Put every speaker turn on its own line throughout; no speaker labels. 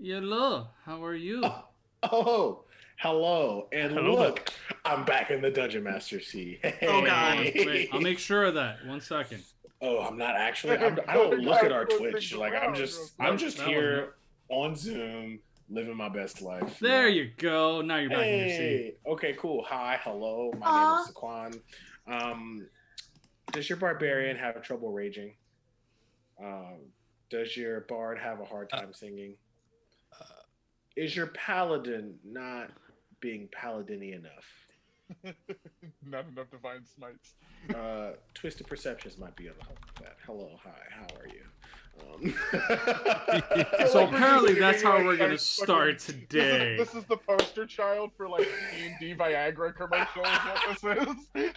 Hello, how are you?
Oh, hello. And
Hello there.
look, I'm back in the Dungeon Master seat.
Oh God.
Wait, I'll
Hey.
make sure of that. 1 second.
Oh, I'm not actually. I don't
Going
look at
back,
our
flip
Twitch.
things
Like
around real
I'm
Nope,
just
that wasn't
here
it.
on Zoom living my best life.
There you go. Now you're back in your seat.
Hey. Okay, cool. Hi, hello. My name
Aw.
is Saquon. Um, does your barbarian have trouble raging? Um, does your bard have a hard time singing? Is your paladin not being paladin-y enough?
Not enough divine smites.
Twisted perceptions might be able to help with that. Hello, hi, how are you?
So
Like, we're
apparently
just
that's
giving,
how we're gonna
like,
start
fucking-
today.
This is the poster child for like D&D Viagra commercial. Is what this is.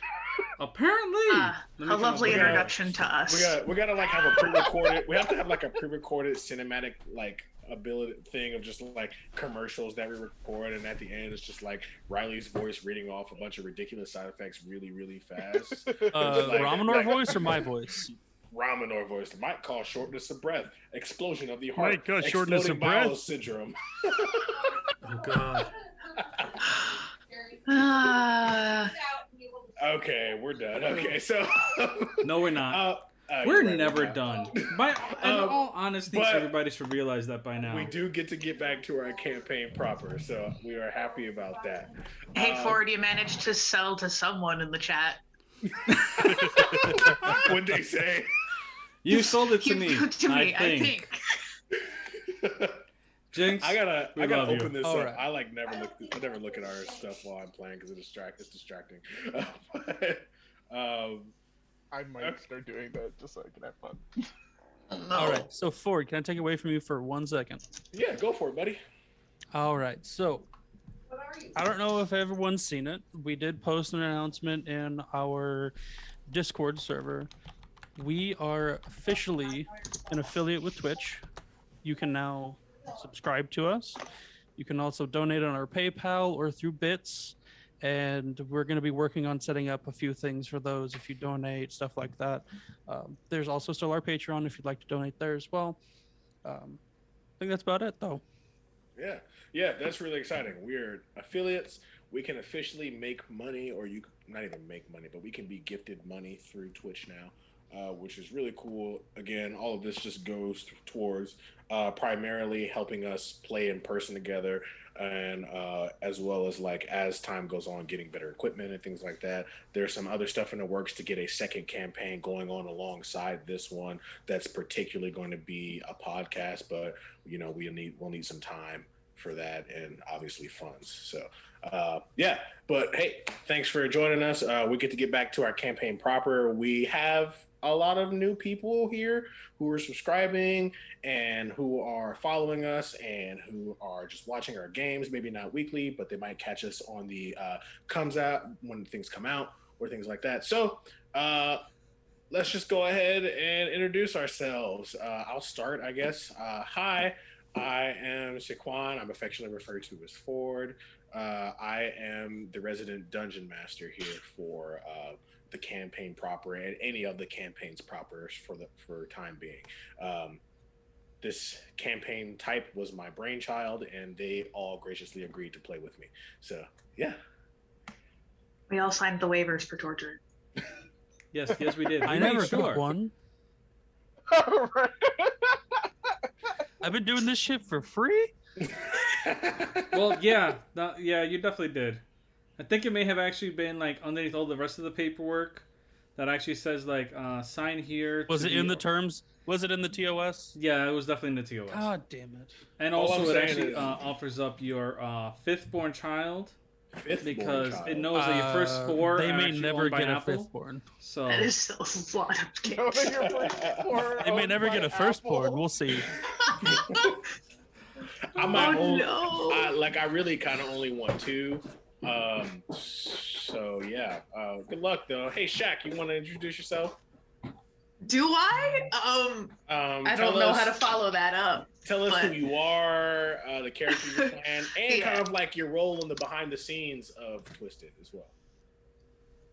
Apparently. Let me
A
come up
lovely
with
introduction to us.
we gotta like have a pre-recorded. We have to have like a pre-recorded cinematic like ability thing of just like commercials that we record, and at the end it's just like Riley's voice reading off a bunch of ridiculous side effects really fast.
Ramanor voice or my voice?
Ramanor voice might cause shortness of breath, explosion of the heart,
Might cause shortness of
exploding bowel
breath.
syndrome.
Oh God.
Ah,
Okay, we're done. Okay, so
No, we're not.
you're
We're
right,
never
not.
done. In all honesty,
but
everybody should realize that by now.
We do get to get back to our campaign proper, so we are happy about that.
hey Ford, you managed to sell to someone in the chat.
What they say?
You sold it to
You-
me.
to me,
I think. Jinx.
I gotta
We love you.
open this
All
up.
right.
I like never look at our stuff while I'm playing because it's distracting. But,
I might start doing that just so I can have fun.
No.
All right. So Ford, can I take away from you for 1 second?
yeah, go for it, buddy.
All right. So I don't know if everyone's seen it. We did post an announcement in our Discord server. We are officially an affiliate with Twitch. You can now subscribe to us. You can also donate on our PayPal or through Bits. And we're going to be working on setting up a few things for those if you donate, stuff like that. There's also still our Patreon if you'd like to donate there as well. I think that's about it, though.
Yeah, that's really exciting. We're affiliates. We can officially make money, or you not even make money, but we can be gifted money through Twitch now, which is really cool. Again, all of this just goes towards primarily helping us play in person together, and as well as like as time goes on, getting better equipment and things like that. There's some other stuff in the works to get a second campaign going on alongside this one. That's particularly going to be a podcast, but we'll need some time for that and obviously funds. So yeah, but hey, thanks for joining us. We get to get back to our campaign proper. We have a lot of new people here who are subscribing and who are following us and who are just watching our games, maybe not weekly, but they might catch us on the comes out when things come out or things like that. So let's just go ahead and introduce ourselves. I'll start, I guess. Hi, I am Shaquan. I'm affectionately referred to as Ford. I am the resident dungeon master here for the campaign proper and any of the campaigns proper for time being. This campaign type was my brainchild, and they all graciously agreed to play with me. So yeah.
We all signed the waivers for torture.
Yes, we did.
I
We made
never
sure.
took one.
All right.
I've been doing this shit for free?
Well, yeah, you definitely did. I think it may have actually been like underneath all the rest of the paperwork that actually says like sign here.
Was
to
it in the terms? Was it in the TOS?
Yeah, it was definitely in the TOS.
God damn it.
And
All
also,
I'm
it
saying
actually
is-
offers up your fifth-born child
Fifth
because
born
it
child.
knows that your first four
They
are
may
actually
never
owned by
get a
Apple.
fifthborn.
So
That is a lot of
No,
kids.
you're first
They may never get a firstborn.
Apple.
We'll see.
I might
Oh,
own,
no.
I really kind of only want two. So yeah. Good luck though. Hey Shaq, you want to introduce yourself?
Do I? I don't know how to follow that up.
Tell us
but-
who you are, the character you're playing, and
Yeah.
kind of like your role in the behind the scenes of Twisted as well.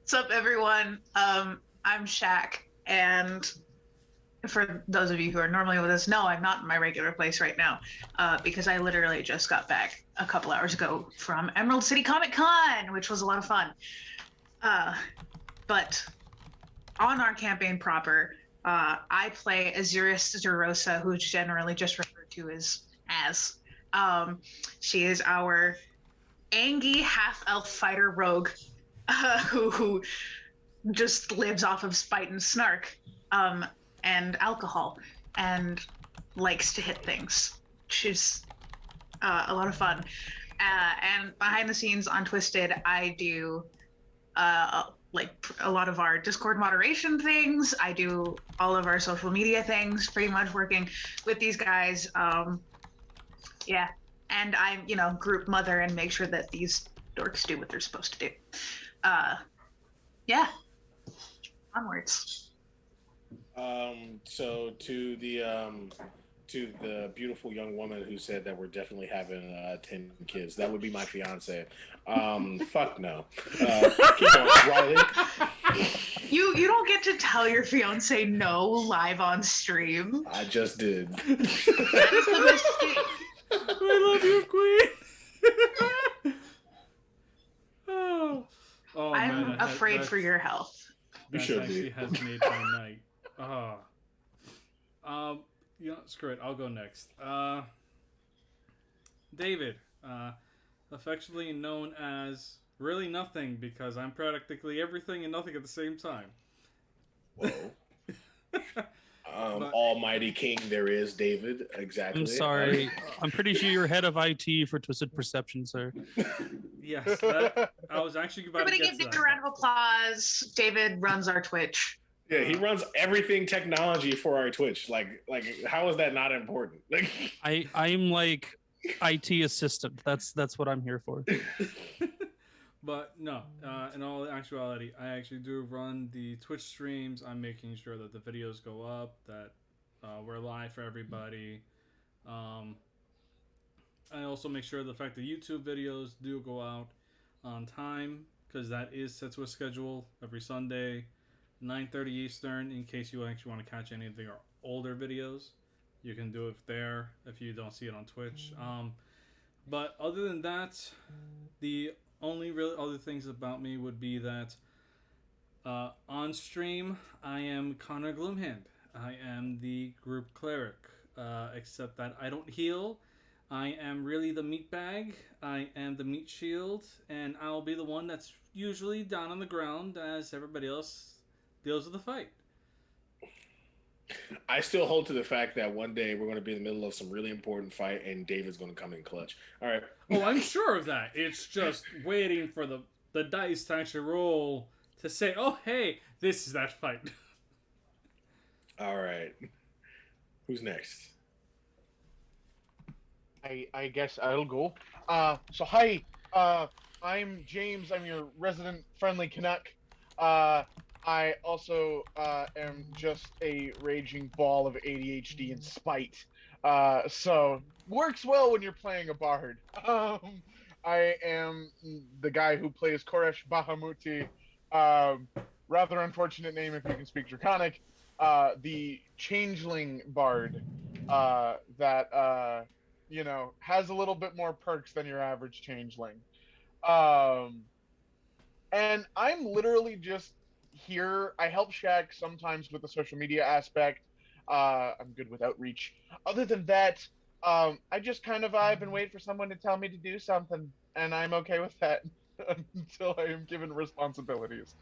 What's up, everyone? I'm Shaq, and for those of you who are normally with us, no, I'm not in my regular place right now, because I literally just got back a couple hours ago from Emerald City Comic Con, which was a lot of fun. But on our campaign proper, I play Azuris Zerosa, who's generally just referred to as. She is our Angie half-elf fighter rogue, who just lives off of spite and snark, and alcohol, and likes to hit things. She's a lot of fun. And behind the scenes on Twisted, I do like a lot of our Discord moderation things. I do all of our social media things, pretty much working with these guys. Yeah, and I'm, group mother and make sure that these dorks do what they're supposed to do. Yeah, onwards.
So to the beautiful young woman who said that we're definitely having 10 kids, that would be my fiance. Fuck no. Keep on, Riley.
You don't get to tell your fiance no live on stream.
I just did.
That is the mistake.
I love you, Queen. oh,
I'm afraid for your health.
You should
actually
be.
has made my night. Screw it. I'll go next. David, affectionately known as really nothing, because I'm practically everything and nothing at the same time.
Whoa. Almighty King, there is David. Exactly.
I'm sorry. I'm pretty sure you're head of IT for Twisted Perception, sir.
Yes, I was actually about to get
give David a round of applause. David runs our Twitch.
Yeah, he runs everything technology for our Twitch. Like how is that not important? Like
I'm like IT assistant. That's what I'm here for.
But no, in all actuality, I actually do run the Twitch streams. I'm making sure that the videos go up, that we're live for everybody. I also make sure the fact that YouTube videos do go out on time, because that is set to a schedule every Sunday, 9:30 Eastern. In case you actually want to catch any of the older videos, you can do it there if you don't see it on Twitch. But other than that, the only real other things about me would be that on stream, I am Connor Gloomhand. I am the group cleric, except that I don't heal. I am really the meat bag. I am the meat shield, and I'll be the one that's usually down on the ground as everybody else deals with the fight.
I still hold to the fact that one day we're going to be in the middle of some really important fight and David's going to come in clutch. All right.
Oh, I'm sure of that. It's just waiting for the dice to actually roll to say, oh, hey, this is that fight.
All right. Who's next?
I guess I'll go. So hi, I'm James. I'm your resident friendly Canuck. I also am just a raging ball of ADHD and spite. So works well when you're playing a bard. I am the guy who plays Koresh Bahamuti. Rather unfortunate name if you can speak Draconic. The changeling bard that has a little bit more perks than your average changeling. And I'm literally just here. I help Shaq sometimes with the social media aspect. I'm good with outreach. Other than that, I just kind of vibe and wait for someone to tell me to do something, and I'm okay with that until I am given responsibilities.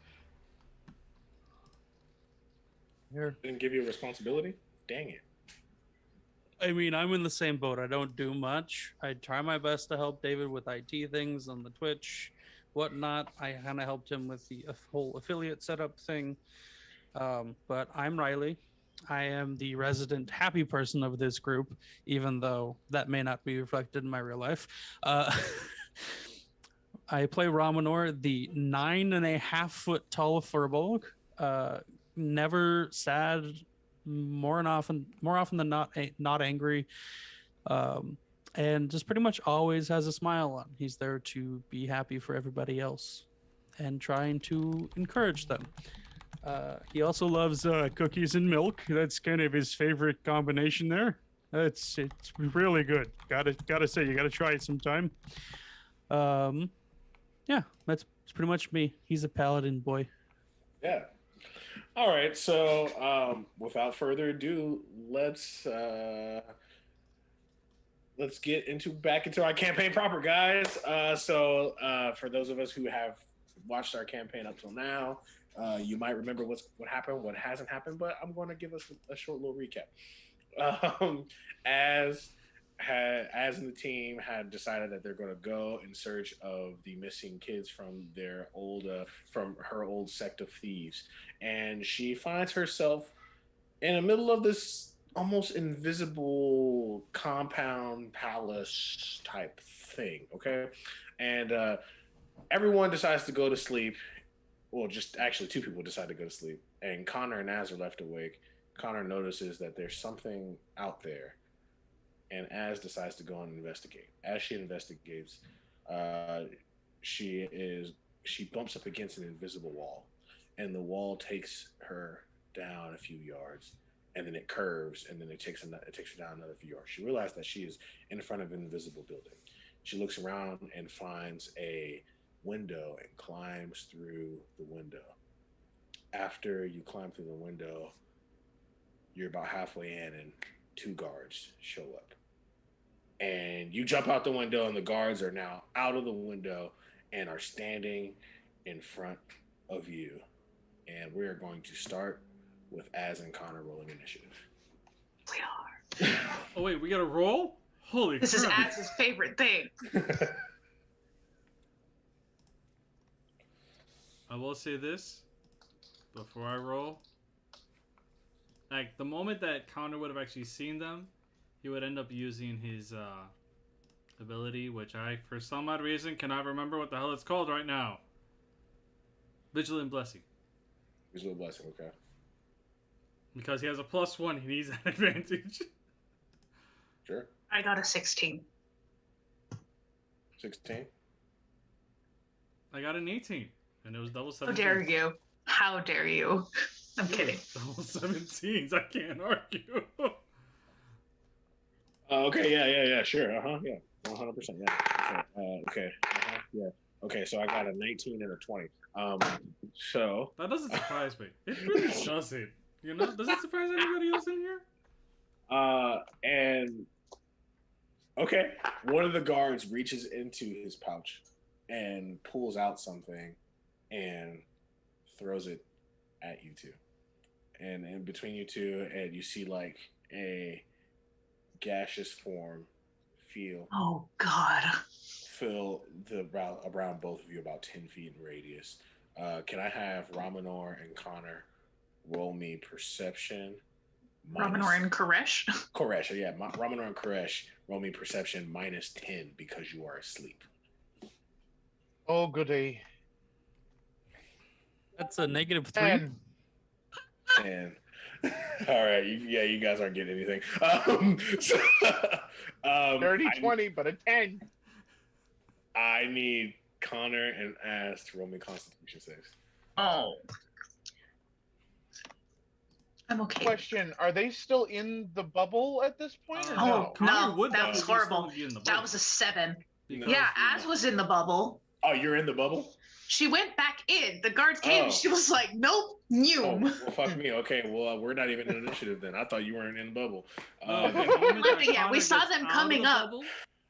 Here. Didn't give you a responsibility? Dang it.
I mean, I'm in the same boat. I don't do much. I try my best to help David with IT things on the Twitch, whatnot. I kind of helped him with the whole affiliate setup thing. But I'm Riley. I am the resident happy person of this group, even though that may not be reflected in my real life. I play Ramanor, the 9.5-foot tall furbolg. Never sad, more often than not angry, and just pretty much always has a smile on. He's there to be happy for everybody else and trying to encourage them. He also loves cookies and milk. That's kind of his favorite combination there. It's really good. Gotta say, you gotta try it sometime. Yeah, that's pretty much me. He's a paladin boy.
Yeah. All right. So, without further ado, let's get back into our campaign proper, guys. For those of us who have watched our campaign up till now, you might remember what happened, what hasn't happened, but I'm going to give us a short little recap. As the team had decided that they're going to go in search of the missing kids from from her old sect of thieves, and she finds herself in the middle of this almost invisible compound palace type thing. Okay, and everyone decides to go to sleep. Well, just actually two people decide to go to sleep, and Connor and Az are left awake. Connor notices that there's something out there, and Az decides to go and investigate. As she investigates, she bumps up against an invisible wall, and the wall takes her down a few yards, and then it curves, and then it takes her down another few yards. She realizes that she is in front of an invisible building. She looks around and finds a window and climbs through the window. After you climb through the window, you're about halfway in, and two guards show up. And you jump out the window, and the guards are now out of the window and are standing in front of you. And we are going to start with Az and Connor rolling initiative.
We are.
Oh wait, we got to roll? Holy
This
crap.
is Az's favorite thing.
I will say this before I roll. Like, the moment that Connor would have actually seen them, he would end up using his ability, which I, for some odd reason, cannot remember what the hell it's called right now. Vigilant Blessing.
Vigilant Blessing, okay.
Because he has a +1, he needs that advantage.
Sure.
I got a 16.
16?
I got an 18, and it was double
How
17.
dare you? How dare you? I'm kidding.
Double 17s, I can't argue.
Okay, yeah, sure, yeah, 100%, yeah. Okay, yeah. Okay, so I got a 19 and a 20. So
That doesn't surprise me. It really doesn't. You know, does it surprise anybody else in here?
And okay, one of the guards reaches into his pouch and pulls out something and throws it at you two. And in between you two, and you see like a gaseous form
Oh God.
fill around both of you about 10 feet in radius. Can I have Ramanor and Connor roll me perception?
Ramanor and Koresh.
Koresh, yeah. Ramanor and Koresh roll me perception -10 because you are asleep.
Oh, goody.
That's a -3.
10.
And all right, you guys aren't getting anything.
Dirty 20, but a 10.
I need Connor and Az to roll me Constitution saves.
Oh. I'm okay.
Question: are they still in the bubble at this point? Or
Oh,
no?
Connor
No,
would
that
though,
was
he's still
horrible.
gonna be in the
That
bubble.
was a 7.
Because,
Yeah, Az was in the bubble.
Oh, you're in the bubble?
She went back in. The guards came.
Oh.
She was like, "Nope,
Oh,
new."
well, fuck me. Okay, well, we're not even in initiative then. I thought you weren't in the bubble.
No, the moment that
Yeah, we
Connor
saw
gets
them
out of
coming
the
up.
bubble,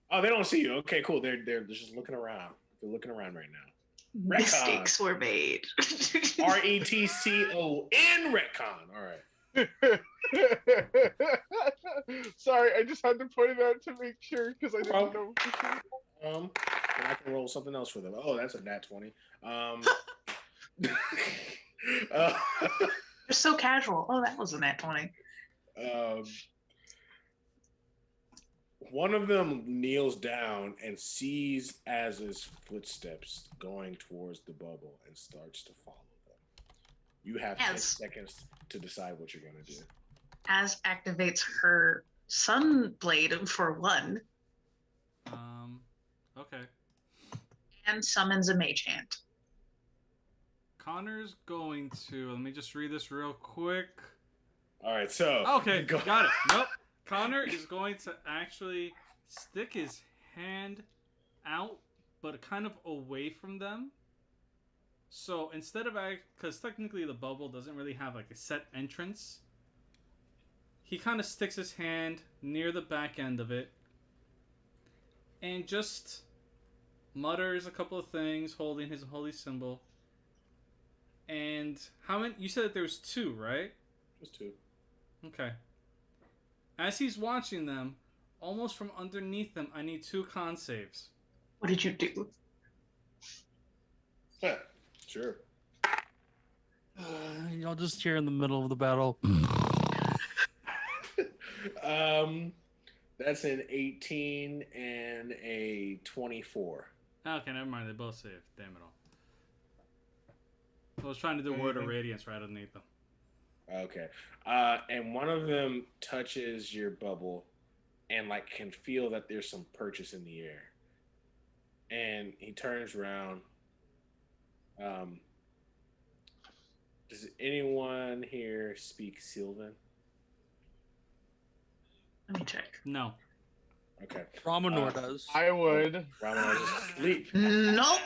Oh, they don't see you. Okay, cool. They're just looking around. They're looking around right now.
Mistakes were made.
RETCON retcon. All right.
Sorry, I just had to point it out to make sure because I didn't know.
And I can roll something else for them. Oh, that's a nat 20.
They're so casual. Oh, that was a nat 20.
One of them kneels down and sees Az's footsteps going towards the bubble and starts to follow them. You have 10 seconds to decide what you're going to do.
Az activates her Sunblade for 1
okay.
and summons a Mage Hand.
Connor's going to. Let me just read this real quick.
All right, so
Okay, got it. Nope. Connor is going to actually stick his hand out, but kind of away from them. So instead of because technically the bubble doesn't really have like a set entrance, he kind of sticks his hand near the back end of it and just mutters a couple of things, holding his holy symbol. And how many? You said that there was 2, right?
Just 2.
Okay. As he's watching them, almost from underneath them, I need 2 con saves.
What did you do?
Yeah, sure.
Y'all just here in the middle of the battle.
That's an 18 and a 24.
Okay, never mind. They both saved. Damn it all. I was trying to do Word of Radiance right underneath them.
Okay. And one of them touches your bubble and like can feel that there's some purchase in the air. And he turns around. Does anyone here speak Sylvan?
Let me check.
No.
Okay.
Ramonor does.
I would.
Rama's asleep.
Nope.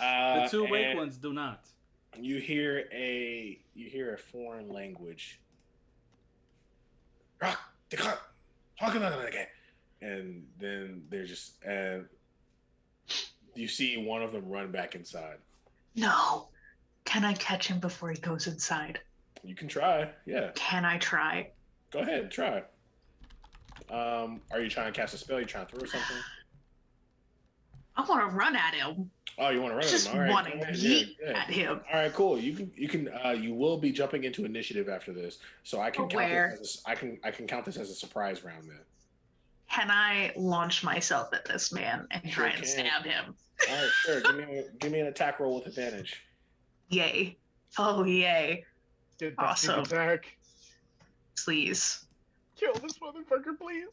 The 2 awake
and
ones do not.
You hear a foreign language. And then they're just you see one of them run back inside.
No. Can I catch him before he goes inside?
You can try, yeah.
Can I try?
Go ahead, try. Are you trying to cast a spell? You trying to throw something?
I want to run at him.
Oh, you want to run
Just
at him? All right,
want to
go ahead.
yeet
Yeah.
at him.
All right, cool. You will be jumping into initiative after this, so I can count
Where?
this as I can count this as a surprise round then.
Can I launch myself at this man and
Sure
try and
can.
stab him?
All right, sure. Give me an attack roll with advantage.
Yay. Oh, yay.
Get that
Awesome.
sneak attack.
Please.
Kill this motherfucker, please.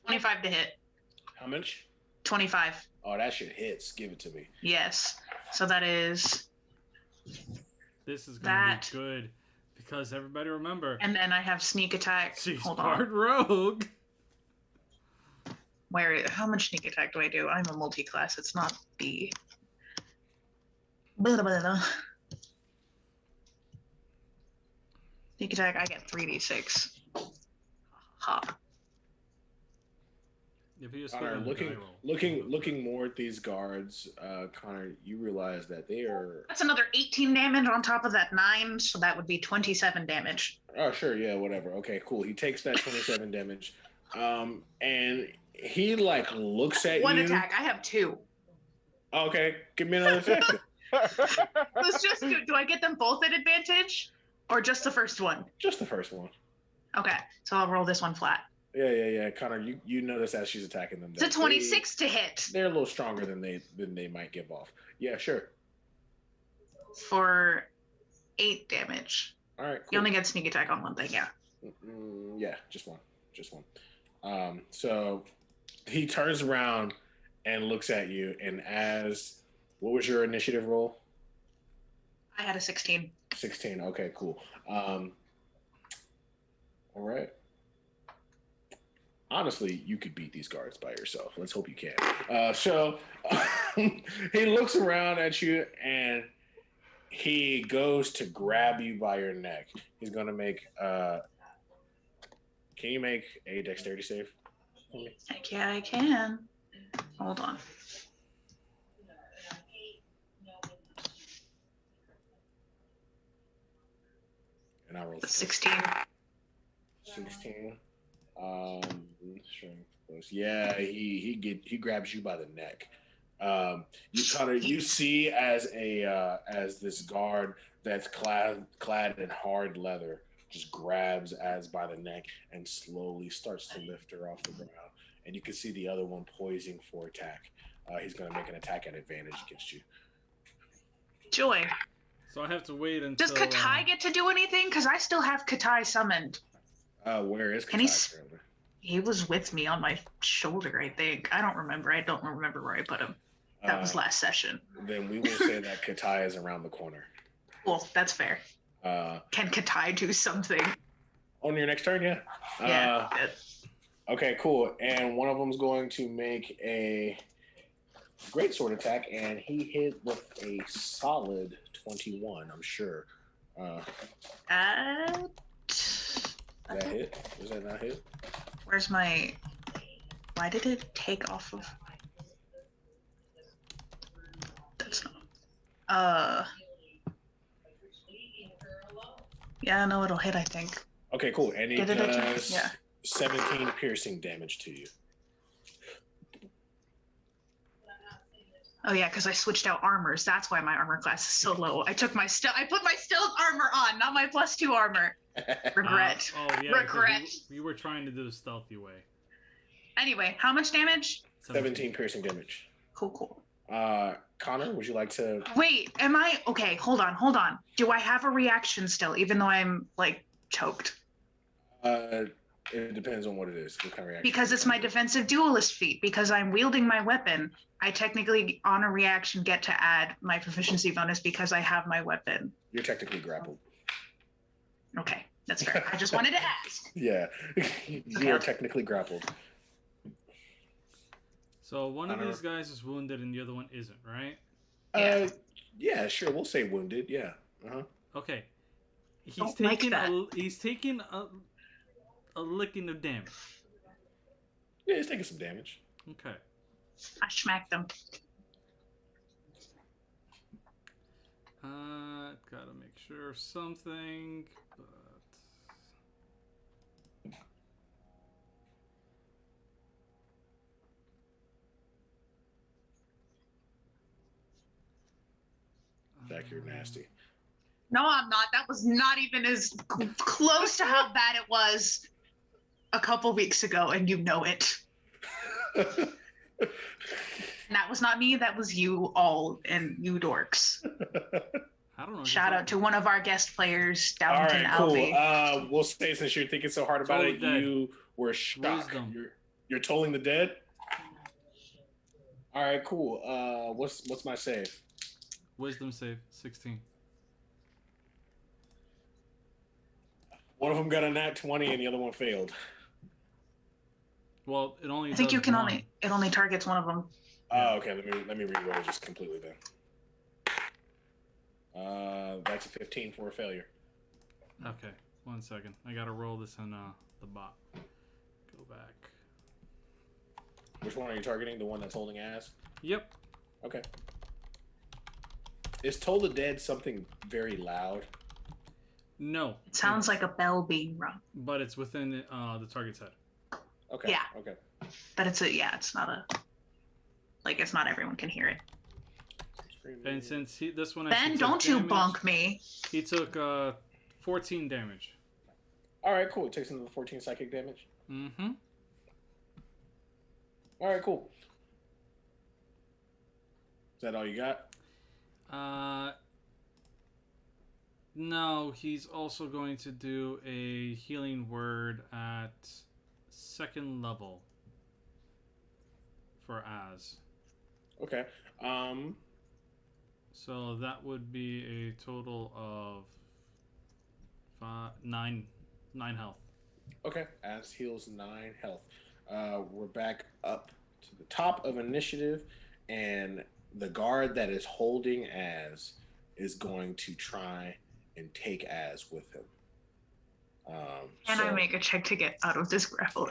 $25 to hit.
How much?
25.
Oh, that shit hits. Give it to me.
Yes. So that is.
This is going to
That-
be good. Because everybody remember,
And then I have sneak attack.
she's
Hold
part
on.
rogue.
How much sneak attack do I do? I'm a multi-class. It's not the. Blah, blah, blah. Sneak attack, I get 3d6. Ha.
If you just
Connor,
click on the die roll.
looking more at these guards, Connor, you realize that they are.
That's another 18 damage on top of that 9, so that would be 27 damage.
Oh, sure, yeah, whatever. Okay, cool. He takes that 27 damage, and he like looks at
One
you.
attack. I have 2.
Okay, give me another attack.
Let's just do I get them both at advantage? Or just the first one?
Just the first one.
Okay, so I'll roll this one flat.
Yeah. Connor, you notice as she's attacking them.
It's a 26 to hit
They're a little stronger than they might give off. Yeah, sure.
for 8 damage.
All right.
You
Cool.
only get sneak attack on one thing, yeah.
Yeah, just one. So he turns around and looks at you, and what was your initiative roll?
I had a 16.
16. Okay, cool. All right. Honestly, you could beat these guards by yourself. Let's hope you can. So he looks around at you and he goes to grab you by your neck. He's going to make. Can you make a dexterity save?
Heck yeah, I can. Hold on.
And I rolled
16.
16. Strength plus. Yeah, he grabs you by the neck. You see as this guard that's clad in hard leather just grabs Az by the neck and slowly starts to lift her off the ground. And you can see the other one poising for attack. He's going to make an attack at advantage against you.
Joy.
So I have to wait until.
Does Katai get to do anything? Because I still have Katai summoned.
Where is
Can he
Katai currently?
He was with me on my shoulder, I think. I don't remember. I don't remember where I put him. That was last session.
Then we will say that Katai is around the corner.
Cool, that's fair. Can Katai do something?
On your next turn, yeah.
Yeah.
Okay, cool. And one of them's going to make a great sword attack, and he hit with a solid 21, I'm sure.
That
hit? Was that not hit?
Where's my... Why did it take off of... That's not... Yeah, no, it'll hit, I think.
Okay, cool. And he
Get it
does
yeah.
17 piercing damage to you.
Oh yeah, because I switched out armors. That's why my armor class is so low. I put my stealth armor on, not my +2 armor. Regret. Regret.
We were trying to do the stealthy way.
Anyway, how much damage?
17 piercing damage.
Cool.
Connor, would you like to...
Wait, am I... Okay, hold on. Do I have a reaction still, even though I'm, like, choked?
It depends on what it is. What kind of reaction?
Because it's my defensive duelist feat. Because I'm wielding my weapon, I technically, on a reaction, get to add my proficiency bonus because I have my weapon.
You're technically grappled.
Okay, that's fair. I just wanted to ask.
Yeah, you are technically grappled.
So one of these guys is wounded and the other one isn't, right?
Yeah, sure. We'll say wounded. Yeah.
Okay. He's
Don't
taking
like that.
He's taking a licking of damage.
Yeah, he's taking some damage.
Okay.
I smacked them.
Gotta make sure of something, but
Jack, you're nasty.
No, I'm not. That was not even as close to how bad it was a couple weeks ago, and you know it. And that was not me. That was you all and you dorks.
I don't know.
Shout out to one of our guest players,
All
Downton
right, cool.
Albie.
We'll say since you're thinking so hard about
Totally
it,
dead.
you were shocked.
Wisdom.
You're tolling the dead. All right, cool. What's my save?
Wisdom save 16.
One of them got a nat 20 and the other one failed.
Well, it only.
I think
does
you can
one.
it only targets one of them.
Oh, okay. Let me reroll it just completely then. That's a 15 for a failure.
Okay, 1 second. I gotta roll this in the bot. Go back.
Which one are you targeting? The one that's holding ass?
Yep.
Okay. Is Toll the Dead something very loud?
No.
It sounds like a bell being rung.
But it's within the target's head.
Okay.
Yeah.
Okay.
But it's not it's not everyone can hear it.
And since this one
Ben,
actually
don't
took
you
damage,
bonk me.
He took 14 damage.
All right, cool. It takes another 14 psychic damage.
Mm-hmm.
All right, cool. Is that all you got?
No, he's also going to do a healing word at 2nd level for Az.
Okay.
So that would be a total of 9 health.
Okay. Az heals 9 health. We're back up to the top of initiative, and the guard that is holding Az is going to try and take Az with him.
Can I make a check to get out of this grapple?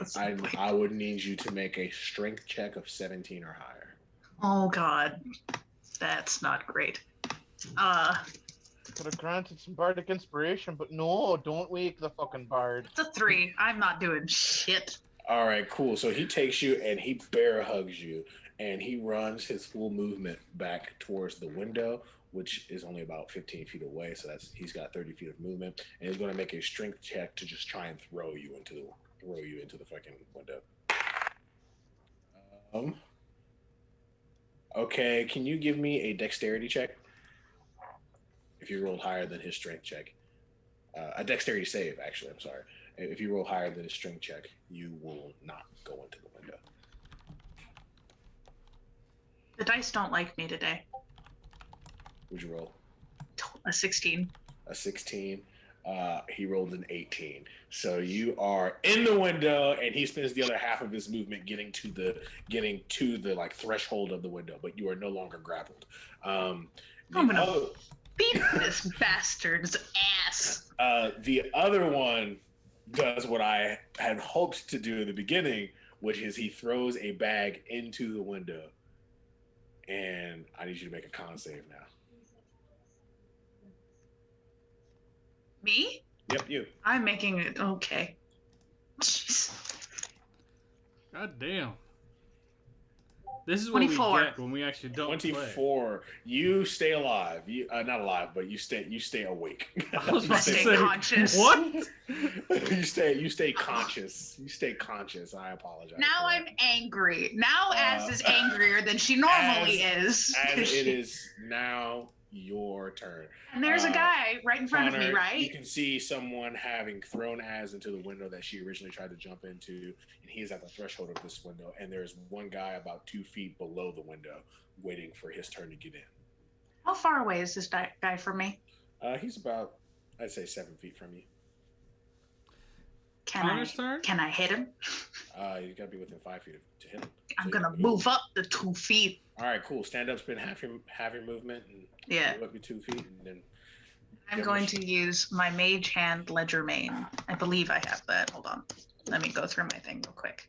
I would need you to make a strength check of 17 or higher.
Oh god. That's not great.
Could have granted some bardic inspiration, but no, don't wake the fucking bard.
It's a 3. I'm not doing shit.
All right, cool. So he takes you and he bear hugs you, and he runs his full movement back towards the window, which is only about 15 feet away. So he's got 30 feet of movement, and he's going to make a strength check to just try and throw you into the fucking window. Okay, can you give me a dexterity check? If you rolled higher than his strength check. A dexterity save, actually, I'm sorry. If you roll higher than a strength check, you will not go into the window.
The dice don't like me today.
Would you roll?
A 16.
A 16. He rolled an 18. So you are in the window, and he spends the other half of his movement getting to the like threshold of the window, but you are no longer grappled.
I'm gonna beat this bastard's ass.
The other one does what I had hoped to do in the beginning, which is he throws a bag into the window. And I need you to make a con save now.
Me?
Yep, you.
I'm making it. Okay. Jeez.
God damn. This is what
24.
we get when we actually don't
24.
play.
You stay alive. You not alive, but you stay awake.
I was about to
Stay
say,
conscious.
what?
you stay conscious. You stay conscious. I apologize.
Now I'm angry. Now Az is angrier than she normally is.
As it is now your turn.
And there's a guy right in front of me,
Connor,
right?
You can see someone having thrown Az into the window that she originally tried to jump into, and he is at the threshold of this window. And there's one guy about 2 feet below the window, waiting for his turn to get in.
How far away is this guy from me?
He's about, I'd say, 7 feet from you.
Connor's turn?
Can I hit him?
You gotta be within 5 feet to hit him.
I'm
So
gonna
you can
move up the 2 feet.
All right, cool. Stand up, spin half your movement, and
Yeah.
move up your 2 feet, and then.
I'm going to use my Mage Hand Ledger Main. I believe I have that. Hold on. Let me go through my thing real quick.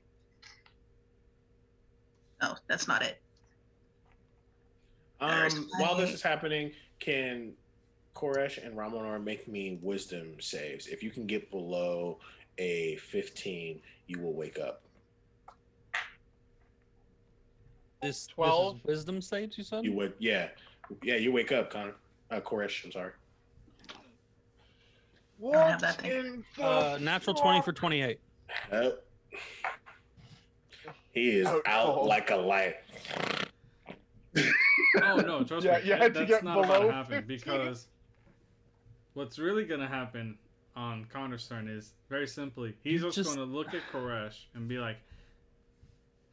Oh, that's not it.
While this is happening, can Koresh and Ramonar make me wisdom saves? If you can get below a 15, you will wake up.
This
12?
is wisdom saves, you said?
You would, yeah, you wake up, Connor. Koresh, I'm sorry.
don't have that thing.
in the
Natural 20 for 28.
He is
Out
out
cold.
like a light.
Oh no, trust
Yeah,
me.
you had to
That's
get
not about
below
to happen
15.
because what's really gonna happen on Connor's turn is very simply he's just gonna look at Koresh and be like,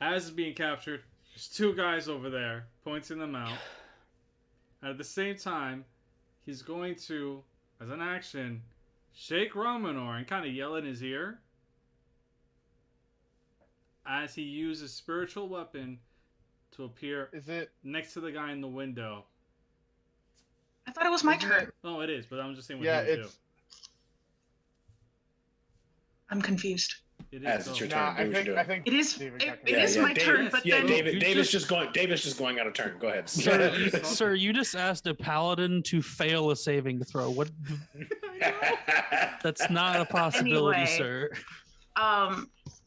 as is being captured, there's 2 guys over there, pointing them out. And at the same time, he's going to, as an action, shake Romanor and kind of yell in his ear as he uses spiritual weapon to appear
Is it?
next to the guy in the window.
I thought it was my
Isn't
turn.
it-
Oh, it is, but I'm just saying what
Yeah,
he would
it's.
I'm confused.
do. It
As
is.
it's your
though.
turn.
Nah,
do what you're doing.
I think
It is.
David
It,
got
it is
Yeah,
my
David-
turn, but
Yeah,
then
David's just going out of turn. Go ahead.
Sir, you just asked a paladin to fail a saving throw. What? That's not a possibility,
Anyway.
sir.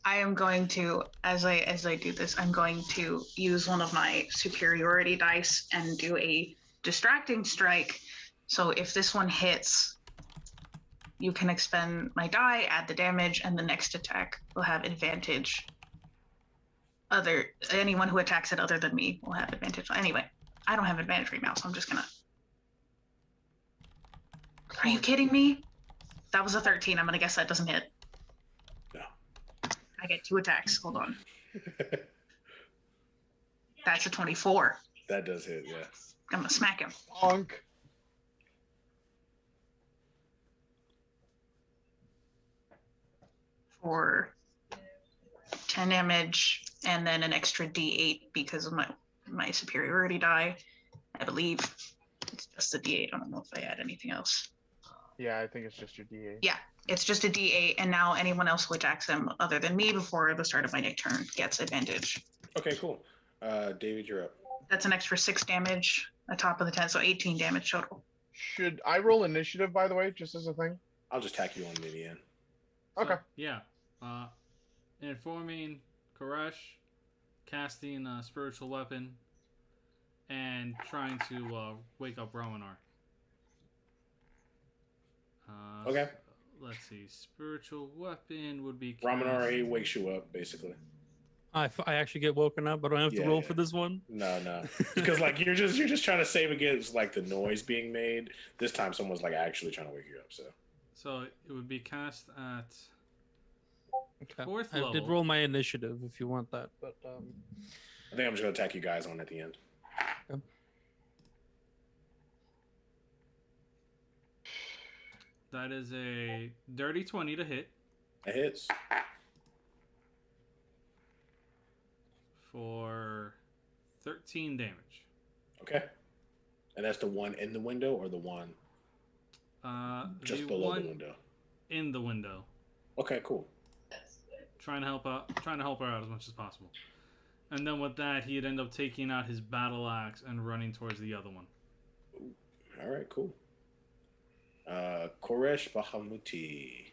I am going to, as I do this, I'm going to use one of my superiority dice and do a distracting strike. So if this one hits, you can expend my die, add the damage, and the next attack will have advantage. Anyone who attacks it other than me will have advantage. Anyway, I don't have advantage right now, so I'm just gonna. Are you kidding me? That was a 13. I'm gonna guess that doesn't hit.
No.
I get 2 attacks. Hold on. That's a 24.
That does hit, yeah.
I'm gonna smack him.
Honk.
For 10 damage and then an extra d8 because of my superiority die. I believe it's just a d8. I don't know if I add anything else.
Yeah, I think it's just your DA.
Yeah, it's just a d8, and now anyone else who attacks him other than me before the start of my next turn gets advantage.
Okay, cool. David, you're up.
That's an extra 6 damage atop of the 10, so 18 damage total.
Should I roll initiative, by the way, just as a thing?
I'll just tack you on to the end.
So,
Okay.
yeah. Informing Koresh, casting a spiritual weapon, and trying to wake up Romanar.
Okay.
Let's see. Spiritual weapon would be.
Ramonar, he wakes you up, basically.
I actually get woken up, but I don't have to
Yeah,
roll
yeah.
for this one.
No. Because like you're just trying to save against like the noise being made. This time someone's like actually trying to wake you up, so.
So it would be cast at
Okay.
Fourth
I did
level.
roll my initiative if you want that, but
I think I'm just gonna attack you guys on at the end.
That is a dirty 20 to hit
It hits.
for 13 damage.
Okay. And that's the one in the window or the one just
The
below
one
the window?
in the window.
Okay, cool.
Trying to help her out as much as possible. And then with that, he'd end up taking out his battle axe and running towards the other one.
All right, cool. Koresh Bahamuti.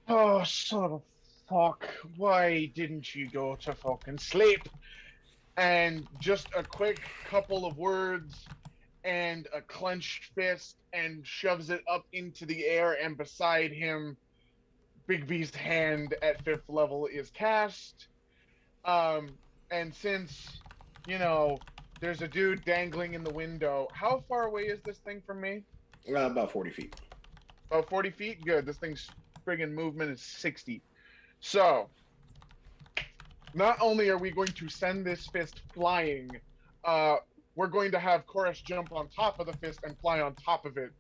Oh, son of a fuck. Why didn't you go to fucking sleep? And just a quick couple of words and a clenched fist and shoves it up into the air, and beside him, Bigby's hand at 5th level is cast. And since, there's a dude dangling in the window, how far away is this thing from me?
About 40 feet.
About 40 feet? Good. This thing's friggin' movement is 60. So, not only are we going to send this fist flying, we're going to have Koresh jump on top of the fist and fly on top of it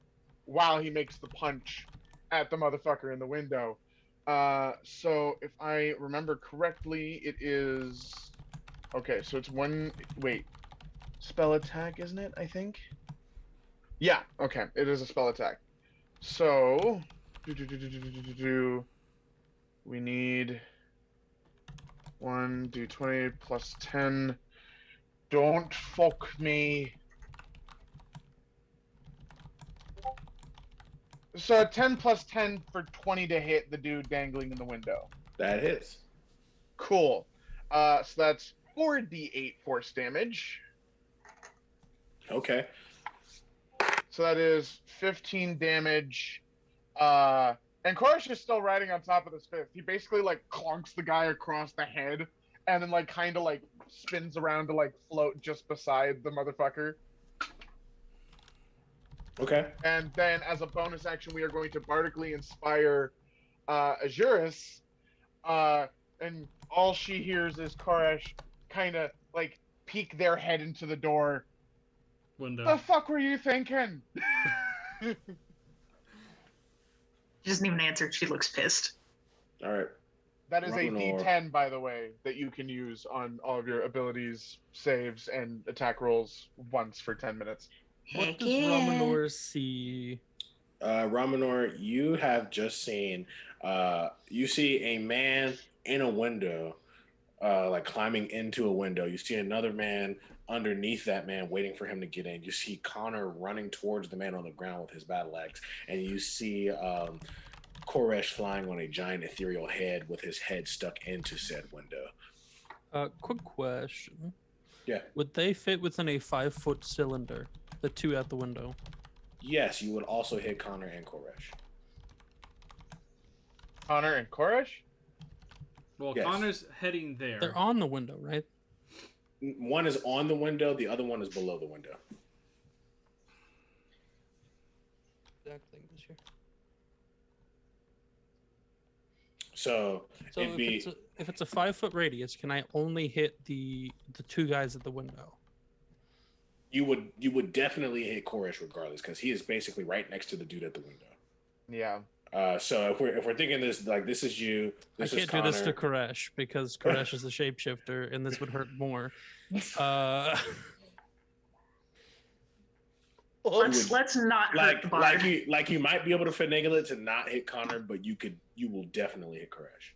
while he makes the punch at the motherfucker in the window. So if I remember correctly, it is... Okay, so it's one... Wait. Spell attack, isn't it, I think? Yeah, okay. It is a spell attack. So... We need... 1d20 plus 10. Don't fuck me. So 10 plus 10 for 20 to hit the dude dangling in the window.
That hits.
Cool. So that's 4d8 force damage.
Okay.
So that is 15 damage. And Koresh is still riding on top of this fist. He basically clonks the guy across the head and then kind of spins around to float just beside the motherfucker.
Okay.
And then as a bonus action, we are going to bardically inspire Azuris. And all she hears is Koresh kind of peek their head into the door.
Window.
The fuck were you thinking?
She doesn't even answer. She looks pissed.
All right.
That is a
Ravenor.
D10, by the way, that you can use on all of your abilities, saves, and attack rolls once for 10 minutes.
what
Heck
does
yeah.
Ramanor see?
Ramanor, you have just seen, you see a man in a window, climbing into a window. You see another man underneath that man waiting for him to get in. You see Connor running towards the man on the ground with his battle axe. And you see Koresh flying on a giant ethereal head with his head stuck into said window.
Quick question.
Yeah.
Would they fit within a 5-foot cylinder? The two at the window.
Yes, you would also hit Connor and Koresh.
Connor and Koresh?
Well,
Yes.
Connor's heading there.
They're on the window, right?
One is on the window, the other one is below the window.
Exact thing this year.
So
So
it'd be
if it's a 5-foot radius, can I only hit the two guys at the window?
you would definitely hit Koresh regardless because he is basically right next to the dude at the window.
Yeah.
So if we're thinking this this is you, this
I
is
can't do this to
Connor.
Koresh because Koresh is the shapeshifter, and this would hurt more.
Let's not hurt the bard.
like you might be able to finagle it to not hit Connor, but you will definitely hit Koresh.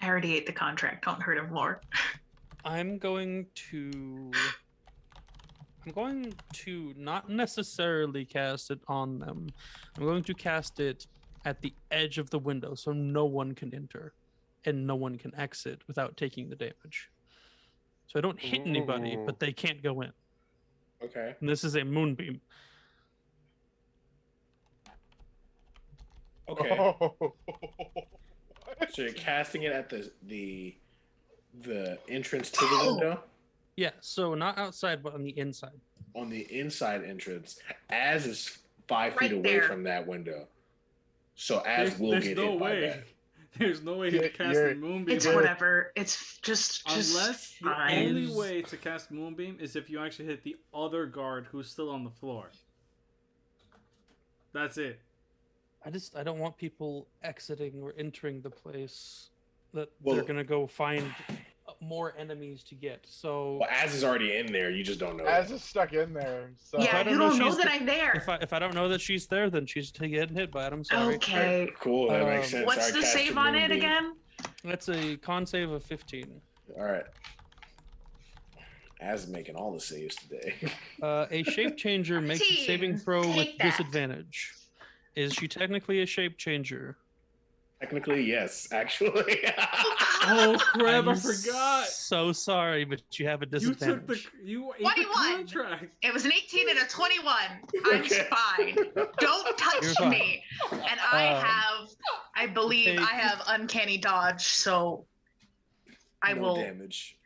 I already ate the contract. Don't hurt him more.
I'm going to not necessarily cast it on them. I'm going to cast it at the edge of the window so no one can enter and no one can exit without taking the damage. So I don't hit anybody,
Ooh.
but they can't go in.
Okay.
And this is a moonbeam.
Okay. So you're casting it at the entrance to the window?
Yeah, so not outside, but on the inside.
On the inside entrance, Az is 5 feet
Right
away
there.
from that window. So Az will
There's
get
no
hit by
way.
that.
There's no way to
Yeah,
cast
you're-
a moonbeam.
It's
Yeah.
whatever. It's just
Unless the
fine.
only
Is-
way to cast moonbeam is if you actually hit the other guard who's still on the floor. That's it.
I don't want people exiting or entering the place that
Well-
they're gonna go find more enemies to get. So
Well, Az is already in there. You just don't know.
Az
that.
is stuck in there. So
Yeah,
I don't
you
know
don't know
she's
that
the-
I'm there.
if I don't know that she's there, then she's getting hit by it. I'm sorry.
Okay.
Alright, cool. That makes
Um,
sense.
What's
I
the
casted
save on it
Moonbeam.
again?
That's a con save of 15.
All right. Az is making all the saves today.
A shape changer makes a saving
15.
throw with
Take that.
disadvantage. Is she technically a shape changer?
Technically, yes. Actually.
Oh crap! I
I'm
forgot.
So sorry, but you have a
You
disadvantage.
took the you ate the
21.
contract.
It was an 18 and a 21. I'm
Okay.
fine. Don't
You're
touch
fine.
me. And I believe
take-
I have uncanny dodge, so I
no
will.
damage.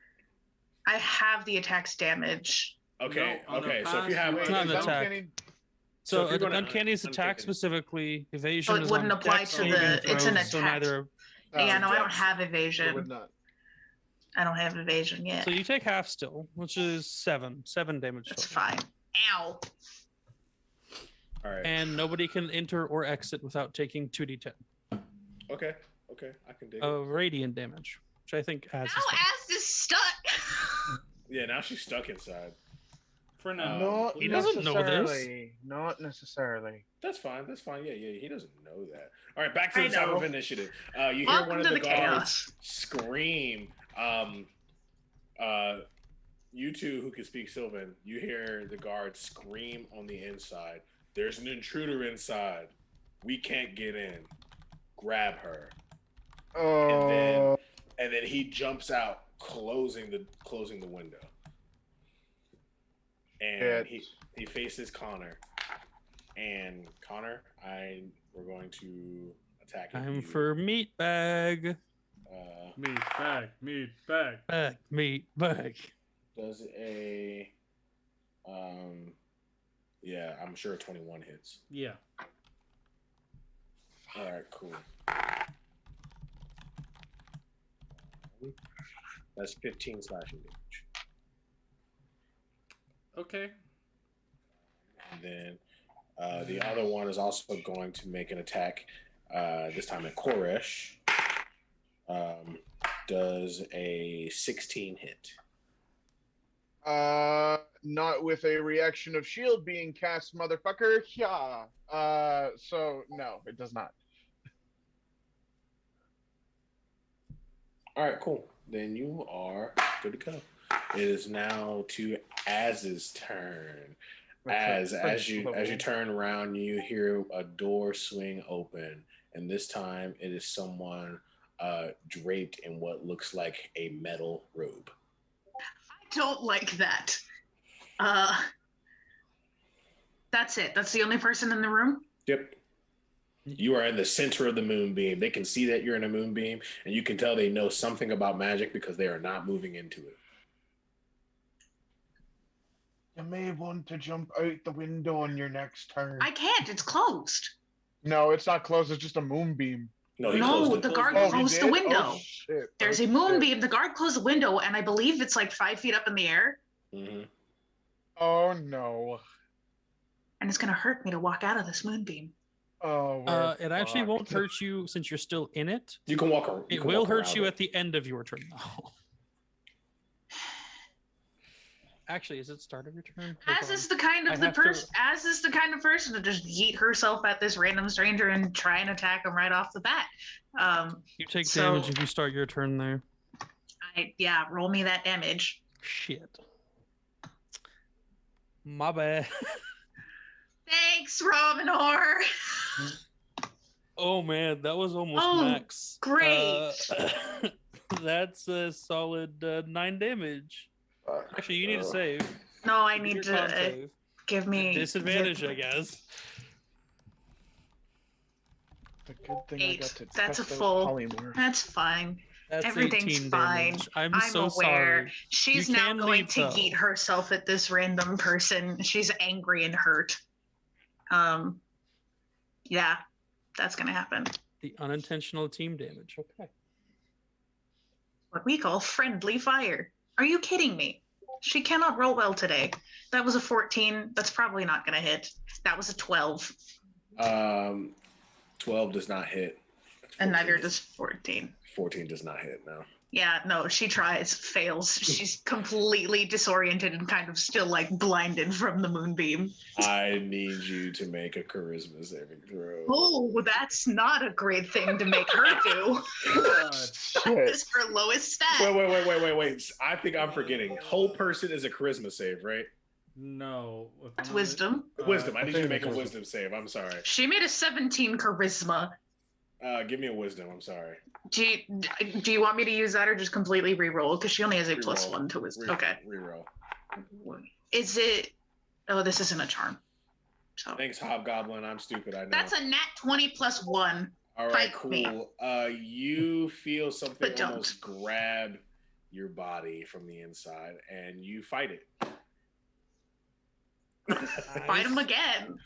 I have the attack's damage.
Okay.
No, on a
okay. So if you
pass,
have,
you
It's not an
Is
attack.
Uncanny-
So,
if you're gonna-
uncanny's
I'm
attack
thinking-
specifically,
So
evasion
it
is
wouldn't
on
apply
dex
to
saving
the. It's an
throws, so
attack.
neither.
Yeah, no, I don't
dex.
have
It would
evasion.
not.
I don't have evasion yet.
So you take half still, which is 7 damage
That's
total.
fine. Ow.
all right.
And nobody can enter or exit without taking 2d10
Okay. Okay. I can dig it.
of radiant damage, which I think has.
Now Ass is stuck.
Yeah. Now she's stuck inside.
For now.
Not
he
doesn't know this.
necessarily. Not necessarily.
That's fine. That's fine. Yeah. Yeah. He doesn't know that. All right. Back to
I
the top
know.
of initiative. You hear
Welcome
one of
to
the
the
guards
chaos.
scream. You two who can speak Sylvan, you hear the guard scream on the inside. There's an intruder inside. We can't get in. Grab her.
Oh.
And then he jumps out, closing the window. And he faces Connor. And Connor, we're going to attack
Time
you.
for meat bag.
Meat bag. Meat bag.
Bag, meat bag.
Does a yeah, I'm sure 21 hits.
Yeah.
All right, cool. That's 15 slashing damage.
Okay.
And then the other one is also going to make an attack, this time at Koresh. Does a 16 hit.
Not with a reaction of shield being cast, motherfucker. Yeah. So no, it does not.
All right, cool. Then you are good to go. It is now to Az's turn.
That's
As
a
you
level.
turn around, you hear a door swing open, and this time it is someone draped in what looks like a metal robe.
I don't like that. That's it. That's the only person in the room.
Yep. You are in the center of the moonbeam. They can see that you're in a moonbeam, and you can tell they know something about magic because they are not moving into it.
You may want to jump out the window on your next turn.
I can't. It's closed.
No, it's not closed. It's just a moonbeam.
No, he
No,
closed it.
the guard
Oh, he
closed the
did?
window.
Oh, shit.
There's
Oh,
a
shit.
moonbeam. The guard closed the window, and I believe it's like 5 feet up in the air,
Mhm.
Oh no.
and it's gonna hurt me to walk out of this moonbeam.
Oh. we're
It actually won't
fucked.
hurt you since you're still in it.
You can walk around.
It will hurt you at the end of your turn, though. Actually, is it start of your turn? Hold
As
on.
is the kind
I
of the
have to-
person, as is the kind of person to just yeet herself at this random stranger and try and attack him right off the bat.
You take
so-
damage if you start your turn there.
Roll me that damage.
Shit. My bad.
Thanks, Romanor.
Oh man, that was almost
Oh,
max.
great.
That's a solid 9 damage. Actually, you need to save.
No, I
Give
need
your
to
con save.
give me
Disadvantage, I guess.
It's a good thing I
8.
got to
That's
test
a
those
full.
polymorphs.
That's fine.
That's
Everything's
18
fine.
damage. I'm so
aware.
sorry.
She's
You
now
can
going
leave,
to
though.
yeet herself at this random person. She's angry and hurt. Yeah, that's gonna happen.
The unintentional team damage. Okay.
What we call friendly fire. Are you kidding me? She cannot roll well today. That was a 14. That's probably not gonna hit. That was a 12.
12 does not hit.
And neither does 14.
14 does not hit, no.
Yeah, no, she tries, fails. She's completely disoriented and kind of still like blinded from the moonbeam.
I need you to make a charisma saving throw.
Oh, that's not a great thing to make her do. That is her lowest stat.
Wait. I think I'm forgetting. Whole person is a charisma save, right?
No.
That's wisdom.
Wisdom. I need you to make a wisdom save. I'm sorry.
She made a 17 charisma.
Give me a wisdom. I'm sorry.
Do you want me to use that or just completely re-roll? Because she only has a
Reroll.
+1 to wisdom. Okay.
Reroll.
Is it? Oh, this isn't a charm. So
Thanks, Hobgoblin. I'm stupid. I know.
that's a nat 20 +1.
All right, cool.
Me.
You feel something
But don't.
almost grab your body from the inside, and you fight it.
Fight him again.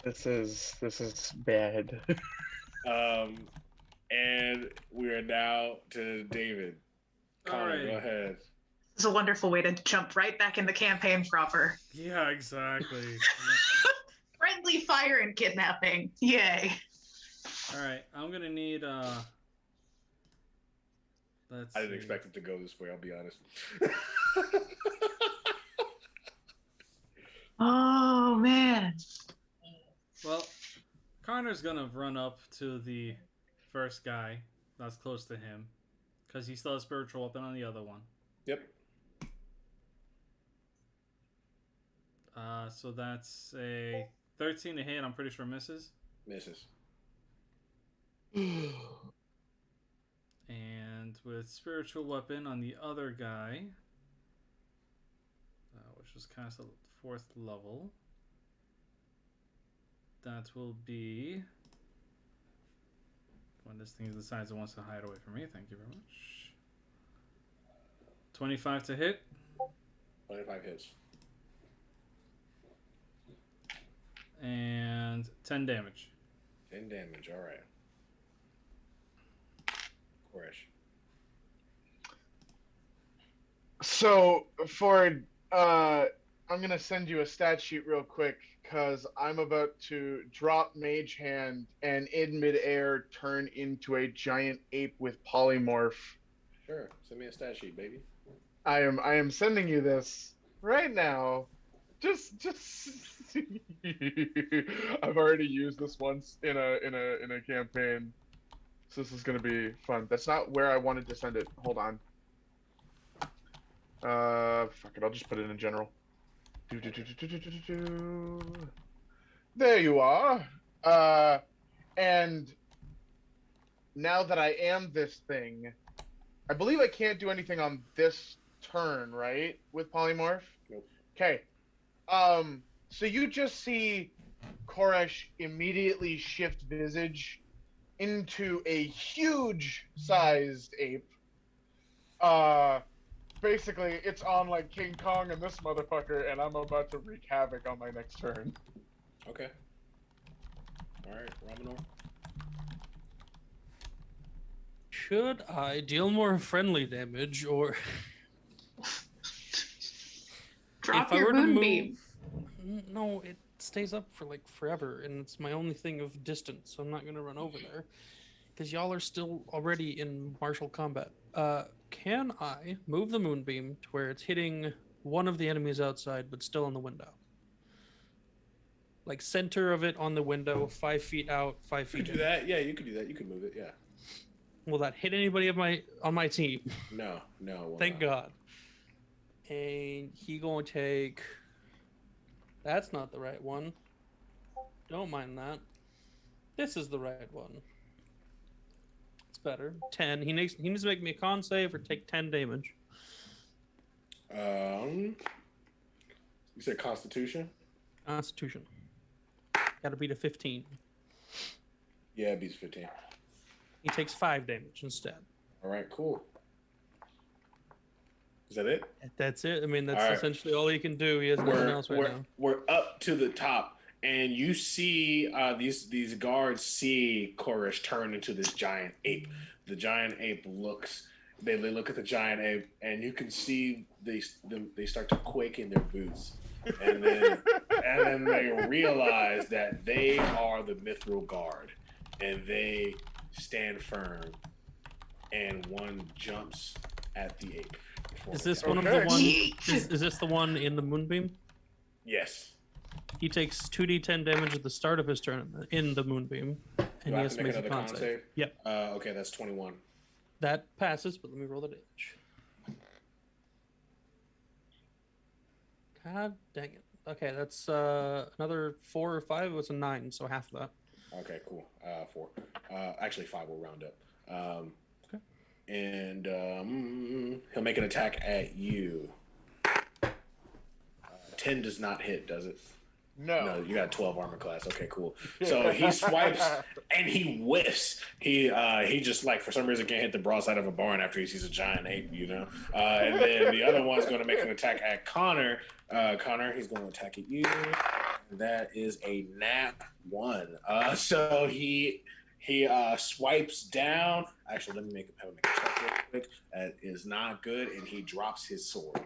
This is bad.
And we are now to David. Connor,
Alright.
go ahead.
It's a wonderful way to jump right back in the campaign proper.
Yeah, exactly.
Friendly fire and kidnapping. Yay.
Alright, I'm gonna need let's
I didn't
see.
expect it to go this way, I'll be honest.
Oh man.
Well, Connor's gonna run up to the first guy that's close to him, because he still has spiritual weapon on the other one.
Yep.
So that's a 13 to hit. I'm pretty sure misses.
Misses.
And with spiritual weapon on the other guy, which was cast at 4th level, that will be when this thing decides it wants to hide away from me. Thank you very much. 25 to hit.
25 hits.
And 10 damage.
10 damage, alright. Koresh.
So for I'm gonna send you a stat sheet real quick because I'm about to drop Mage Hand and in midair turn into a giant ape with polymorph.
Sure, send me a stat sheet, baby.
I am sending you this right now. Just I've already used this once in a campaign. So this is gonna be fun. That's not where I wanted to send it. Hold on. Fuck it, I'll just put it in general. There you are. And now that I am this thing, I believe I can't do anything on this turn, right? With polymorph?
Nope.
Okay. So you just see Koresh immediately shift visage into a huge sized ape. Basically, it's on like King Kong and this motherfucker, and I'm about to wreak havoc on my next turn.
Okay. Alright, Romanor.
Should I deal more friendly damage, or
Drop
if I
your
were to
moonbeam.
move? No, it stays up for like forever, and it's my only thing of distance, so I'm not gonna run over there because y'all are still already in martial combat. Can I move the moonbeam to where it's hitting one of the enemies outside, but still in the window? Like center of it on the window, 5 feet out, 5
You
feet
could
in.
do that? Yeah, you could do that. You could move it, yeah.
Will that hit anybody on my team?
No, will
Thank
not.
God. And he gonna take. That's not the right one. Don't mind that. This is the right one. It's better. 10. He needs to make me a con save or take 10 damage.
You said Constitution?
Constitution. Gotta beat a 15.
Yeah, it beats 15.
He takes 5 damage instead.
All right, cool. Is that it?
That's it. I mean, that's
All right.
essentially all he can do. He has nothing else right now.
We're up to the top, and you see these guards see Koresh turn into this giant ape. The giant ape looks. They look at the giant ape, and you can see they start to quake in their boots, and then they realize that they are the Mithril Guard, and they stand firm, and one jumps at the ape.
Is this one of the ones? Is this the one in the moonbeam?
Yes.
He takes 2d10 damage at the start of his turn in the moonbeam, and he has to make a con save. Yep.
Okay, that's 21.
That passes, but let me roll the damage. God dang it. Okay, that's another 4 or 5. It was a 9, so half of that.
Okay, cool. 4. Actually, 5 will round up.
Okay.
And he'll make an attack at you. 10 does not hit, does it? No, you got 12 armor class. Okay, cool. So he swipes and he whiffs. He just like for some reason can't hit the broadside of a barn after he sees a giant ape, you know. And then the other one's going to make an attack at Connor. Connor, he's going to attack at you. That is a nat 1. So he swipes down. Actually, let me make a check real quick. That is not good, and he drops his sword.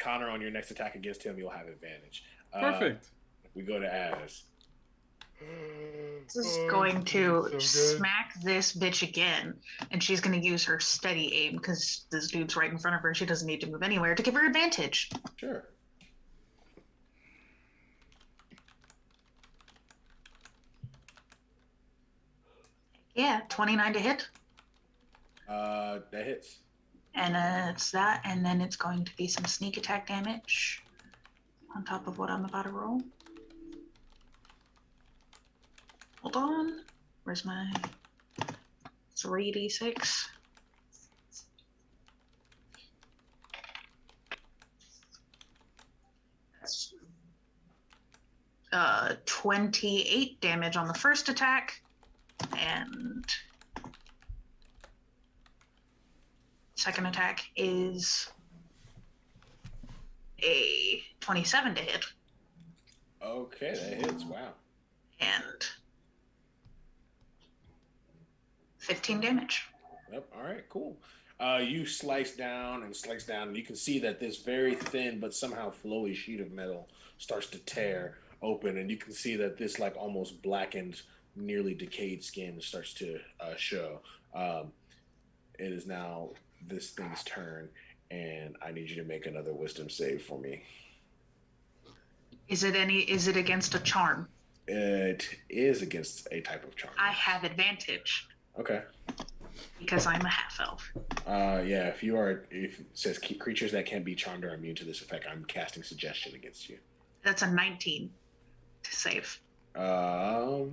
Connor, on your next attack against him, you'll have advantage.
Perfect.
We go to Az.
This is going to smack this bitch again, and she's going to use her steady aim because this dude's right in front of her. She doesn't need to move anywhere to give her advantage.
Sure.
Yeah, 29 to hit.
That hits.
And it's that, and then it's going to be some sneak attack damage on top of what I'm about to roll. Hold on. Where's my 3d6? That's 28 damage on the first attack, and second attack is a 27 to hit.
Okay, that hits. Wow.
And 15 damage.
Yep. All right. Cool. You slice down and slice down, and you can see that this very thin but somehow flowy sheet of metal starts to tear open, and you can see that this like almost blackened, nearly decayed skin starts to show. It is now this thing's turn, and I need you to make another wisdom save for me.
Is it against a charm?
It is against a type of charm.
I have advantage.
Okay.
Because I'm a half elf.
Yeah, if it says creatures that can be charmed are immune to this effect, I'm casting suggestion against you.
That's a 19 to save.
Yeah,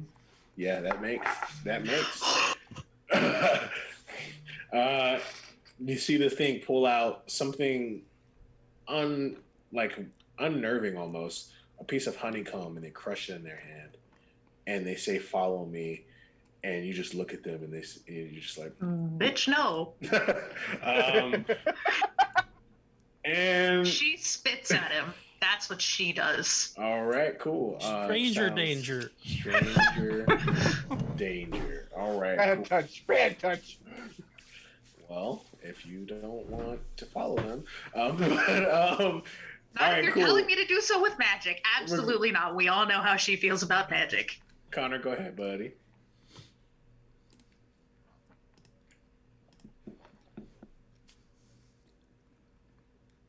that makes. You see this thing pull out something unnerving almost, a piece of honeycomb, and they crush it in their hand, and they say, "Follow me." And you just look at them, and you're just like,
"Bitch, no."
And
she spits at him. That's what she does.
All right, cool.
Stranger danger.
Stranger danger. All right.
Bad touch. Bad touch.
Well, if you don't want to follow them,
not
all right,
if you're telling me to do so with magic. Absolutely not. We all know how she feels about magic.
Connor, go ahead, buddy.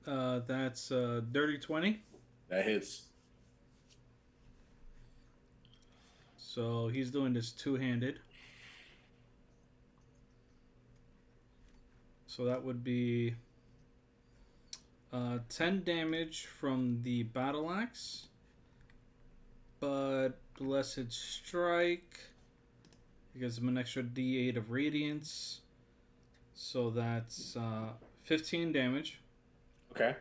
That's dirty 20.
That hits.
So he's doing this two-handed. So that would be 10 damage from the battle axe. But Blessed Strike, he gives him an extra D8 of radiance. So that's 15 damage.
Okay,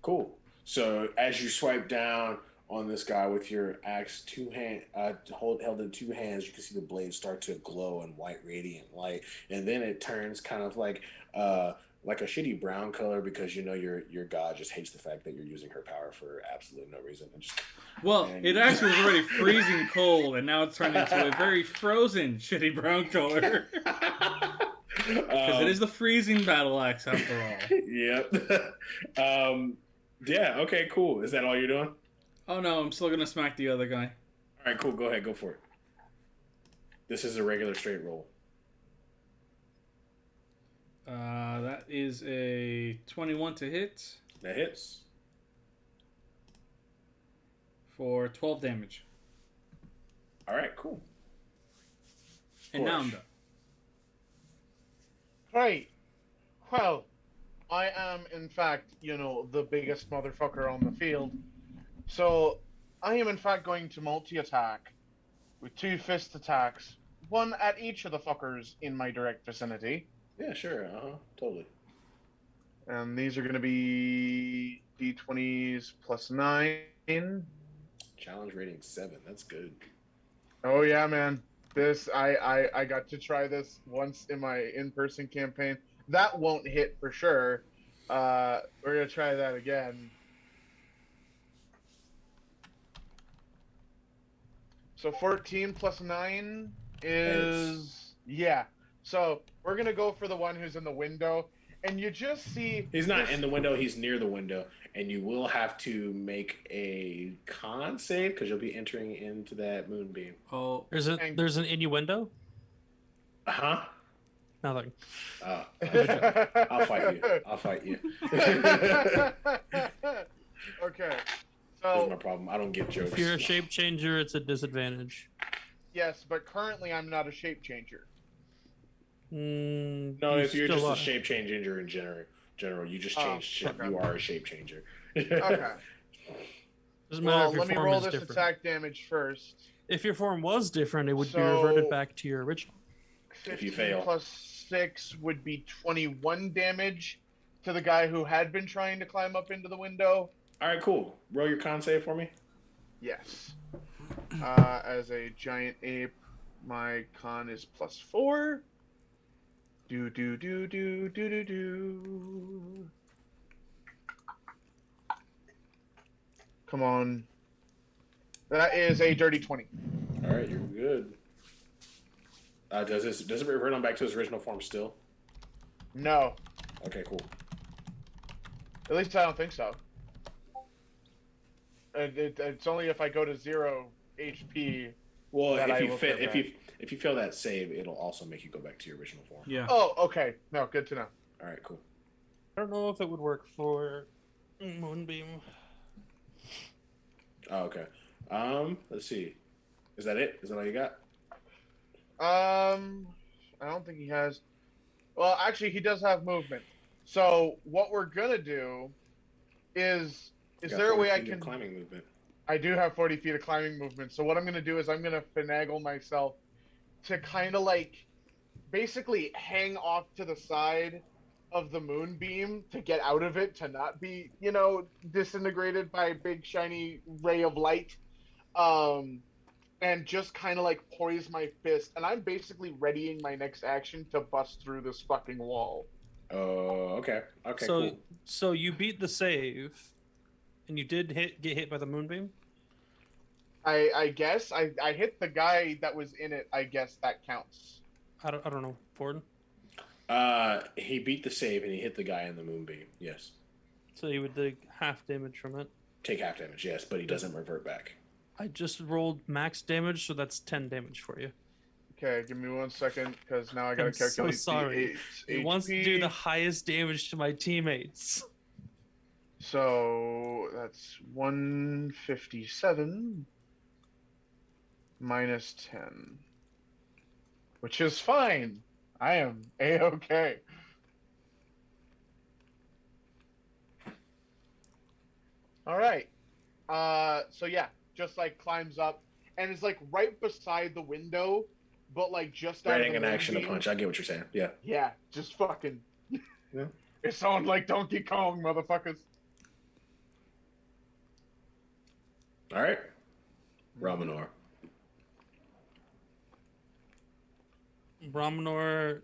cool. So as you swipe down, on this guy with your axe held in two hands. You can see the blade start to glow in white radiant light, and then it turns kind of like a shitty brown color because you know your god just hates the fact that you're using her power for absolutely no reason.
It actually was already freezing cold, and now it's turned into a very frozen, shitty brown color. Because it is the freezing battle axe, after all.
Yep. Yeah. Okay. Cool. Is that all you're doing?
Oh no, I'm still gonna smack the other guy.
All right. Cool. Go ahead. Go for it. This is a regular straight roll.
That is a 21 to hit
That hits.
for 12 damage.
All right. Cool.
And now I'm done.
Right. Well, I am, in fact, the biggest motherfucker on the field. So, I am, in fact, going to multi-attack with 2 fist attacks, one at each of the fuckers in my direct vicinity.
Yeah. Sure. Totally.
And these are going to be D20s plus 9.
Challenge rating 7. That's good.
Oh, yeah, man. This, I got to try this once in my in-person campaign. That won't hit for sure. We're going to try that again. So 14 plus 9 is... Yeah. So we're going to go for the one who's in the window. And you just see...
He's not in the window. He's near the window. And you will have to make a con save because you'll be entering into that moonbeam.
Oh,
There's an innuendo.
Uh-huh.
Nothing.
I'll fight you. I'll fight you.
Okay.
That's
So,
my problem. I don't get jokes.
If you're a shape changer, it's a disadvantage.
yes, but currently I'm not a shape changer.
No, if you're just a shape changer in general, you just changed shit.
Okay.
You are a shape changer.
Okay.
Doesn't matter
Well,
if your
let me
form
roll
is
this
different.
attack damage first.
If your form was different, it would be
So-
reverted back to your original.
15
If you fail.
plus 6 would be 21 damage to the guy who had been trying to climb up into the window.
All right, cool. Roll your con save for me.
Yes. As a giant ape, my con is plus 4. Do. Come on. That is a dirty 20.
All right, you're good. Does it revert on back to its original form still?
No.
Okay, cool.
At least I don't think so. It's only if I go to 0 HP.
Well,
That I
if you
will
fit,
get
if you fail that save, it'll also make you go back to your original form.
yeah.
Oh, okay. No, good to know.
All right, cool.
I don't know if it would work for Moonbeam.
Oh, okay. Let's see. Is that it? Is that all you got?
I don't think he has. Well, actually, he does have movement. So what we're gonna do is
Got
there a
40
way I
feet of
can?
climbing movement?
I do have 40 feet of climbing movement. So what I'm gonna do is I'm gonna finagle myself to kind of basically hang off to the side of the moonbeam to get out of it, to not be, disintegrated by a big shiny ray of light. And just kind of poise my fist, and I'm basically readying my next action to bust through this fucking wall.
Oh, okay. Okay,
So,
cool.
so you beat the save, and you did get hit by the moonbeam.
I guess I hit the guy that was in it. I guess that counts.
I don't know, Ford.
He beat the save and he hit the guy in the moonbeam. Yes.
So you would take half damage from it.
Take half damage, yes, but he doesn't revert back.
I just rolled max damage, so that's 10 damage for you.
Okay, give me 1 second, because now I gotta
I'm so
calculate
sorry.
the
He wants to do
HP.
the highest damage to my teammates.
So that's 157 minus 10, which is fine. I am A-okay. All right. So yeah, just climbs up and is right beside the window, but just out of
Readying
the
an action to
moonbeam.
punch. I get what you're saying. Yeah.
Yeah, just fucking.
Yeah.
It sounds like Donkey Kong, motherfuckers.
All right. Ramanor.
Brahmanor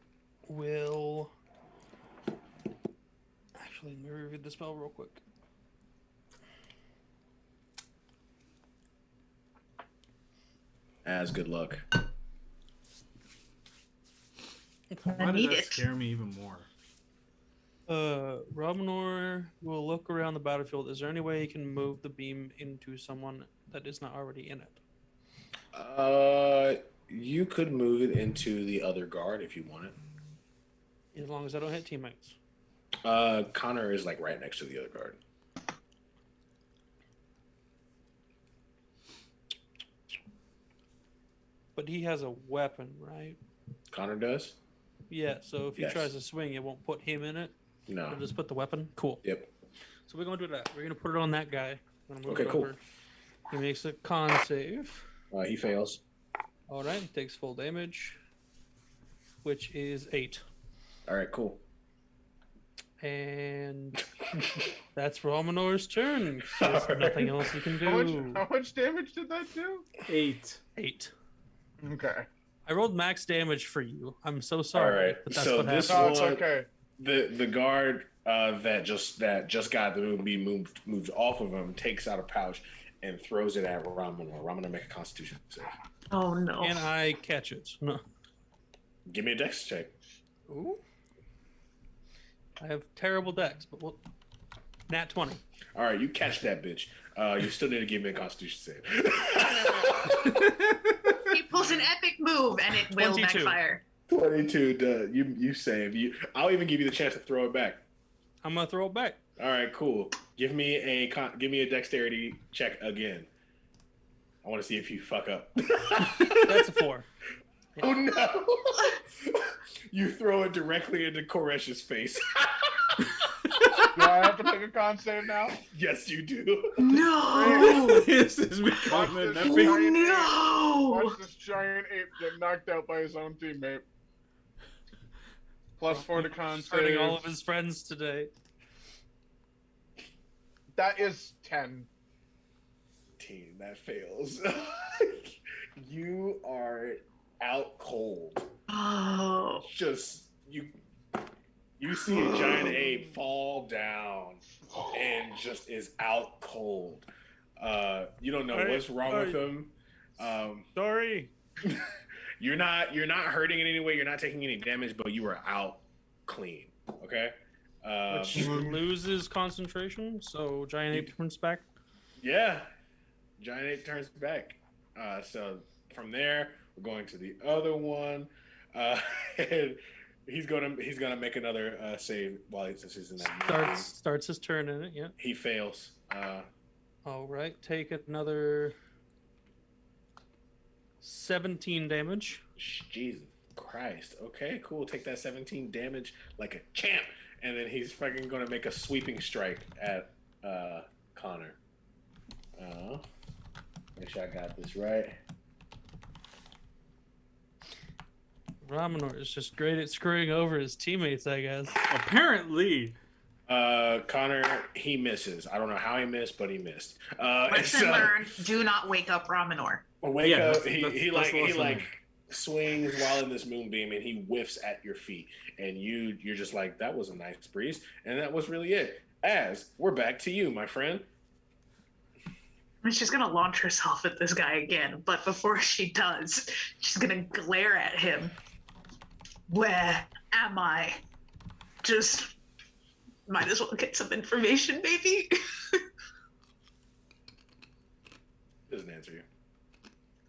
will. Actually, let me review the spell real quick.
As good luck.
Why
need
did that
it.
scare me even more?
Ramanor will look around the battlefield. Is there any way he can move the beam into someone that is not already in it?
You could move it into the other guard if you want it.
As long as I don't hit teammates.
Connor is like right next to the other guard.
But he has a weapon, right?
Connor does?
Yeah, so if he
Yes.
tries to swing, it won't put him in it.
No.
It'll just put the weapon. Cool.
Yep.
So we're going to do that. We're going to put it on that guy. I'm gonna move
Okay,
it
cool.
over. He makes a con save.
He fails.
All right, he takes full damage, which is 8.
All right, cool.
And that's Romanor's turn. So there's
All
nothing
right.
else he can
How
do.
much damage did that do?
8.
8.
Okay.
I rolled max damage for you. I'm so sorry.
All right,
But that's
so
what
this
happened.
No, it's
one-
okay.
The guard that just got the moved off of him takes out a pouch and throws it at Ramanor. Ramanor, make a Constitution save.
Oh no.
And I catch it. No.
Give me a Dex check.
Ooh. I have terrible decks, but we'll... Nat 20.
All right, you catch that bitch. You still need to give me a Constitution save.
He pulls an epic move and it will
22.
backfire.
22. You save. I'll even give you the chance to throw it back.
I'm gonna throw it back.
All right, cool. Give me a dexterity check again. I want to see if you fuck up.
That's a 4.
Oh no! You throw it directly into Koresh's face.
Do I have to make a con save now?
Yes, you do.
No.
This is becoming an
Watch
epic.
this.
No.
Watch this giant ape get knocked out by his own teammate. +4 to con
Hurting
save.
all of his friends today.
That is 10.
Team, that fails. You are out cold.
Oh.
Just you see a giant ape fall down and just is out cold. You don't know what's wrong with him.
Sorry.
You're not hurting in any way. You're not taking any damage, but you are out clean. Okay.
Which loses concentration, so Giant Ape turns back.
Yeah, giant ape turns back. So from there, we're going to the other one, and he's gonna make another save while he's in that.
Starts his turn in it. Yeah.
He fails.
All right. Take another 17 damage.
Jesus Christ. Okay, cool. Take that 17 damage like a champ, and then he's fucking gonna make a sweeping strike at Connor. Make sure I got this right.
Ramanor is just great at screwing over his teammates, I guess.
Apparently.
Connor, he misses. I don't know how he missed, but he missed.
Lesson learned: do not wake up Ramanor.
Wake up.
That's
He
the lesson.
swings while in this moonbeam, and he whiffs at your feet, and you're just like, that was a nice breeze, and that was really it. As we're back to you, my friend.
I mean, she's gonna launch herself at this guy again, but before she does, she's gonna glare at him. Where am I? Just might as well get some information, baby.
Doesn't answer you.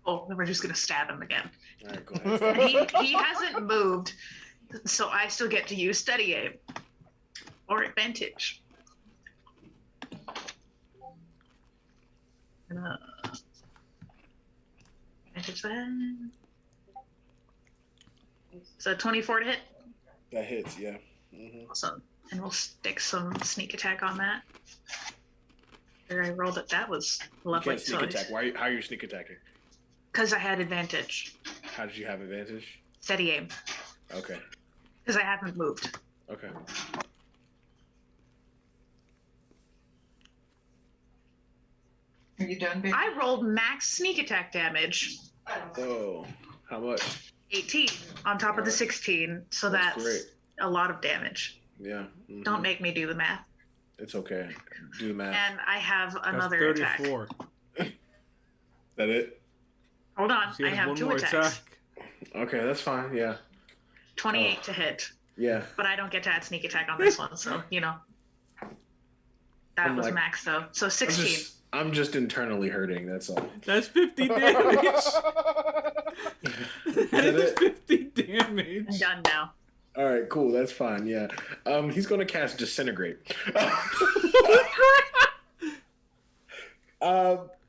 Oh, then we're just gonna stab him again.
All right, go ahead.
He hasn't moved, so I still get to use steady aim or advantage. Advantage then. So 24 to hit.
That hits, yeah. Mm-hmm.
Awesome. And we'll stick some sneak attack on that. Where I rolled it, that was
You
lovely.
can't sneak attack. How are you sneak attacking?
Because I had advantage.
How did you have advantage?
Steady aim.
Okay.
Because I haven't moved.
Okay.
Are you done, baby? I rolled max sneak attack damage.
Oh, how much?
18 on top of the 16, so that's
great.
a lot of damage.
Yeah.
Don't make me do the math.
It's okay. Do the math.
And I have another
That's 34.
attack.
That it?
Hold on,
She
I
has
have
one
2
more
attacks.
attack.
Okay, that's fine. Yeah.
28 to hit.
Yeah.
But I don't get to add sneak attack on this one, so you know. That was max though. So 16.
I'm just internally hurting. That's all.
That's 50 damage. That is 50 damage.
I'm done now.
All right, cool. That's fine. Yeah. He's gonna cast disintegrate.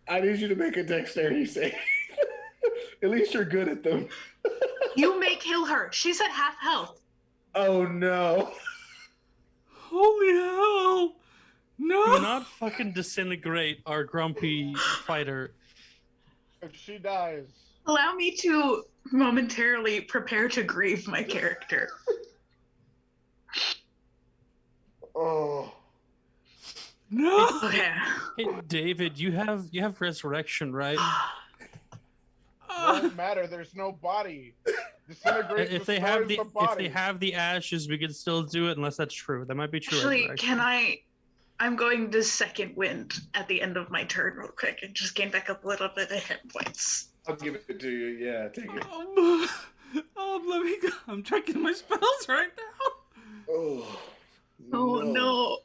I need you to make a dexterity save. At least you're good at them.
You may kill her. She's at half health.
Oh no.
Holy hell. No.
Do not fucking disintegrate our grumpy fighter.
If she dies.
Allow me to momentarily prepare to grieve my character.
Oh.
No.
Okay.
Hey, David, you have resurrection, right?
Doesn't matter. There's no body. Disintegrate.
If they have the ashes, we can still do it. Unless that's true, that might be true.
Actually,
resurrection.
can I? I'm going to second wind at the end of my turn real quick and just gain back up a little bit of hit points.
I'll give it to you. Yeah, take it.
Let me go. I'm checking my spells right now.
Oh.
Oh no.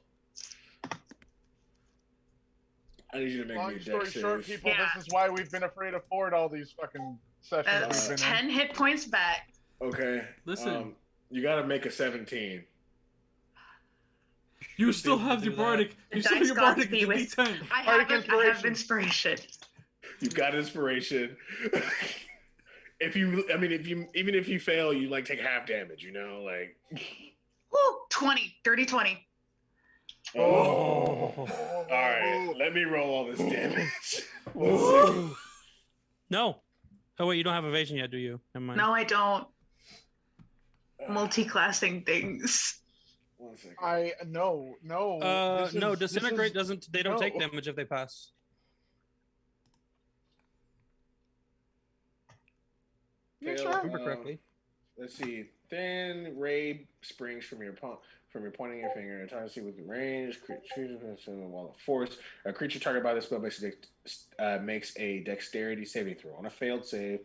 I need you to make
Long
me a
story
dex
short,
save.
people, this is why we've been afraid of Ford all these fucking sessions
That's
we've been
10 hit points back.
Okay.
Listen.
You gotta make a 17.
You still have your bardic. You still have your bardic. It's a D10.
I have inspiration.
You got inspiration. Even if you fail, you like take half damage, you know, like.
Woo, 20, dirty 20.
Oh. All right, let me roll all this damage. We'll see.
No. Oh wait, you don't have evasion yet, do you? Never mind.
No, I don't. Multi-classing things.
1 second.
No.
No, disintegrate doesn't. They don't take
no.
damage if they pass.
Yeah,
Fail,
sure.
Remember correctly.
Let's see. Thin ray springs from your pointing your finger and trying to see within range. Wall of force. A creature targeted by the spell makes a dexterity saving throw. On a failed save,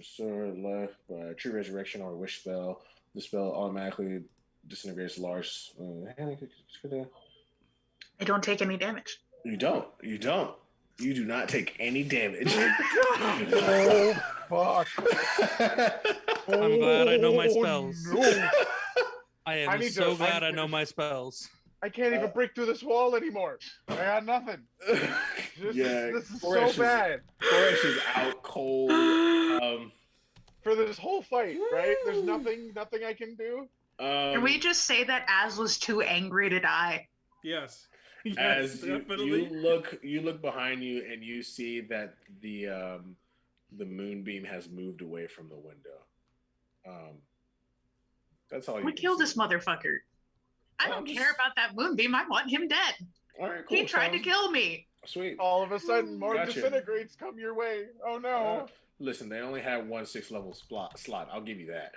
sword left by true resurrection or wish spell. The spell automatically disintegrates large.
I don't take any damage.
You don't. You do not take any damage.
Oh, fuck.
I'm glad I know my
Oh,
spells.
no.
I am
I need
so
to-
glad I know my spells.
I can't even break through this wall anymore. I got nothing. This is so bad.
Koresh is out cold.
For this whole fight, right? There's nothing I can do.
Can we just say that Az was too angry to die?
Yes.
As
Definitely.
you look behind you and you see that the moonbeam has moved away from the window. That's all you
We
can
kill
see.
this motherfucker. I
Well,
don't
just-
care about that moonbeam. I want him dead.
All right, cool.
He tried to
Sounds
kill me.
Sweet.
All of a sudden, more
Gotcha.
disintegrates come your way. Oh no.
Listen, they only have 1 6-level slot. I'll give you that.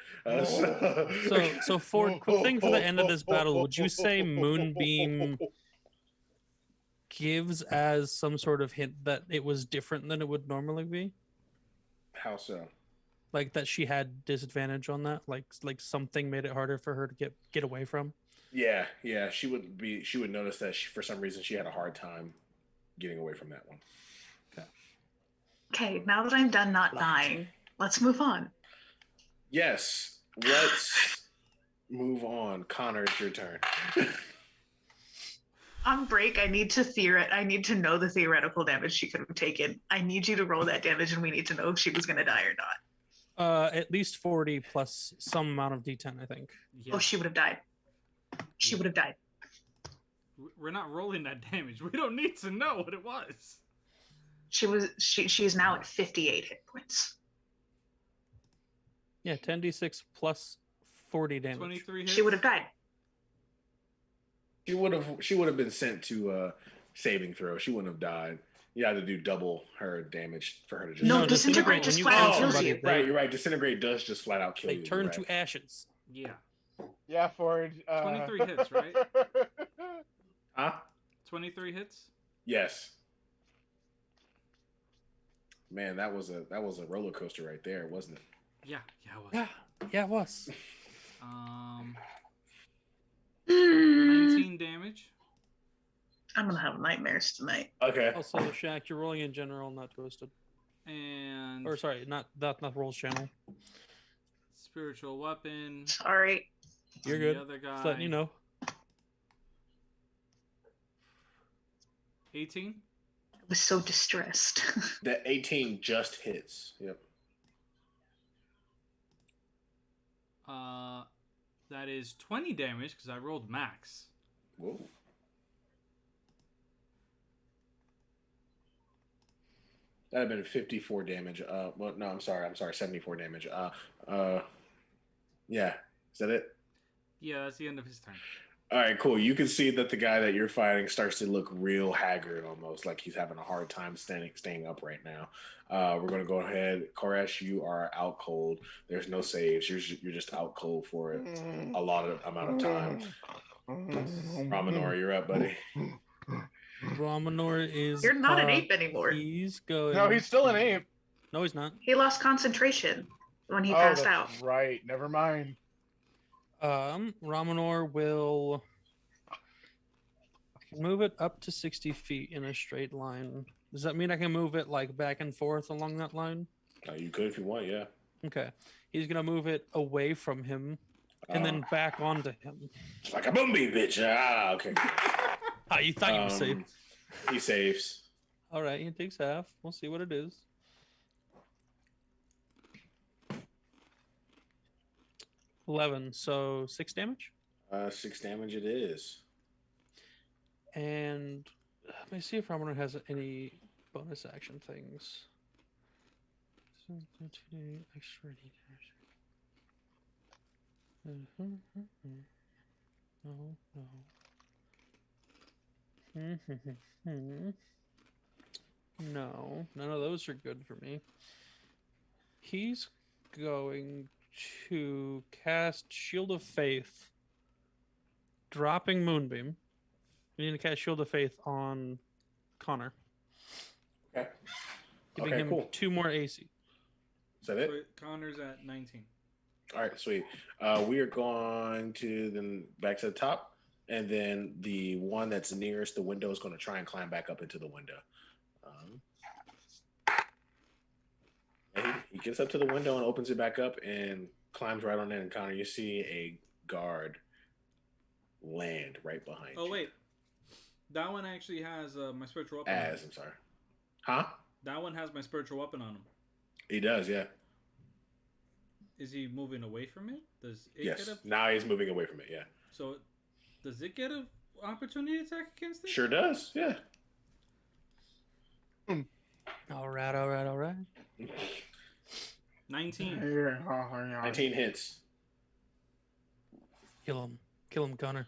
So Ford, quick thing for the end of this battle. Would you say Moonbeam gives as some sort of hint that it was different than it would normally be?
How so?
Like that she had disadvantage on that? Like something made it harder for her to get away from?
Yeah. She would notice that for some reason she had a hard time getting away from that one.
Okay, now that I'm done not dying, let's move on.
Yes. Let's move on. Connor, it's your turn.
On break, I need to know the theoretical damage she could have taken. I need you to roll that damage, and we need to know if she was going to die or not.
At least 40 plus some amount of D10, I think.
Yeah.
Oh, she would have died. She would have died.
We're not rolling that damage. We don't need to know what it was.
She is now at 58 hit points.
Yeah, 10d6 plus 40 damage.
23 hits.
She would have died.
She would have been sent to saving throw. She wouldn't have died. You had to do double her damage for her to just.
No,
No,
disintegrate
disintegrate, when
just
you
flat out
kill
kills
somebody,
you.
Right, you're right. Disintegrate does just flat out kill
they
you.
turn
You're
to
right.
ashes.
Yeah.
Yeah, Ford.
23 hits, right?
Huh?
23 hits.
Yes. Man, that was a roller coaster right there, wasn't it?
Yeah, it was.
Yeah, it was.
19 damage.
I'm gonna have nightmares tonight.
Okay.
Also, Shaq, you're rolling in general, not twisted.
And
Or sorry, not rolls channel.
spiritual weapon.
Sorry.
You're
The
good.
other
Just letting you
guy.
know.
18.
I was so distressed.
That 18 just hits. Yep.
That is 20 damage because I rolled max.
Whoa. That'd have been 54 damage. Well, no, I'm sorry, 74 damage. Yeah. Is that it?
Yeah, that's the end of his turn.
All right, cool. You can see that the guy that you're fighting starts to look real haggard, almost like he's having a hard time staying up right now. We're gonna go ahead, Koresh. You are out cold. There's no saves. You're just out cold for a lot of amount of time. Ramanor, you're up, buddy.
Romanor is.
You're not an ape anymore.
He's going.
No, he's still an ape.
No, he's not.
He lost concentration when he
Oh,
passed
that's
out.
right. Never mind.
Romanor will move it up to 60 feet in a straight line. Does that mean I can move it like back and forth along that line?
You could if you want, yeah.
Okay. He's gonna move it away from him and then back onto him.
Like a boomby, bitch. Ah, okay.
Ah, you thought you were safe.
He saves.
All right, he takes half. We'll see what it is. $11, so 6 damage.
6 damage it is.
And let me see if Romanor has any bonus action things. Extra No. No, none of those are good for me. He's going to cast Shield of Faith, dropping Moonbeam. We need to cast Shield of Faith on Connor.
Okay.
Giving
Okay,
him
cool.
2 more AC.
Is that it?
So Connor's at 19.
All right, sweet. We are going to then back to the top, and then the one that's nearest the window is going to try and climb back up into the window. And he gets up to the window and opens it back up and climbs right on in. And Connor, you see a guard land right behind you.
Oh, wait. That one actually has my spiritual weapon.
I'm sorry. Huh?
That one has my spiritual weapon on him.
He does, yeah.
Is he moving away from it? Does it
Yes.
get a...
Now he's moving away from it, yeah.
So, does it get an opportunity attack against it?
Sure does, yeah.
All right.
19.
19 hits.
Kill him, Connor.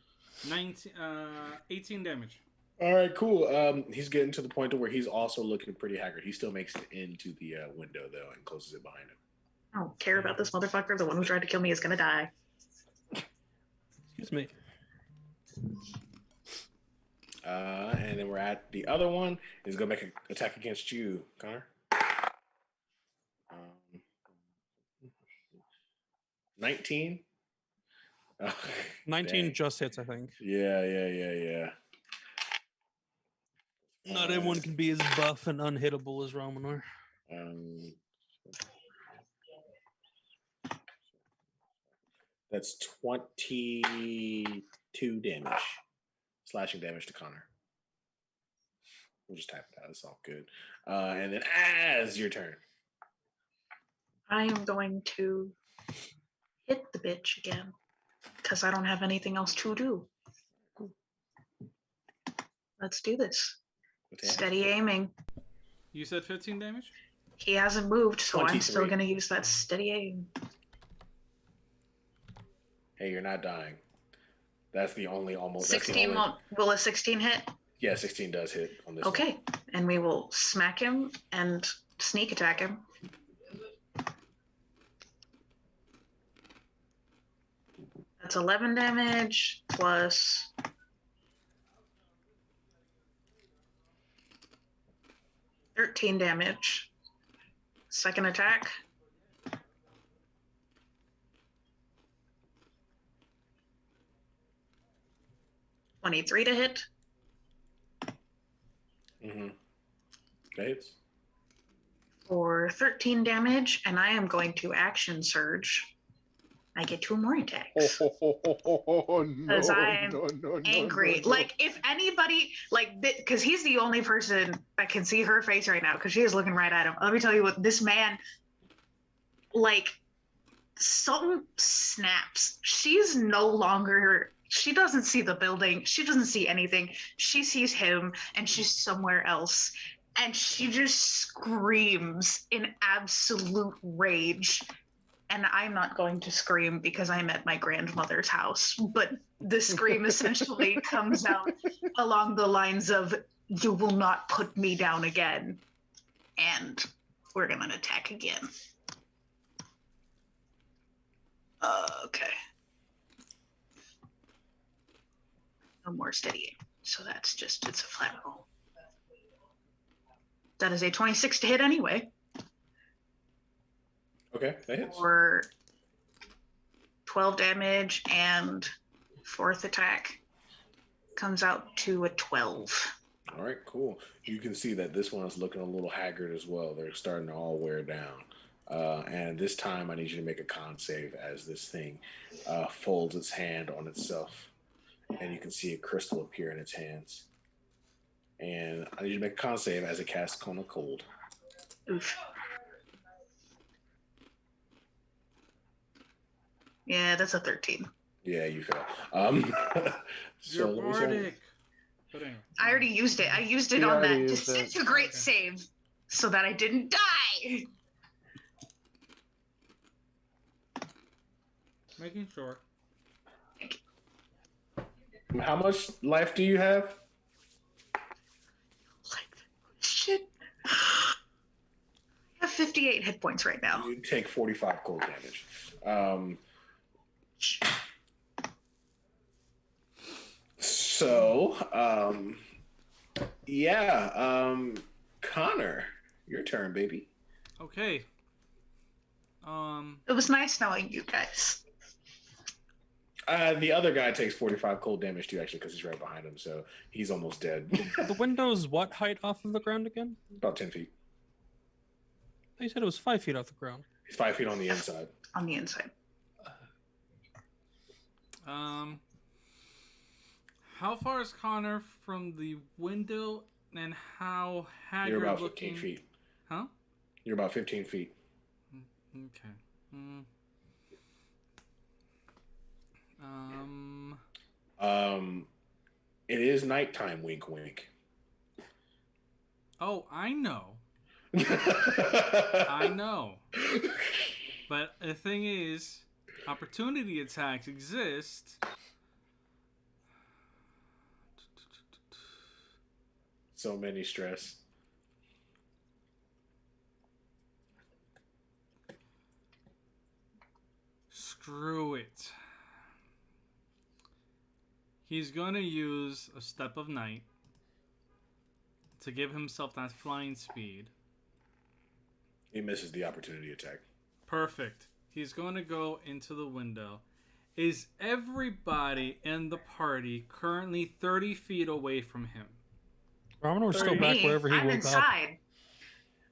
18 damage.
All right, cool. He's getting to the point to where he's also looking pretty haggard. He still makes it into the window, though, and closes it behind him.
I don't care about this motherfucker. The one who tried to kill me is gonna die.
Excuse me.
And then we're at the other one. He's going to make an attack against you, Connor. 19?
19
dang.
just hits, I think.
Yeah.
Not everyone can be as buff and unhittable as Romanor.
That's 22 damage. Slashing damage to Connor. We'll just type it out. It's all good. And then Az, your turn.
I am going to hit the bitch again because I don't have anything else to do. Let's do this.
Okay.
Steady aiming.
You said 15 damage?
He hasn't moved, so I'm still
23.
going to use that steady aim.
Hey, you're not dying. That's the only almost. That's the
16
only.
won't. Will a 16 hit?
Yeah, 16 does hit on this.
Okay, and we will smack him and sneak attack him. That's 11 damage plus 13 damage. Second attack. $23 to hit.
Mm-hmm. That hits.
For 13 damage, and I am going to action surge. I get 2 more attacks. Because I'm angry. Like, if anybody, like, because he's the only person that can see her face right now, because she is looking right at him. Let me tell you what, this man, like, something snaps. She's no longer, she doesn't see the building. She doesn't see anything. She sees him, and she's somewhere else. And she just screams in absolute rage. And I'm not going to scream because I'm at my grandmother's house, but the scream essentially comes out along the lines of, "You will not put me down again." And we're going to attack again. Okay. No more steadying. So that's just, it's a flat roll. That is a 26 to hit anyway.
Okay, that hits.
For 12 damage, and fourth attack comes out to a 12.
All right, cool. You can see that this one is looking a little haggard as well. They're starting to all wear down. And this time I need you to make a con save as this thing folds its hand on itself. And you can see a crystal appear in its hands. And I need you to make a con save as it casts Cone of Cold.
Oof. Yeah, that's a 13.
Yeah, you fail.
You're
let me show-
bardic. But anyway.
I already used it. I used it
You
on
already
that
used it.
disintegrate
Okay.
save so that I didn't die.
Making sure.
How much life do you have?
Like, shit. I have 58 hit points right now.
You take 45 cold damage. Connor, your turn, baby.
Okay.
It was nice knowing you guys.
The other guy takes 45 cold damage too, actually, because he's right behind him, so he's almost dead.
The window's what height off of the ground again?
About 10 feet.
You said it was 5 feet off the ground.
He's 5 feet on the inside.
On the inside.
How far is Connor from the window, and how haggard
You're about
looking?
15 feet.
Huh?
You're about 15 feet.
Okay.
It is nighttime, wink wink.
Oh, I know. I know. But the thing is, opportunity attacks exist.
So many stress.
Screw it. He's gonna use a Step of Night to give himself that flying speed.
He misses the opportunity attack.
Perfect. He's going to go into the window. Is everybody in the party currently 30 feet away from him?
Romano's still back
Me,
wherever he
I'm
woke
inside.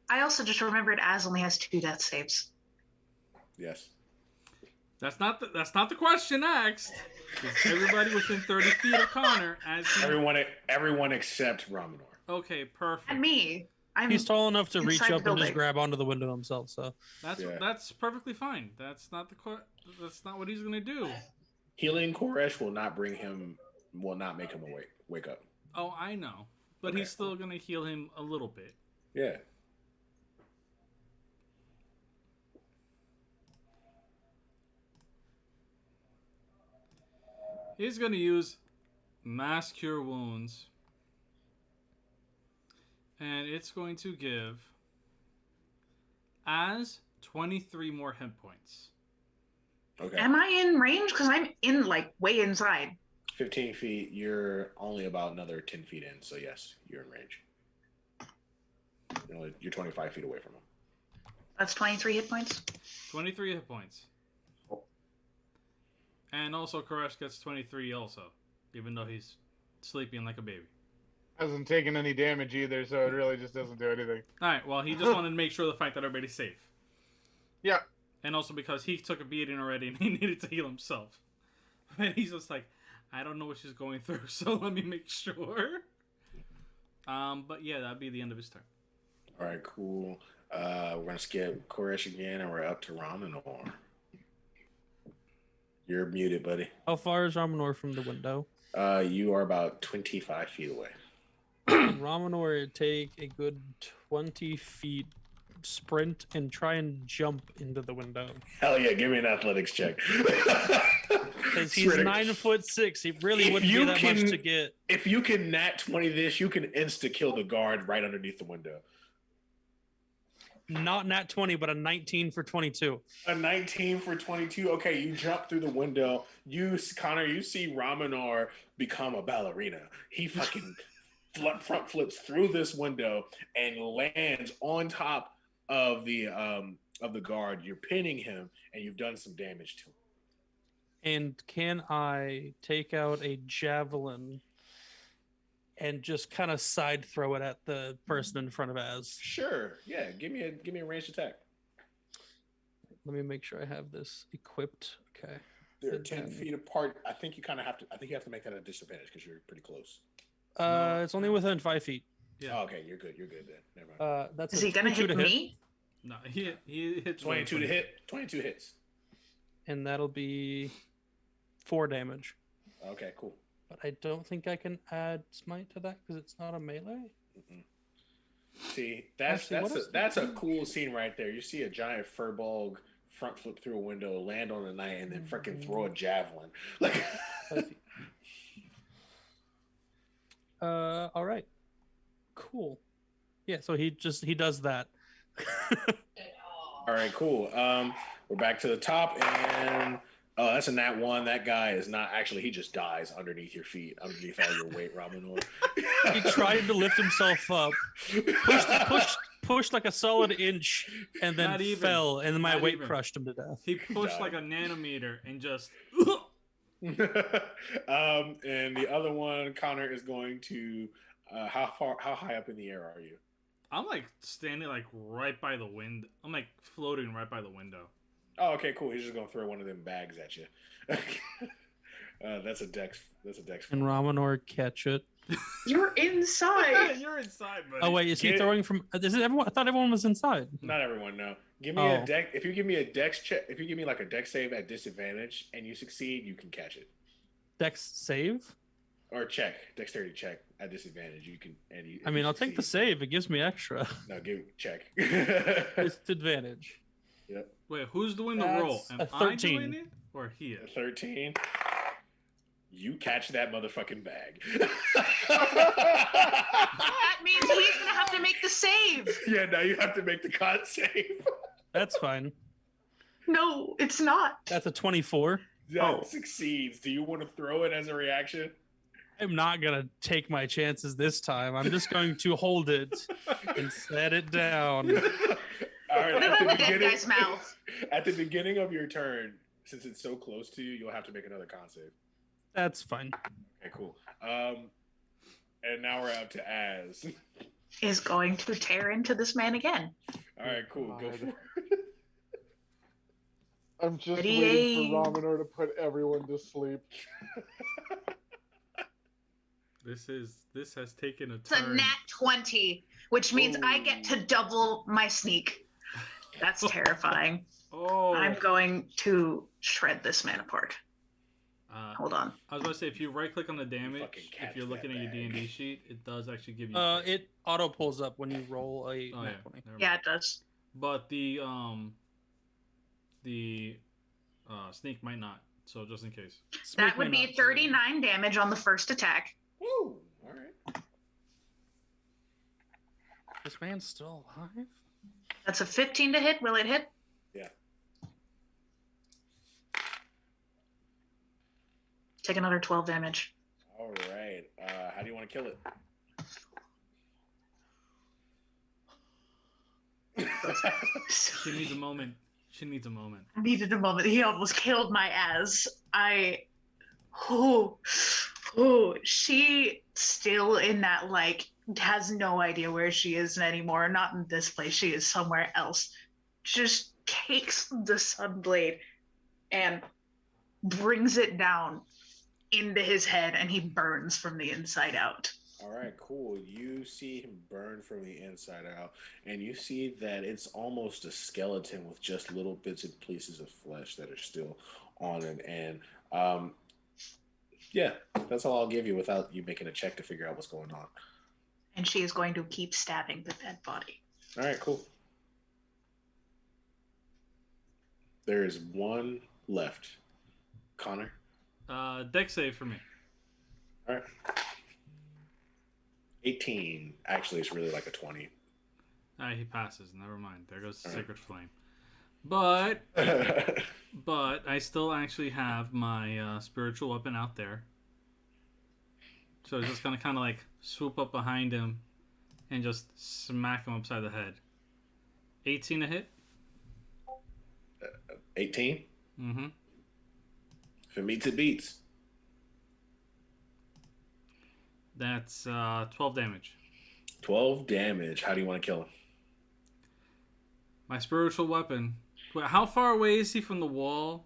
I also just remembered Az only has 2 death saves.
Yes.
That's not the question asked. Is everybody within 30 feet of Connor as he...
Everyone except Ramanor.
Okay, perfect.
And me. I'm
up. He's tall enough to reach
inside the
up and just
building.
grab onto the window himself. So
That's perfectly fine. That's not what he's gonna do.
Healing Koresh will not make him wake up.
Oh, I know, but
Okay.
he's still gonna heal him a little bit.
Yeah.
He's going to use Mass Cure Wounds. And it's going to give Az 23 more hit points.
Okay.
Am I in range? Because I'm in, like, way inside.
15 feet. You're only about another 10 feet in, so yes, you're in range. You're 25 feet away from him.
That's 23 hit points.
23 hit points. And also, Koresh gets 23 also, even though he's sleeping like a baby.
Hasn't taken any damage either, so it really just doesn't do anything.
Alright, well, he just wanted to make sure the fact that everybody's safe.
Yeah.
And also because he took a beating already and he needed to heal himself. And he's just like, I don't know what she's going through, so let me make sure. But yeah, that'd be the end of his turn.
All right, cool. We're going to skip Koresh again, and we're up to Ramanor. You're muted, buddy.
How far is Ramanor from the window?
You are about 25 feet away.
Ramanor would take a good 20 feet sprint and try and jump into the window.
Hell yeah, give me an athletics check.
Because he's 9'6". He really wouldn't be that much to get.
If you can nat 20 this, you can insta-kill the guard right underneath the window.
Not nat 20, but a 19 for 22.
A 19 for 22. Okay, you jump through the window. Connor, you see Ramanor become a ballerina. He fucking front flips through this window and lands on top of the guard. You're pinning him, and you've done some damage to him.
And can I take out a javelin and just kind of side throw it at the person in front of Az?
Sure. Yeah. Give me a ranged attack.
Let me make sure I have this equipped. Okay.
They're 10 feet apart. I think you have to make that a disadvantage because you're pretty close.
It's only within 5 feet.
Yeah.
Oh, okay, you're good then. Never mind.
That's
Is he gonna hit me?
hit,
No, he hits
22 to hit. 22 hits.
and that'll be 4 damage.
Okay, cool.
But I don't think I can add smite to that because it's not a melee.
Mm-mm. See, that's a cool scene right there. You see a giant furball front flip through a window, land on a knight, and then freaking throw a javelin. Like,
all right, cool. Yeah, so he does that.
all right, cool. We're back to the top, and that's a nat 1. That guy is not actually. He just dies underneath your feet, underneath all your weight, Ramanor.
He tried to lift himself up, pushed like a solid inch, and then fell, and my weight crushed him to death.
He pushed like a nanometer and just.
And the other one, Connor, is going to. How high up in the air are you?
I'm like standing like right by the wind. I'm like floating right by the window.
Oh, okay, cool. He's just gonna throw one of them bags at you. That's a dex.
And Ramanor catch it.
You're inside.
You're inside, buddy.
Oh wait, is he throwing from? Is it everyone? I thought everyone was inside.
Not everyone, no. Give me a deck. If you give me a dex check, if you give me like a dex save at disadvantage and you succeed, you can catch it.
Dex save?
Or check, dexterity check at disadvantage. You can.
I'll take the save. It gives me extra.
No, check.
Disadvantage.
Yep.
Wait, who's doing the roll? Am
a 13.
I doing it or he is?
13. You catch that motherfucking bag.
That means he's gonna have to make the save.
Yeah, now you have to make the con save.
That's fine.
No, it's not.
That's a 24.
That succeeds. Do you want to throw it as a reaction?
I'm not gonna take my chances this time. I'm just going to hold it and set it down.
All right.
Put it on the dead guy's mouth.
At the beginning of your turn, since it's so close to you, you'll have to make another con save.
That's fine.
Okay, cool. And now we're up to Az.
Is going to tear into this man again.
All right, cool. Go for it.
I'm just
Ready,
waiting for Ramanor to put everyone to sleep.
This has taken a
It's
turn.
a nat 20, which means I get to double my sneak. That's terrifying.
Oh.
I'm going to shred this man apart. Hold on.
I was going to say, if you right click on the damage,
Fucking catch
if you're looking at
that
your
bag.
D&D sheet, it does actually give you.
It auto pulls up when you roll a
Oh,
nat
yeah.
20.
Never
Yeah,
mind.
it does.
But the sneak might not So just in case.
That would be 39 damage on the first attack.
Woo! All right.
This man's still alive?
That's a 15 to hit. Will it hit?
Yeah.
Take another 12 damage.
All right. How do you want to kill it?
She needs a moment. She needs a moment.
I needed a moment. He almost killed my ass. She still in that, like, has no idea where she is anymore. Not in this place. She is somewhere else. Just takes the sunblade and brings it down into his head, and he burns from the inside out.
All right, cool. You see him burn from the inside out, and you see that it's almost a skeleton with just little bits and pieces of flesh that are still on it. And yeah, that's all I'll give you without you making a check to figure out what's going on.
And she is going to keep stabbing the dead body.
All right, cool. There is one left. Connor?
Dex save for me.
All right. 18. Actually, it's really like a 20.
He passes. Never mind. There goes the Sacred Flame. But I still actually have my spiritual weapon out there. So I'm just gonna kind of like swoop up behind him and just smack him upside the head. 18 to hit.
18?
Mm-hmm.
If it meets, it beats.
That's 12 damage.
12 damage. How do you want to kill him?
My spiritual weapon. Wait, how far away is he from the wall?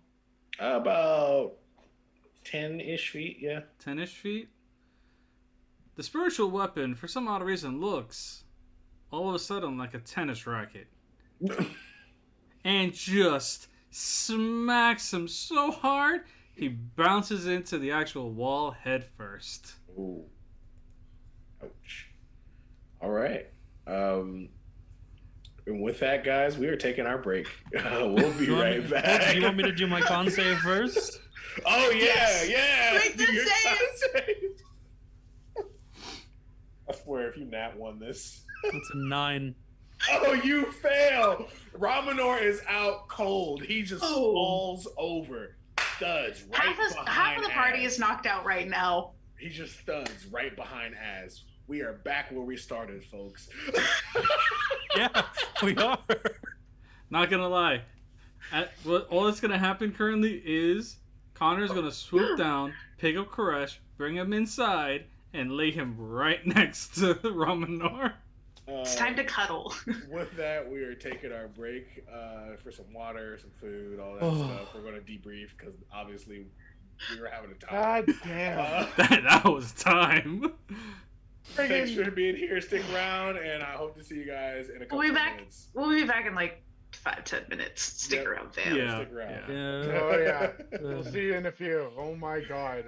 About 10-ish feet, yeah.
10-ish feet? The spiritual weapon, for some odd reason, looks all of a sudden like a tennis racket. And just smacks him so hard, he bounces into the actual wall head first.
Ooh. Ouch. All right. And with that, guys, we are taking our break. We'll be right back.
Do you want me to do my con save first?
Oh, yeah,
Yes.
yeah.
Make the
Do your
save.
con save. I swear, if you nat won this.
It's a 9.
Oh, you fail. Ramanor is out cold. He just falls over. Studs right behind
half of the party
Az.
is knocked out right now.
He just studs right behind Az. We are back where we started, folks.
Yeah, we are.
Not gonna lie. All that's gonna happen currently is Connor's gonna swoop down, pick up Koresh, bring him inside, and lay him right next to Ramanor.
It's time to cuddle.
With that, we are taking our break for some water, some food, all that stuff. We're going to debrief because obviously we were having a time.
God damn.
That was time.
Thanks for being here. Stick around, and I hope to see you guys in a couple of minutes.
We'll be back in like 5-10 minutes. Stick around, fam.
Yeah.
Stick around.
Yeah.
Oh, yeah. We'll see you in a few. Oh, my God.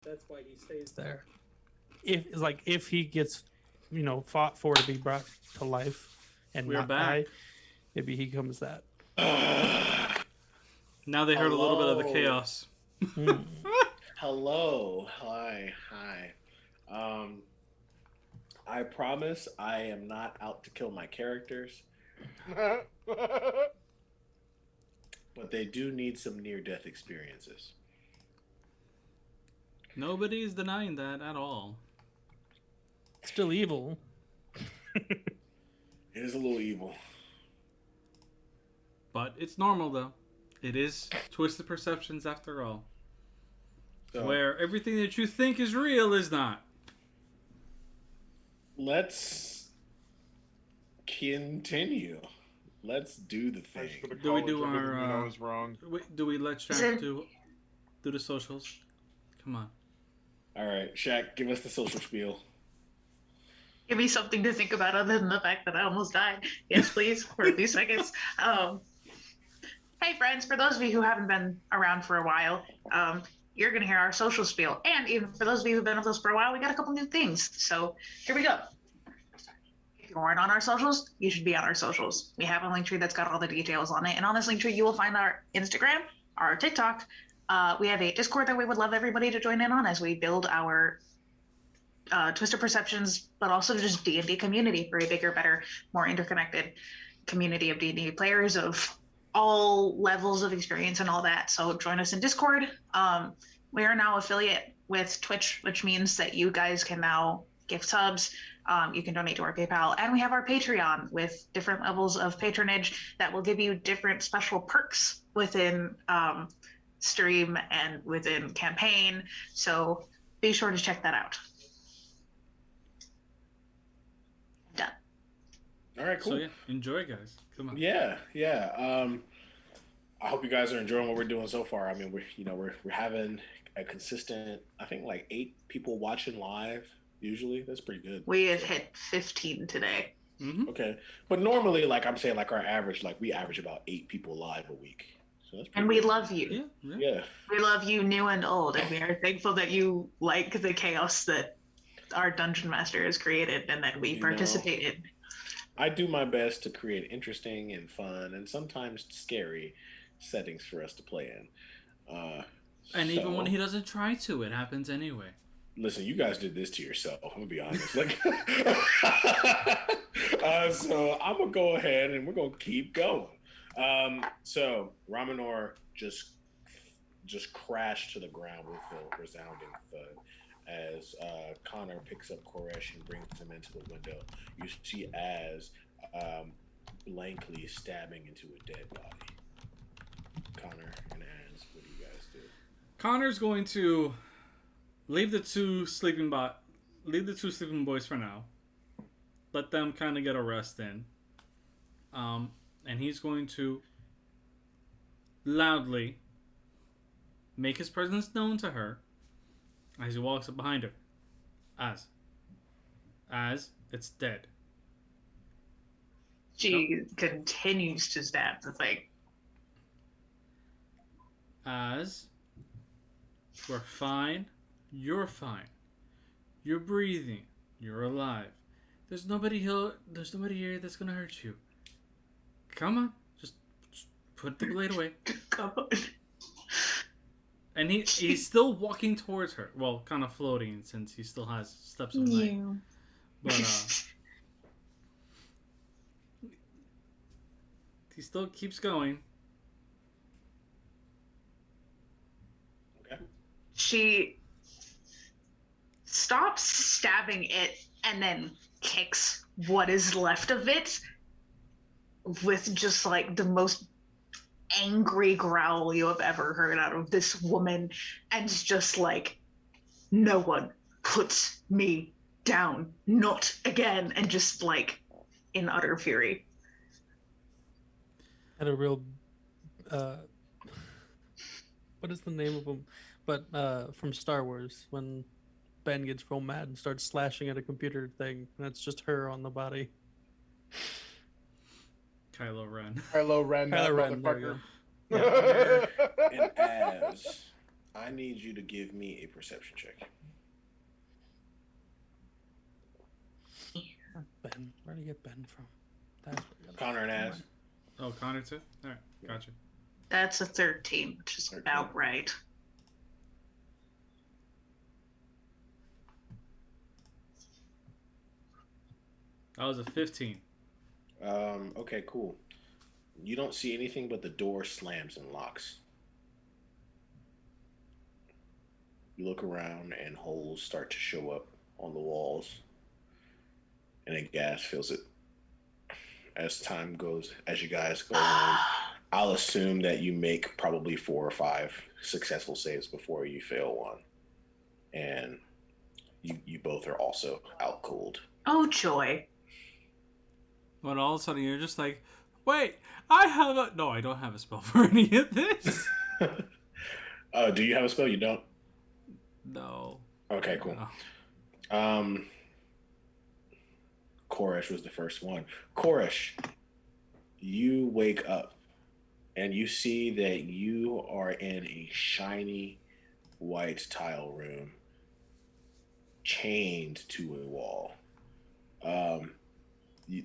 That's why he stays there. If he gets, fought for to be brought to life and
We're
not
back.
die, maybe he becomes that.
Now they heard a little bit of the
Hello.
chaos.
Mm.
Hello. Hi. I promise I am not out to kill my characters, but they do need some near-death experiences.
Nobody's denying that at all.
Still evil.
It is a little evil.
But it's normal, though. It is twisted perceptions after all.
So
Where everything that you think is real is not.
let's continue. Let's do the
I just go
thing.
to
Do we
college,
do
everything
our,
we know is wrong.
Wait, do we let Shaq do the socials? Come on.
All right, Shaq, give us the social spiel.
Give me something to think about other than the fact that I almost died. Yes, please, for a few seconds. Hey, friends, for those of you who haven't been around for a while, you're going to hear our social spiel. And even for those of you who've been with us for a while, we got a couple new things. So here we go. If you aren't on our socials, you should be on our socials. We have a link tree that's got all the details on it. And on this link tree, you will find our Instagram, our TikTok. We have a Discord that we would love everybody to join in on as we build our Twisted Perceptions, but also just D&D community for a bigger, better, more interconnected community of D&D players of all levels of experience and all that. So join us in Discord. We are now affiliate with Twitch, which means that you guys can now gift subs. You can donate to our PayPal, and we have our Patreon with different levels of patronage that will give you different special perks within stream and within campaign. So be sure to check that out. Done.
All right, cool.
So yeah, enjoy, guys. Come on.
Yeah. I hope you guys are enjoying what we're doing so far. I mean, we're having a consistent, I think, like 8 people watching live. Usually, that's pretty good.
We have hit 15 today.
Mm-hmm.
Okay, but normally, like I'm saying, like our average, like we average about 8 people live a week. So that's pretty
And we
good.
love you.
Yeah.
We love you, new and old, and we are thankful that you like the chaos that our dungeon master has created and that we participate in.
I do my best to create interesting and fun and sometimes scary settings for us to play in.
And even when he doesn't try to, it happens anyway.
Listen, you guys did this to yourself. I'm gonna be honest. Like, so I'm gonna go ahead and we're gonna keep going. So Ramanor just crashed to the ground with a resounding thud as Connor picks up Koresh and brings him into the window. You see Az blankly stabbing into a dead body. Connor and Az, what do you guys do?
Connor's going to leave the two sleeping boys for now. Let them kind of get a rest in. And he's going to loudly make his presence known to her as he walks up behind her. Az, it's dead.
She continues to stab the thing.
Az, we're fine. You're fine. You're breathing. You're alive. There's nobody here that's gonna hurt you. Come on, just put the blade away.
Come on.
And he's still walking towards her. Well, kind of floating since he still has steps of night. But he still keeps going.
Okay.
She stops stabbing it and then kicks what is left of it with just like the most angry growl you have ever heard out of this woman, and it's just like, no one puts me down, not again, and just like in utter fury.
Had a real what is the name of them? But from Star Wars, when Ben gets real mad and starts slashing at a computer thing, and it's just her on the body.
Kylo Ren.
Kylo Ren, that
Kylo Ren, there you
motherfucker.
Connor and Az I need you to give me a perception check.
Ben, where did you get Ben from? That's where you got
Connor and Az.
Oh, Connor too. All right, gotcha.
That's a 13, which is
13.
about right.
That was a 15.
Okay, cool. You don't see anything but the door slams and locks. You look around and holes start to show up on the walls, and a gas fills it. As time goes, as you guys go on, I'll assume that you make probably 4 or 5 successful saves before you fail one, and you both are also out cold.
Oh, joy.
When all of a sudden you're just like, wait, I have a... No, I don't have a spell for any of this.
Do you have a spell? You don't?
No.
Okay, cool.
No.
Koresh was the first one. Koresh, you wake up and you see that you are in a shiny white tile room chained to a wall.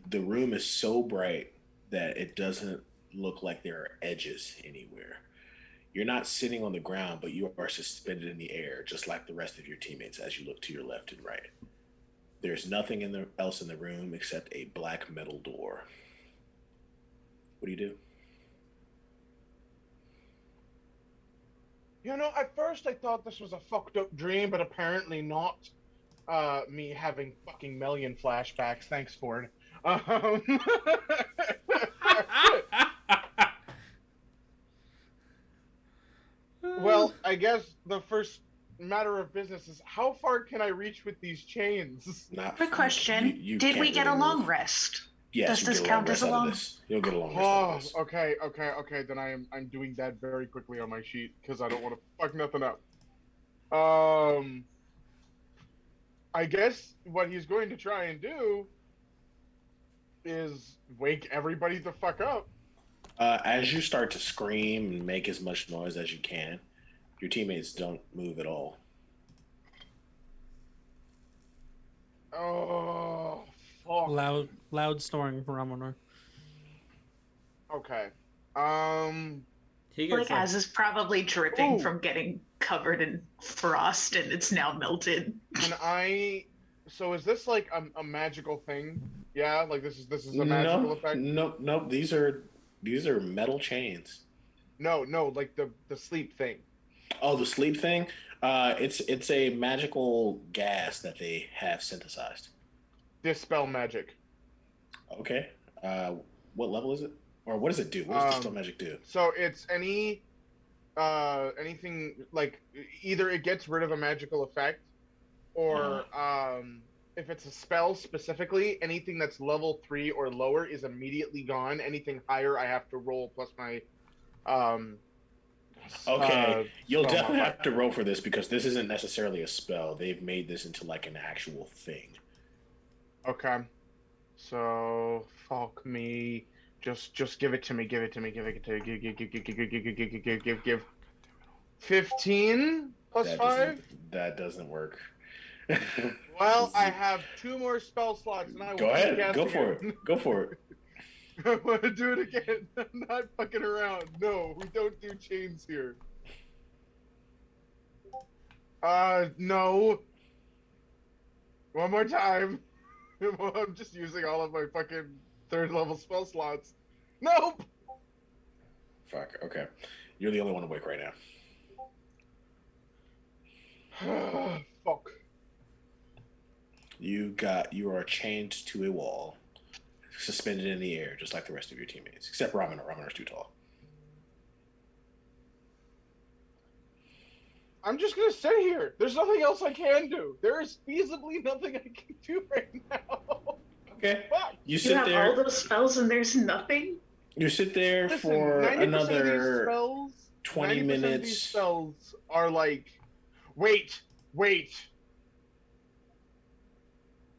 The room is so bright that it doesn't look like there are edges anywhere. You're not sitting on the ground, but you are suspended in the air, just like the rest of your teammates as you look to your left and right. There's nothing else in the room except a black metal door. What do you do?
You know, at first I thought this was a fucked up dream, but apparently not. Me having fucking million flashbacks. Thanks, Ford. Well, I guess the first matter of business is how far can I reach with these chains?
Not
Quick question.
you
Did we
can't
get a
really
long
move.
rest?
Yes,
Does
you
this
get a
count
long
as
rest
a
out of
long?
this. You'll get a long rest out
Oh,
of this.
okay. Then I'm doing that very quickly on my sheet because I don't want to fuck nothing up. I guess what he's going to try and do is wake everybody the fuck up.
As you start to scream and make as much noise as you can, your teammates don't move at all.
Oh, fuck.
loud snoring from Ramonor.
Okay.
He
Like
gets like...
Az is probably dripping
Ooh.
from getting covered in frost and it's now melted.
Can I? So is this like a magical thing? Yeah, like this is a magical effect.
No. These are metal chains.
No, like the sleep thing.
Oh, the sleep thing. It's a magical gas that they have synthesized.
Dispel magic.
Okay. What level is it? Or what does it do? What does dispel magic do?
So it's anything like either it gets rid of a magical effect, or if it's a spell specifically, anything that's level 3 or lower is immediately gone. Anything higher, I have to roll plus my
Okay, you'll
spell
definitely
modifier.
have to roll for this because this isn't necessarily a spell. They've made this into like an actual thing.
Okay. So fuck me. Just give it to me. Give 15 plus 5.
That doesn't work.
Well, I have 2 more spell slots, and I will
Go ahead.
cast
Go for
again.
it. Go for it.
I want to do it again. I'm not fucking around. No, we don't do chains here. No. One more time. I'm just using all of my fucking 3rd level spell slots. Nope.
Fuck. Okay. You're the only one awake right now.
Fuck.
You are chained to a wall, suspended in the air, just like the rest of your teammates, except Ramonor. Ramonor's too tall.
I'm just gonna sit here. There's nothing else I can do. There is feasibly nothing I can do right now.
Okay.
Fuck.
You
You
sit
have
there.
all those spells and there's nothing?
You sit there
Listen,
for
90% of these
another
spells,
20
90% of these
minutes.
spells are like, wait.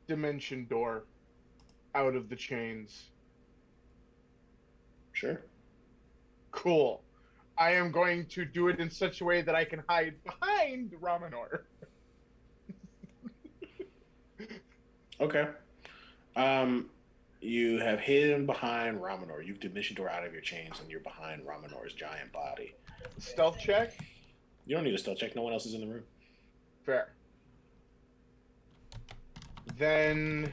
Dimension door. Out of the chains.
Sure.
Cool. I am going to do it in such a way that I can hide behind Ramanor.
Okay. You have hidden behind Ramanor. You've dimension door out of your chains, and you're behind Ramanor's giant body.
Stealth check?
You don't need a stealth check. No one else is in the room.
Fair. Then...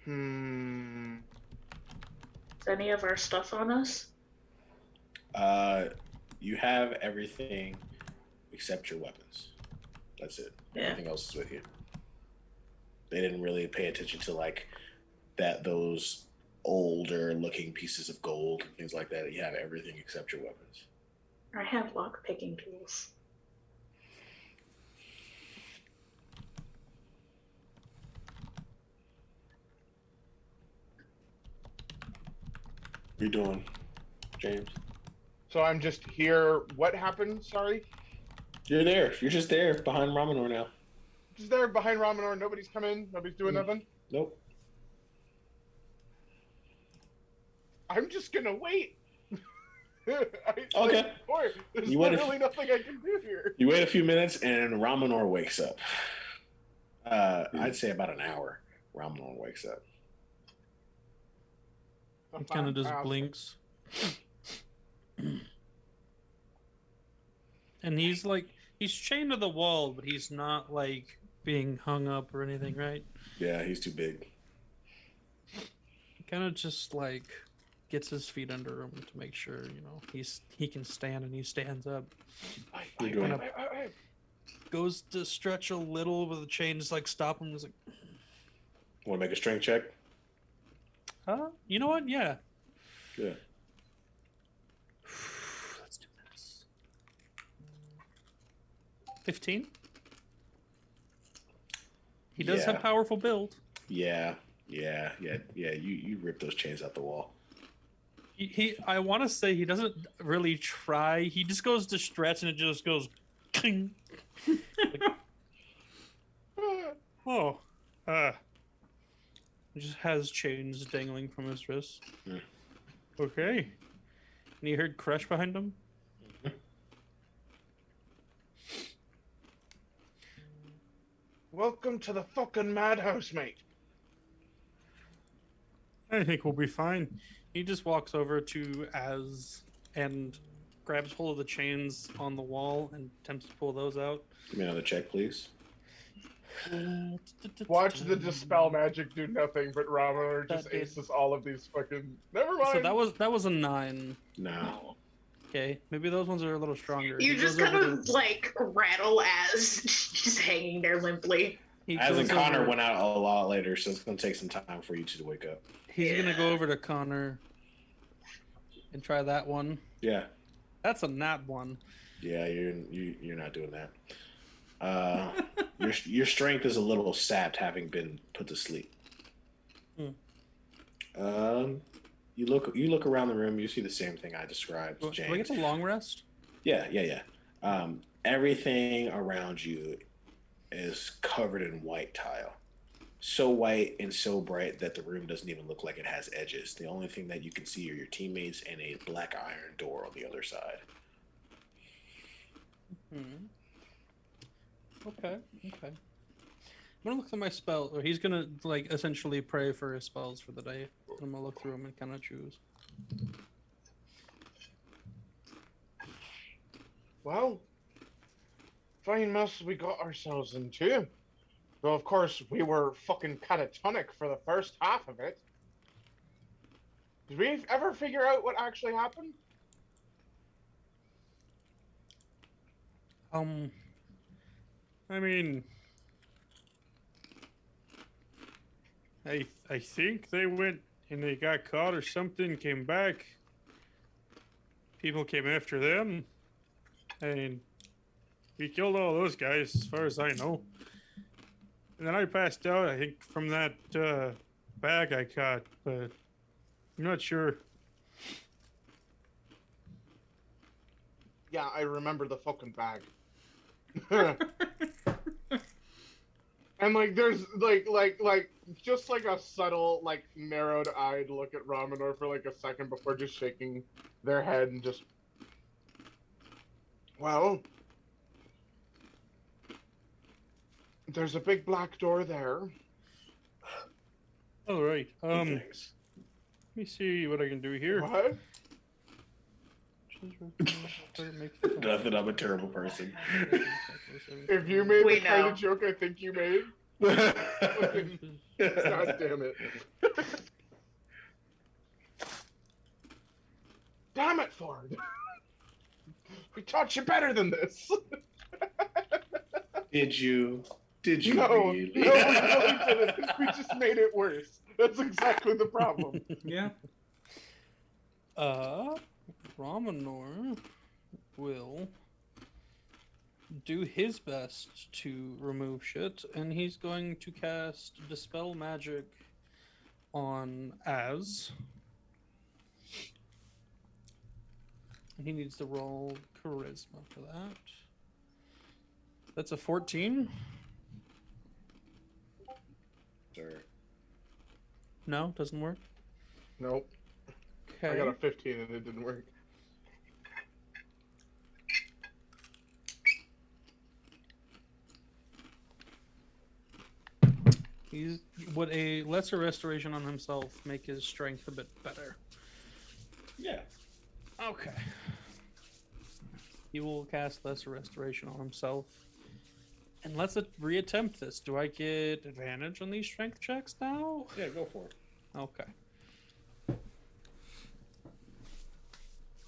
Is any of our stuff on us?
You have everything except your weapons. That's it.
Yeah.
Everything else is with you. They didn't really pay attention to like those older looking pieces of gold and things like that. You have everything except your weapons.
I have lock picking tools.
What are you doing, James?
So I'm just here. What happened? Sorry?
You're there. You're just there behind Ramanor now.
Just there behind Ramanor. Nobody's come in. Nobody's doing nothing.
Nope.
I'm just gonna wait.
Okay.
There's
You wait
literally nothing I can do here.
You wait a few minutes and Ramanor wakes up. I'd say about an hour. Ramanor wakes up.
It kind of just blinks. And he's like, he's chained to the wall, but he's not like being hung up or anything, right?
Yeah, he's too big.
He kind of just like gets his feet under him to make sure, you know, he can stand, and he stands up. Goes to stretch a little with the chain, just like stop him. Just like,
Want to make a strength check?
you know what? Yeah.
Yeah.
Let's do this. 15. He does have powerful build.
Yeah. You rip those chains out the wall.
I want to say he doesn't really try. He just goes to stretch, and it just goes. Like, he just has chains dangling from his wrists.
Yeah.
Okay. And you heard Crush behind him?
Welcome to the fucking madhouse, mate.
I think we'll be fine. He just walks over to Az and grabs hold of the chains on the wall and attempts to pull those out.
Give me another check, please.
Watch the dispel magic do nothing, but Ramanor just aces all of these fucking. Never mind.
So that was a 9.
No.
Okay, maybe those ones are a little stronger.
You just kind of like rattle as just hanging there limply.
Az and Connor went out a lot later, so it's gonna take some time for you two to wake up.
He's gonna go over to Connor and try that one.
Yeah.
That's a nat 1.
Yeah, you're not doing that. Your strength is a little sapped, having been put to sleep. You look around the room. You see the same thing I described, James.
Do I get a long rest?
Yeah. Everything around you is covered in white tile. So white and so bright that the room doesn't even look like it has edges. The only thing that you can see are your teammates and a black iron door on the other side.
Okay. I'm gonna look through my spell, or he's gonna like essentially pray for his spells for the day. I'm gonna look through them and kind of choose.
Well, fine mess we got ourselves into. Though, of course, we were fucking catatonic for the first half of it. Did we ever figure out what actually happened?
I mean, I think they went and they got caught or something, came back. People came after them, and we killed all those guys, as far as I know. And then I passed out, I think, from that bag I caught, but I'm not sure.
Yeah, I remember the fucking bag. And like, there's like just like a subtle, like narrowed-eyed look at Ramanor for like a second before just shaking their head and just, well, there's a big black door there.
All right. Let
Thanks.
me see what I can do here.
What?
Nothing. I'm a terrible person.
If you made
We
the kind
know.
of joke I think you made, fucking, god damn it. Damn it, Ford. We taught you better than this.
Did you? Did you
No,
really?
no, we really didn't. We just made it worse. That's exactly the problem.
Yeah.
Romanor will do his best to remove shit, and he's going to cast Dispel Magic on Az. He needs to roll Charisma for that. That's a 14.
Sir.
No, doesn't work.
Nope.
Okay.
I got a 15 and it didn't work.
Would a lesser restoration on himself make his strength a bit better?
Yeah.
Okay. He will cast lesser restoration on himself. And let's reattempt this. Do I get advantage on these strength checks now?
Yeah, go for it.
Okay.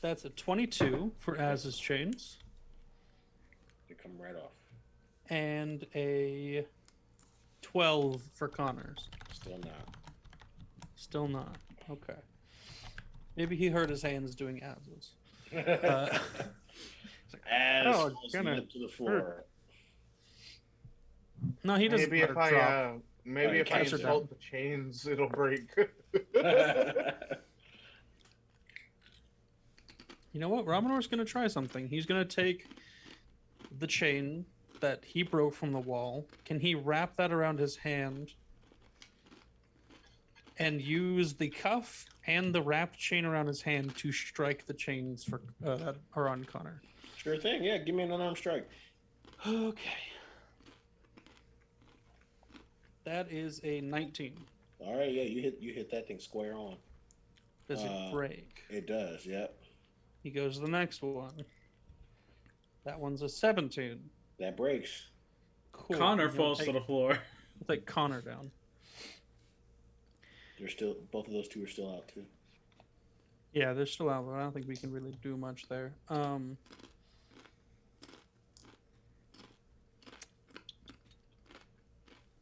That's a 22 for Az's chains.
They come right off.
And a 12 for Connor's.
Still not.
Still not. Okay. Maybe he hurt his hands doing Az's.
As
oh,
falls
gonna
limp to the floor.
No, he doesn't.
Maybe if I if I
catch her
insult the chains, it'll break.
You know what? Ramanor's going to try something. He's going to take the chain that he broke from the wall. Can he wrap that around his hand and use the cuff and the wrapped chain around his hand to strike the chains for that are on Connor?
Sure thing. Yeah, give me an unarmed strike.
Okay. That is a 19.
All right. Yeah, you hit that thing square on.
Does it break?
It does. Yep.
He goes to the next one. That one's a 17.
That breaks.
Cool.
Connor falls to the floor.
We'll take Connor down.
They're still both of those two are still out too.
Yeah, they're still out, but I don't think we can really do much there.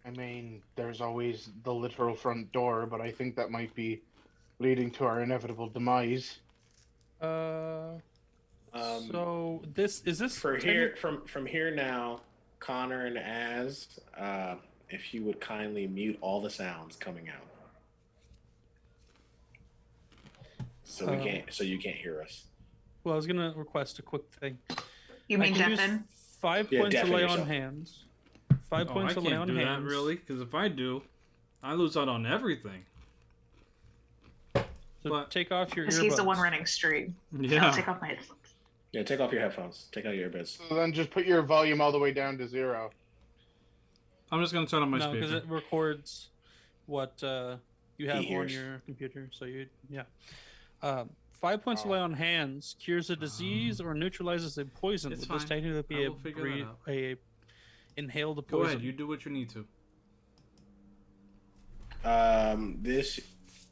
I mean, there's always the literal front door, but I think that might be leading to our inevitable demise.
So this
For here from here now, Connor and Az, if you would kindly mute all the sounds coming out, so we can't, so you can't hear us.
Well, I was gonna request a quick thing.
You mean
I can use
deafen?
5
Yeah,
points to
deafen
lay on
yourself.
hands. 5
Oh, I
points to lay
can't
on
do
hands.
that really, because if I do, I lose out on everything.
So
But-
take off your earbuds.
Because he's the one running straight.
Yeah.
I'll take off my headphones.
Yeah, take off your headphones. Take out your earbuds.
So then just put your volume all the way down to 0.
I'm just gonna turn on my
No, because
speaker.
it records what you have on
hears.
your computer. So yeah. 5 points to
Oh.
lay on hands cures a disease or neutralizes a poison.
It's
Would this
fine.
technically be
I will figure that out.
a inhaled
Go
poison?
ahead, you do what you need to.
This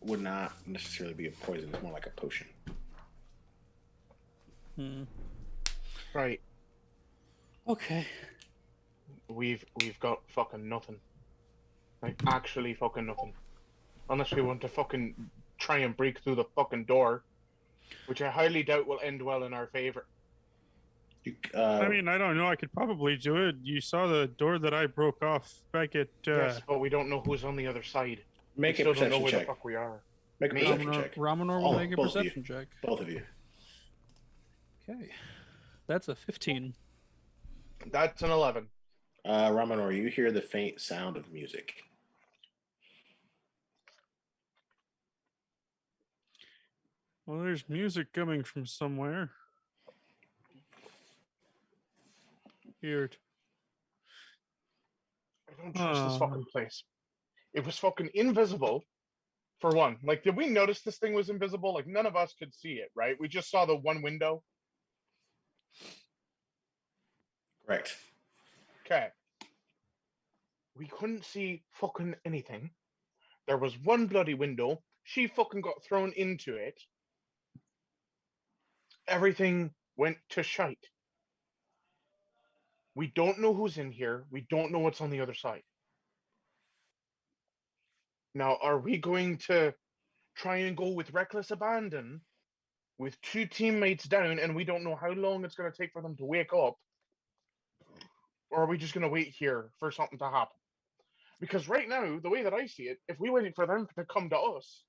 would not necessarily be a poison. It's more like a potion.
Right.
Okay.
We've got fucking nothing. Like, actually fucking nothing. Unless we want to fucking try and break through the fucking door. Which I highly doubt will end well in our favor.
You,
I mean, I don't know. I could probably do it. You saw the door that I broke off back at.
Yes, but we don't know who's on the other side.
make
We
a
still don't know
perception
where the
check.
fuck we are.
Make a
Me?
perception check.
Ramonor
All
will
of-
make a
both of you.
perception check.
Both of you.
Okay. That's a 15.
That's an 11.
Ramanor, you hear the faint sound of music.
Well, there's music coming from somewhere. Weird.
I don't trust this
Uh,
fucking place. It was fucking invisible, for one. Like, did we notice this thing was invisible? Like, none of us could see it, right? We just saw the one window.
Correct.
Okay. We couldn't see fucking anything. There was one bloody window. She fucking got thrown into it. Everything went to shite. We don't know who's in here. We don't know what's on the other side. Now, are we going to try and go with reckless abandon with two teammates down and we don't know how long it's going to take for them to wake up? Or are we just going to wait here for something to happen? Because right now, the way that I see it, if we wait for them to come to us,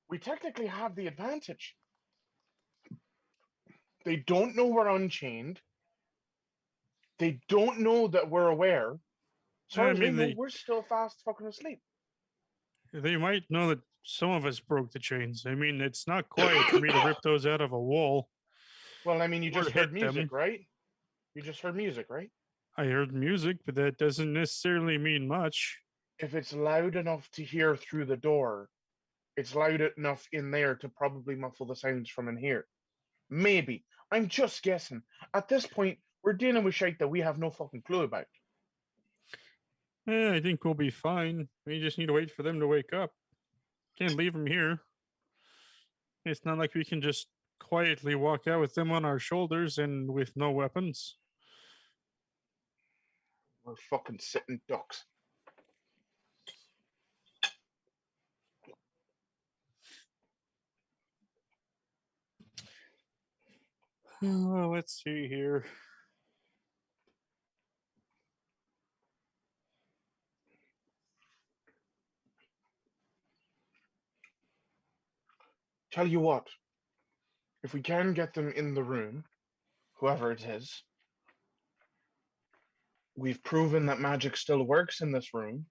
we technically have the advantage. They don't know we're unchained. They don't know that we're aware. As far
I
as they
mean,
know, we're still fast fucking asleep.
they might know that some of us broke the chains. I mean, it's not quiet for me to rip those out of a wall
Well, I mean, you
or
just
hit
heard music,
them.
right? You just heard music, right?
I heard music, but that doesn't necessarily mean much.
If it's loud enough to hear through the door, it's loud enough in there to probably muffle the sounds from in here. Maybe. I'm just guessing. At this point, we're dealing with shit that we have no fucking clue about.
I think we'll be fine. We just need to wait for them to wake up. Can't leave them here. It's not like we can just quietly walk out with them on our shoulders and with no weapons.
We're fucking sitting ducks.
Well, let's see here.
Tell you what, if we can get them in the room, whoever it is, we've proven that magic still works in this room.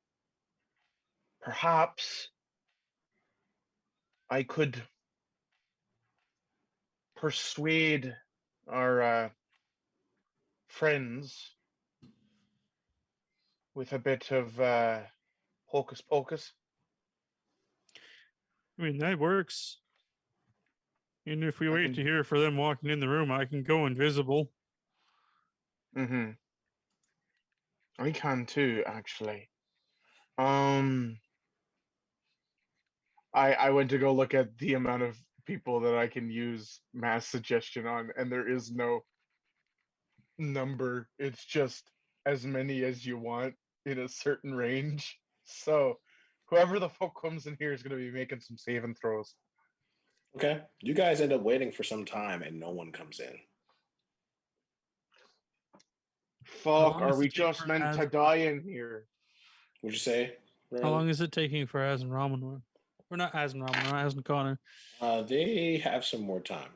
Perhaps I could persuade our friends with a bit of hocus pocus.
I mean, that works. And if we
I
wait
can-
to hear for them walking in the room, I can go invisible.
Mm-hmm. I can too, actually. I went to go look at the amount of people that I can use mass suggestion on, and there is no number. It's just as many as you want in a certain range. So whoever the fuck comes in here is gonna be making some saving throws.
Okay. You guys end up waiting for some time and no one comes in.
How
Fuck,
long
are
does
we
it take
just
for
meant to
Az-
die in here?
Would you say?
How
Ren?
long is it taking for Az and Ramen? Or not Az and Ramen, Az and Connor.
They have some more time.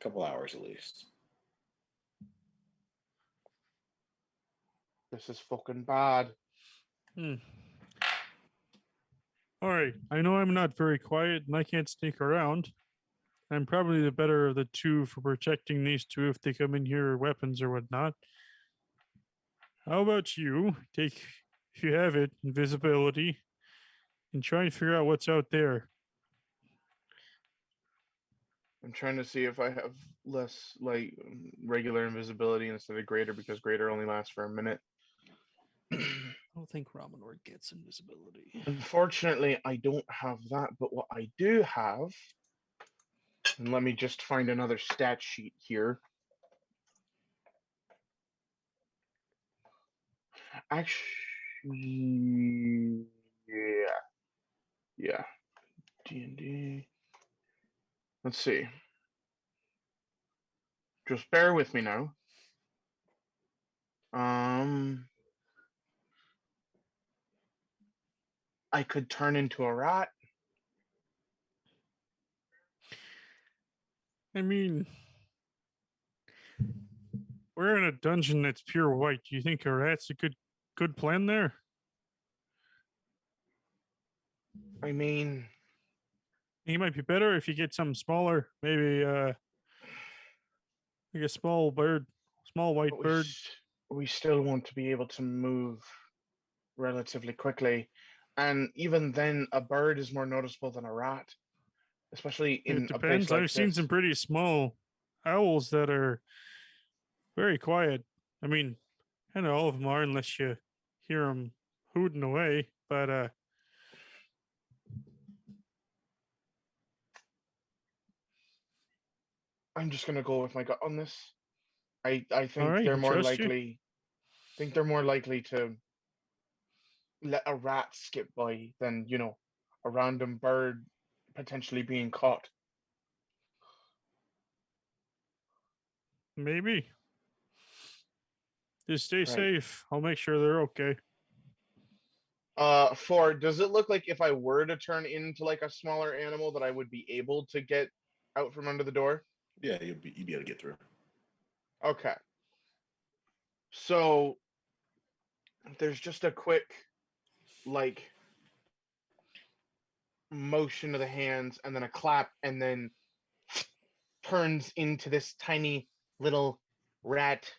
A couple hours at least.
This is fucking bad.
Hmm. All right. I know I'm not very quiet and I can't sneak around. I'm probably the better of the two for protecting these two if they come in here with weapons or whatnot. How about you take, if you have it, invisibility, and try and figure out what's out there?
I'm trying to see if I have less like regular invisibility instead of greater because greater only lasts for a minute.
I don't think Ramen gets invisibility.
Unfortunately, I don't have that, but what I do have, and let me just find another stat sheet here. Actually, yeah, D&D. Let's see. Just bear with me now. I could turn into a rat.
I mean, we're in a dungeon that's pure white. Do you think a rat's a good plan there?
I mean,
He might be better if you get something smaller. Maybe like a small bird, small white
But
bird.
we still want to be able to move relatively quickly. And even then, a bird is more noticeable than a rat, especially
It
in a place
depends.
like
I've seen
this.
some pretty small owls that are very quiet. I mean, kind of all of them are, unless you hear them hooting away. But
I'm just gonna go with my gut on this. I
all
think
right,
they're
I
more
trust you.
likely. Think they're more likely to let a rat skip by than a random bird potentially being caught.
Maybe. Just stay
Right.
safe. I'll make sure they're okay.
Does it look like if I were to turn into like a smaller animal that I would be able to get out from under the door?
Yeah, you'd be able to get through.
Okay. So there's just a quick like motion of the hands and then a clap and then turns into this tiny little rat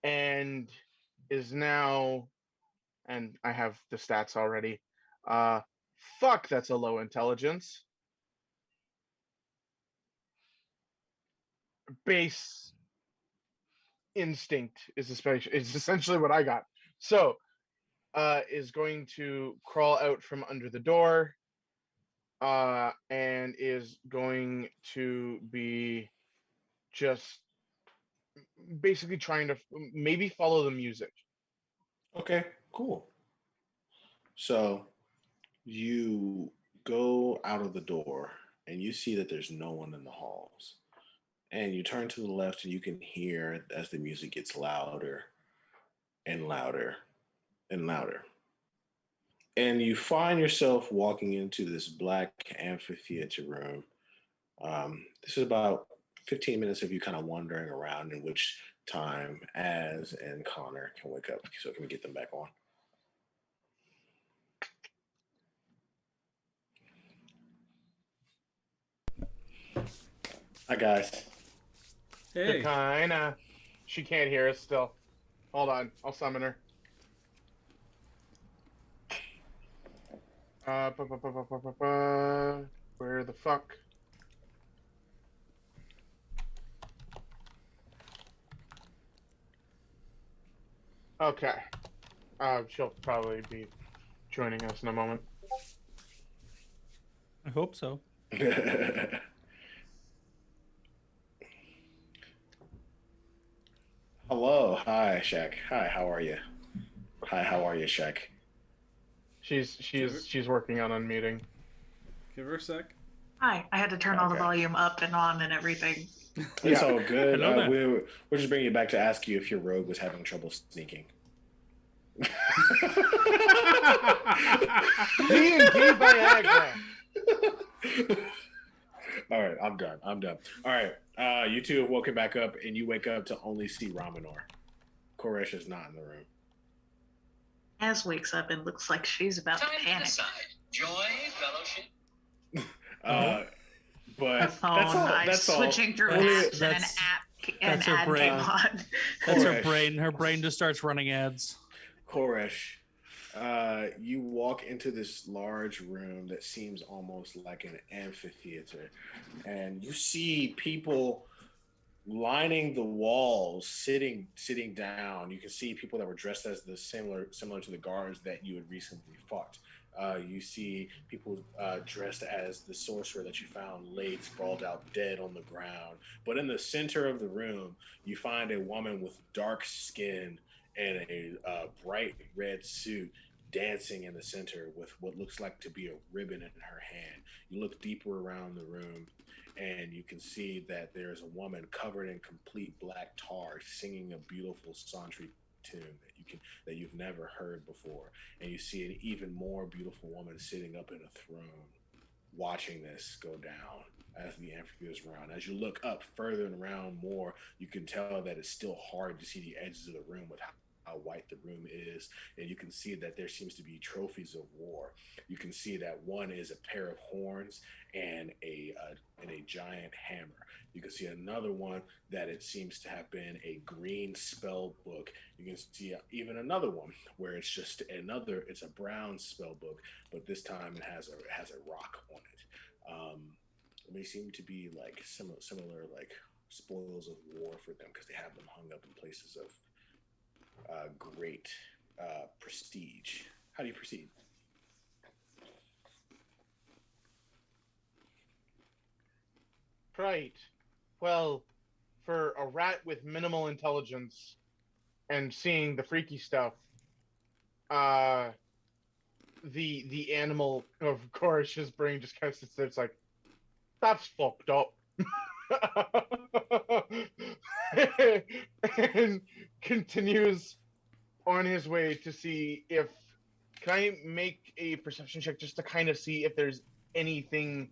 and is now, and I have the stats already. Uh Fuck, that's a low intelligence. Base instinct is essentially what I got. So is going to crawl out from under the door and is going to be just basically trying to maybe follow the music.
Okay, cool. So you go out of the door and you see that there's no one in the halls. And you turn to the left and you can hear as the music gets louder and louder and louder. And you find yourself walking into this black amphitheater room. This is about 15 minutes of you kind of wandering around, in which time Az and Connor can wake up. So can we get them back on? Hi, guys.
Hey,
Kinda. She can't hear us still. Hold on, I'll summon her. Where the fuck? Okay. She'll probably be joining us in a moment.
I hope so.
Hello. Hi, Shaq. Hi, how are you? Hi, how are you, Shaq?
She's working on unmuting.
give her a sec.
Hi, I had to turn all the
Okay.
volume up and on and everything.
It's
Yeah.
all good.
Hello there.
We're just bringing you back to ask you if your rogue was having trouble sneaking.
D&D Viagra.
All right, I'm done. All right, you two have woken back up, and you wake up to only see Raminor. Koresh is not in the room.
Az wakes up and looks like she's about to panic.
Joy, fellowship.
But
Her phone,
that's all.
I'm
That's all.
switching through
Only-
apps and an
that's-
app,
that's
an
her
ad
brain.
came on.
That's her
Koresh.
brain. Her brain just starts running ads.
Koresh, you walk into this large room that seems almost like an amphitheater, and you see people lining the walls, sitting down. You can see people that were dressed as the similar to the guards that you had recently fought. You see people dressed as the sorcerer that you found laid sprawled out dead on the ground. But in the center of the room, you find a woman with dark skin and a bright red suit dancing in the center with what looks like to be a ribbon in her hand. You look deeper around the room and you can see that there's a woman covered in complete black tar singing a beautiful Santry tune that you've never heard before. And you see an even more beautiful woman sitting up in a throne watching this go down as the amphitheater is around. As you look up further and around more, you can tell that it's still hard to see the edges of the room with how white the room is, and you can see that there seems to be trophies of war. You can see that one is a pair of horns and a giant hammer. You can see another one that it seems to have been a green spell book. You can see even another one where it's a brown spell book, but this time it has a rock on it. They seem to be like similar like spoils of war for them because they have them hung up in places of great prestige. How do you proceed?
Right. Well, for a rat with minimal intelligence and seeing the freaky stuff, uh, the animal of Korish's brain just kind of sits there. It's like, that's fucked up. And continues on his way to see if can I make a perception check just to kind of see if there's anything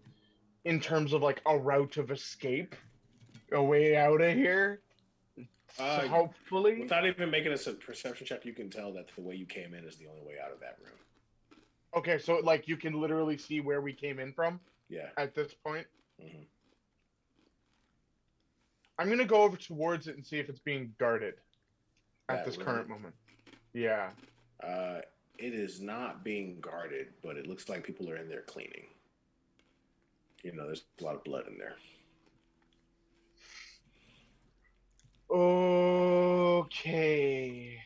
in terms of like a route of escape, a way out of here. So hopefully,
without even making a perception check, you can tell that the way you came in is the only way out of that room.
Okay, so like you can literally see where we came in from.
Yeah.
At this point.
Mm-hmm.
I'm gonna go over towards it and see if it's being guarded at
That
this
room?
current moment. Yeah.
It is not being guarded, but it looks like people are in there cleaning. You know, there's a lot of blood in there.
Okay.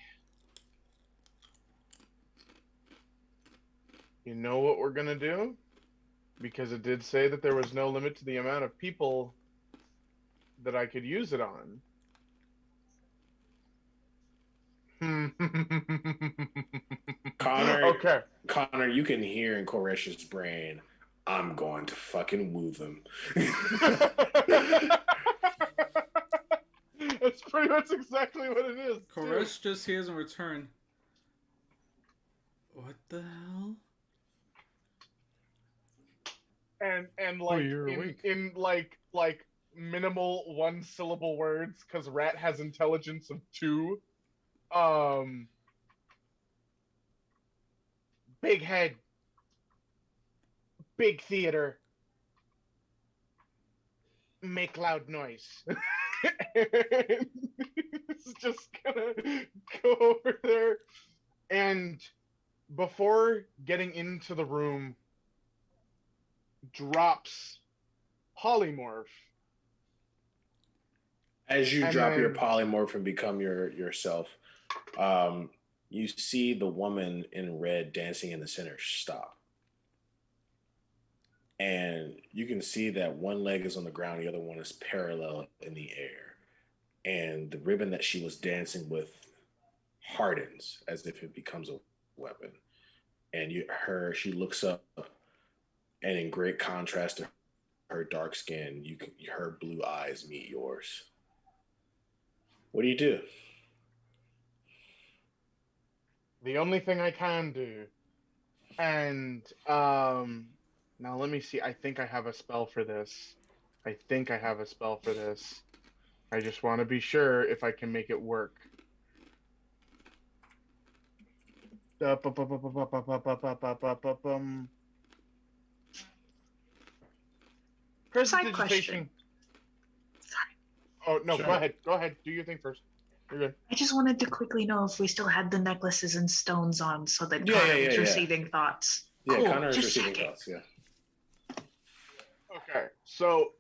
You know what we're gonna do? Because it did say that there was no limit to the amount of people that I could use it on.
Connor,
okay.
Connor, you can hear in Koresh's brain, I'm going to fucking woo them.
That's pretty much exactly what it is.
Koresh just hears in return. What the hell?
And like
you're awake.
in like minimal one syllable words, because Rat has intelligence of 2. Big head, big theater, make loud noise. It's just gonna go over there, and before getting into the room, drops polymorph.
As you
And
drop your
then-
polymorph and become yourself, you see the woman in red dancing in the center stop. And you can see that one leg is on the ground, the other one is parallel in the air. And the ribbon that she was dancing with hardens as if it becomes a weapon. And she looks up, and in great contrast to her dark skin, her blue eyes meet yours. What do you do?
The only thing I can do, and now let me see. I think I have a spell for this. I just want to be sure if I can make it work.
Side question.
Oh no,
Sure.
Go ahead. Do your thing first. You're good.
I just wanted to quickly know if we still had the necklaces and stones on so that
Yeah,
Connor
yeah,
was
yeah.
receiving thoughts.
Yeah,
Cool,
Connor is
just
receiving
checking.
thoughts, yeah.
Okay, so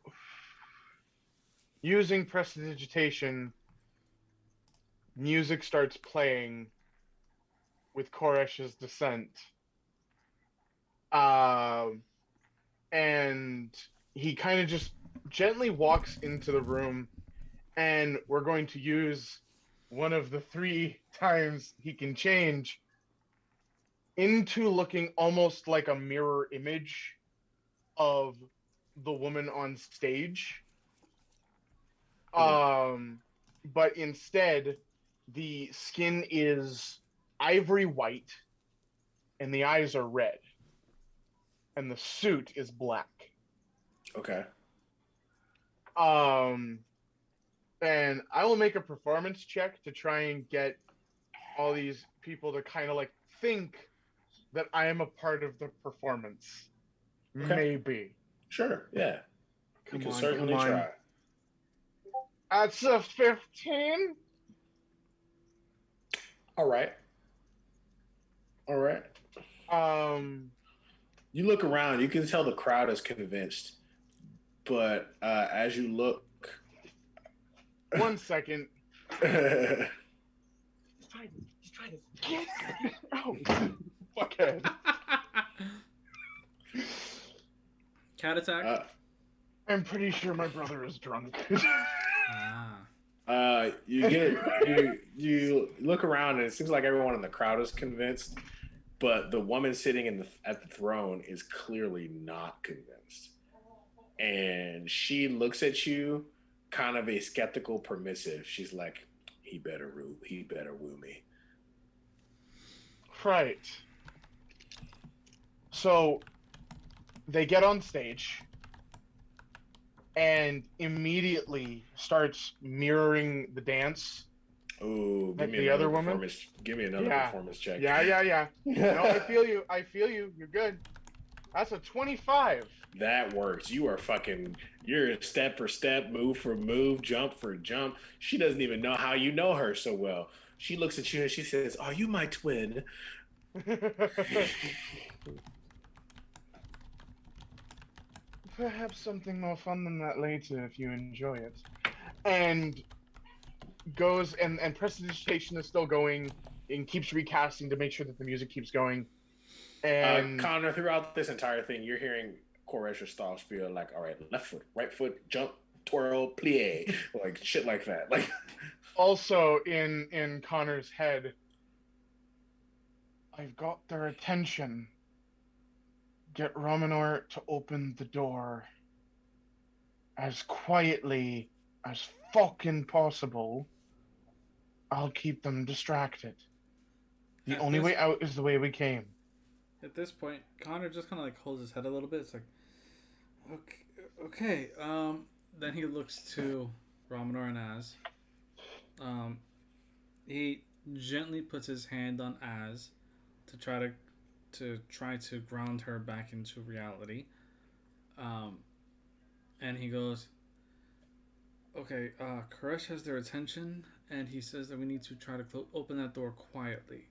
using prestidigitation, music starts playing with Koresh's descent. And he kind of just gently walks into the room, and we're going to use one of the 3 times he can change into looking almost like a mirror image of the woman on stage. But instead, the skin is ivory white, and the eyes are red, and the suit is black.
Okay.
And I will make a performance check to try and get all these people to kind of like think that I am a part of the performance.
Okay.
Maybe.
Sure. Yeah.
Come
you can
on,
certainly
come on.
try.
That's a 15.
All right. All right. You look around. You can tell the crowd is convinced, but as you look,
1 second.
uh,
He's trying to get out. Fuckhead.
Cat attack.
I'm pretty sure my brother is drunk.
you look around and it seems like everyone in the crowd is convinced, but the woman sitting at the throne is clearly not convinced, and she looks at you, kind of a skeptical, permissive. She's like, he better woo me.
Right. So they get on stage and immediately starts mirroring the dance.
Oh,
Like the other woman?
Give me another performance check.
Yeah. No, I feel you. You're good. That's a 25.
That works. You're step for step, move for move, jump for jump. She doesn't even know how you know her so well. She looks at you and she says, "Are you my twin?"
Perhaps something more fun than that later if you enjoy it. And goes and prestidigitation is still going and keeps recasting to make sure that the music keeps going. And
Connor, throughout this entire thing, you're hearing Koresh's style spiel like, all right, left foot, right foot, jump, twirl, plie, like shit like that. Like
also in Connor's head, I've got their attention. Get Romanor to open the door as quietly as fucking possible. I'll keep them distracted. The only way out is the way we came.
At this point, Connor just kind of like holds his head a little bit. It's like, okay. Then he looks to Romanor and Az. He gently puts his hand on Az to try to ground her back into reality. And he goes, okay, Koresh has their attention, and he says that we need to try to open that door quietly.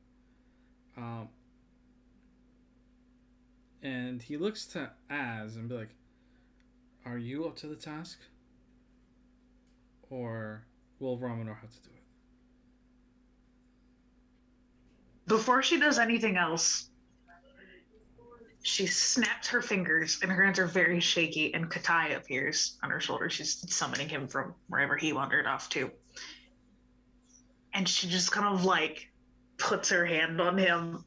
And he looks to Az and be like, are you up to the task? Or will Romanor have to do it?
Before she does anything else, she snaps her fingers and her hands are very shaky, and Katai appears on her shoulder. She's summoning him from wherever he wandered off to. And she just kind of like puts her hand on him,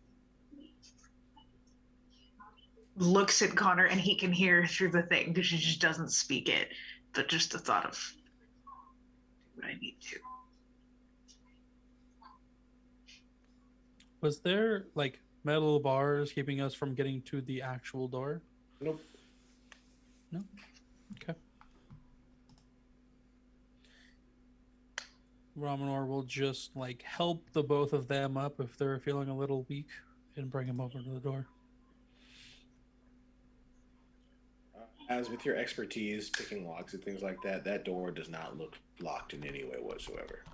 looks at Connor, and he can hear through the thing because she just doesn't speak it, but just the thought of what I need to.
Was there like metal bars keeping us from getting to the actual door?
Nope.
No? Okay. Romanor will just like help the both of them up if they're feeling a little weak and bring them over to the door.
As with your expertise picking locks and things like that, that door does not look locked in any way whatsoever.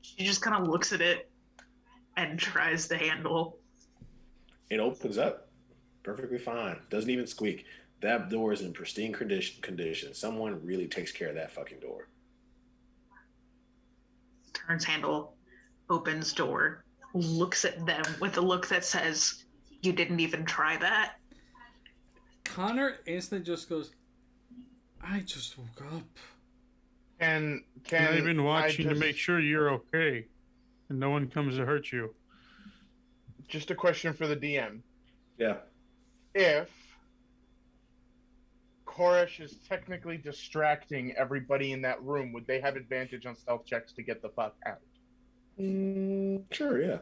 She just kind of looks at it and tries the handle.
It opens up perfectly fine. Doesn't even squeak. That door is in pristine condition. Someone really takes care of that fucking door.
Turns handle, opens door, looks at them with a look that says, you didn't even try that?
Connor instantly just goes, I just woke up.
And
Not even watching to make sure you're okay and no one comes to hurt you.
Just a question for the DM.
Yeah.
If Koresh is technically distracting everybody in that room, would they have advantage on stealth checks to get the fuck out?
Sure, yeah.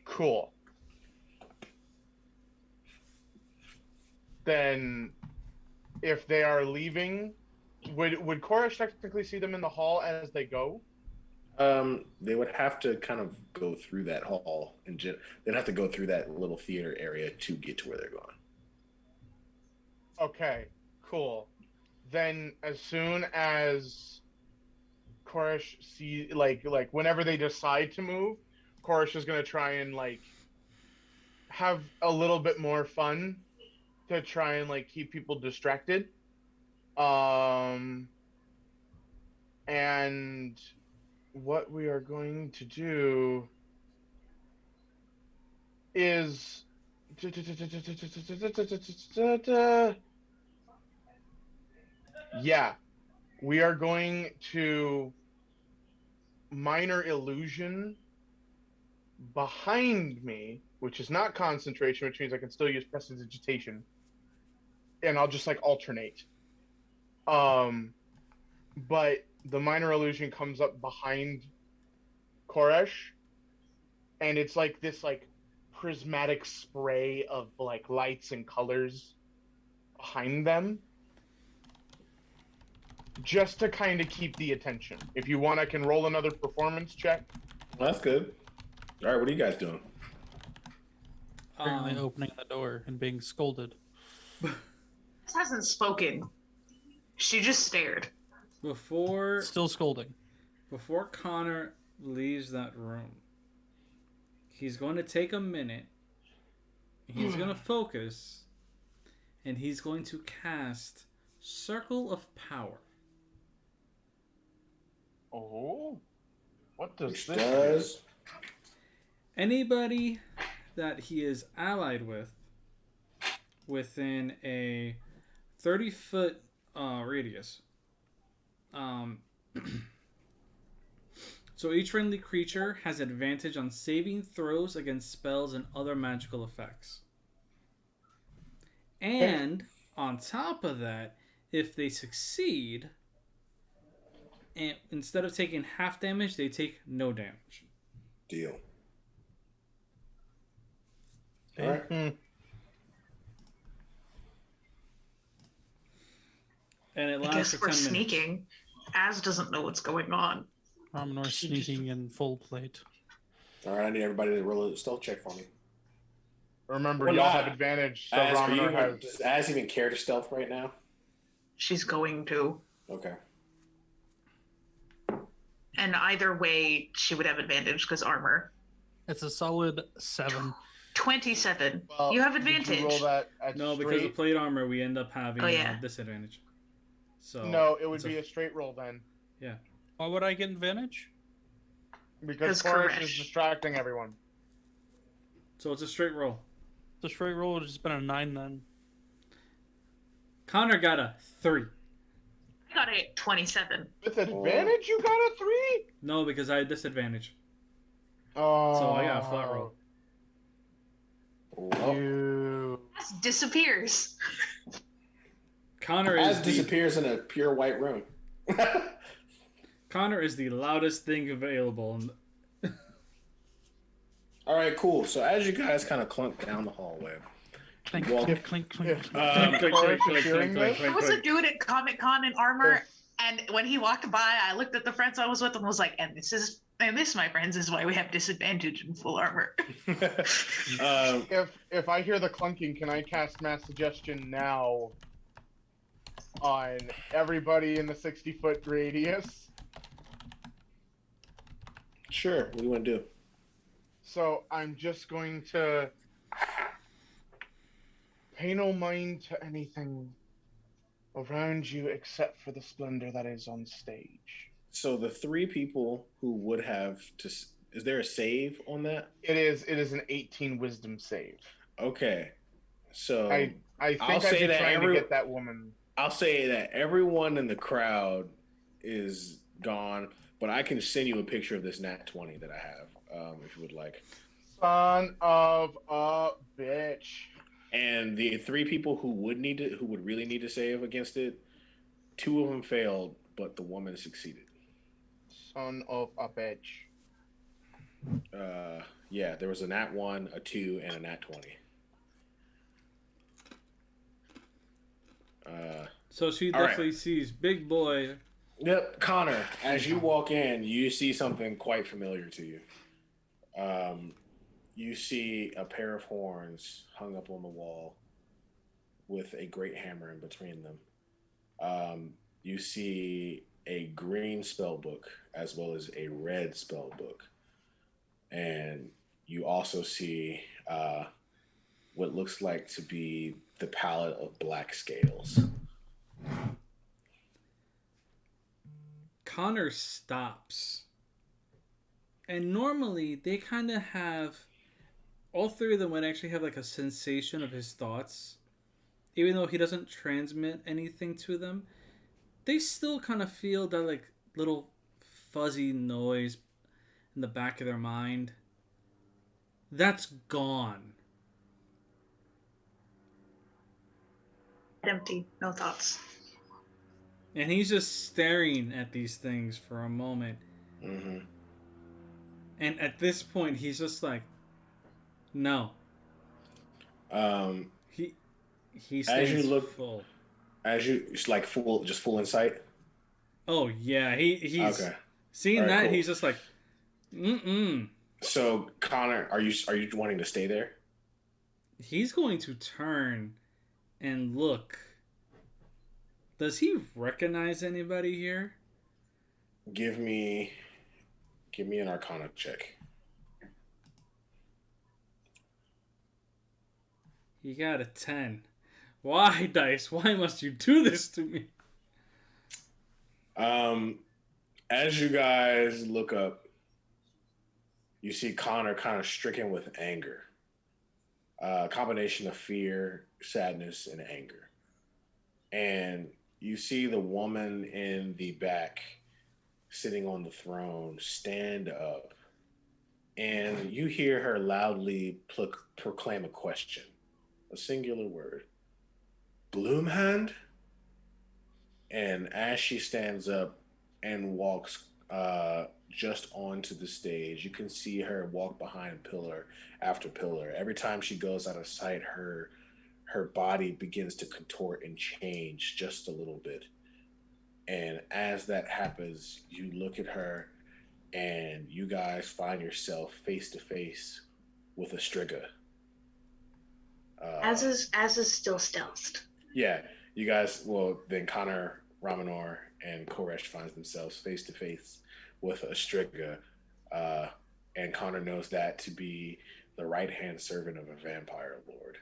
Cool. Then, if they are leaving, would Koresh technically see them in the hall as they go?
They would have to kind of go through that hall and they'd have to go through that little theater area to get to where they're going.
Okay, cool. Then as soon as Koresh see like whenever they decide to move, Koresh is gonna try and like have a little bit more fun to try and like keep people distracted. Um and what we are going to do is yeah, we are going to minor illusion behind me, which is not concentration, which means I can still use prestidigitation, and I'll just like alternate. But the minor illusion comes up behind Koresh, and it's like this like prismatic spray of like lights and colors behind them, just to kind of keep the attention. If you want, I can roll another performance check.
Well, that's good. All right, what are you guys doing?
Apparently opening the door and being scolded.
Hasn't spoken. She just stared.
Still scolding.
Before Connor leaves that room, he's going to take a minute. He's going to focus, and he's going to cast Circle of Power.
Oh, what does
Which
this
does?
Anybody that he is allied with within a 30-foot radius. So each friendly creature has advantage on saving throws against spells and other magical effects. And on top of that, if they succeed, and instead of taking half damage, they take no damage.
Deal. All right.
And it
I
lasts
guess
for
we're
10 minutes.
sneaking. Az doesn't know what's going on.
Romanor sneaking in full plate.
All right, I need everybody to roll a stealth check for me.
Remember,
Well,
y'all
not-
have advantage, so
Az,
Romanor has.
does Az even care to stealth right now?
She's going to.
Okay.
And either way, she would have advantage because armor.
It's a solid 7.
27.
Well,
You have
did you
advantage.
roll that at
No,
straight?
because of plate armor, we end up having
Oh, yeah.
disadvantage. So
No, it would
it's
be a straight roll then,
Why would I get advantage?
because
'Cause
Koresh
Koresh.
is distracting everyone.
So it's a straight roll.
The straight roll would have just been a 9 then.
Connor got a 3.
I got a 27.
With advantage, you got a 3.
No, because I had disadvantage.
Oh,
So I got a flat roll.
Oh.
You.
Az disappears.
Connor
Az
is
disappears in a pure white room.
Connor is the loudest thing available.
All right, cool. So as you guys kind of clunk down the hallway,
Clink,
Well,
clink, clink, clink.
um,
Koresh is hearing this?
There was a dude at Comic Con in armor, and when he walked by, I looked at the friends I was with and was like, and this, my friends, is why we have disadvantage in full armor.
If I hear the clunking, can I cast mass suggestion now on everybody in the 60-foot radius?
sure. What do you want to do?
So I'm just going to pay no mind to anything around you except for the splendor that is on stage.
So the 3 people who would have to, is there a save on that?
It is an 18 wisdom save.
Okay. So
I think
I'll
I'd
say
be
that
trying to get that woman.
I'll say that everyone in the crowd is gone, but I can send you a picture of this nat 20 that I have, if you would like.
Son of a bitch.
And the 3 people who would really need to save against it, 2 of them failed, but the woman succeeded.
Son of a bitch.
Yeah, there was a nat 1, a 2, and a nat 20.
So she
All right.
definitely sees big boy
Yep, Connor. As you walk in, you see something quite familiar to you. Um, you see a pair of horns hung up on the wall with a great hammer in between them. You see a green spell book as well as a red spell book, and you also see what looks like to be the palette of black scales.
Connor stops. And normally they kind of have, all three of them would actually have like a sensation of his thoughts. Even though he doesn't transmit anything to them, they still kind of feel that like little fuzzy noise in the back of their mind. That's gone.
Empty, no thoughts.
And he's just staring at these things for a moment.
Mm-hmm.
And at this point, he's just like, no.
Um,
he stays
as you look,
full.
as you it's like full insight.
Oh yeah, he's
Okay.
Seeing
All right,
that,
cool.
he's just like, mm-mm.
So Connor, are you wanting to stay there?
He's going to turn and look. Does he recognize anybody here?
Give me an Arcana check.
He got a 10. Why, Dice? Why must you do this to me?
As you guys look up, you see Connor kind of stricken with anger. A combination of fear, sadness, and anger. And you see the woman in the back sitting on the throne stand up. And you hear her loudly proclaim a question. A singular word. Gloomhand? And as she stands up and walks just onto the stage, you can see her walk behind pillar after pillar. Every time she goes out of sight, her body begins to contort and change just a little bit. And as that happens, you look at her and you guys find yourself face to face with a Striga.
As is still stealthed.
Yeah, you guys. Well, then Connor, Ramanor, and Koresh finds themselves face to face with a Striga, and Connor knows that to be the right hand servant of a vampire lord.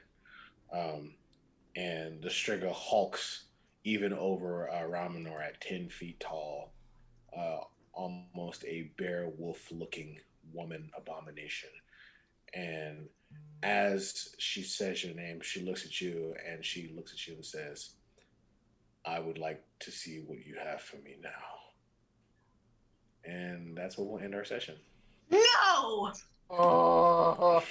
And the Striga hulks even over Ramanor at 10 feet tall, almost a bear wolf looking woman abomination. And as she says your name, she looks at you and says, I would like to see what you have for me now. And that's where we'll end our session.
No!
Oh,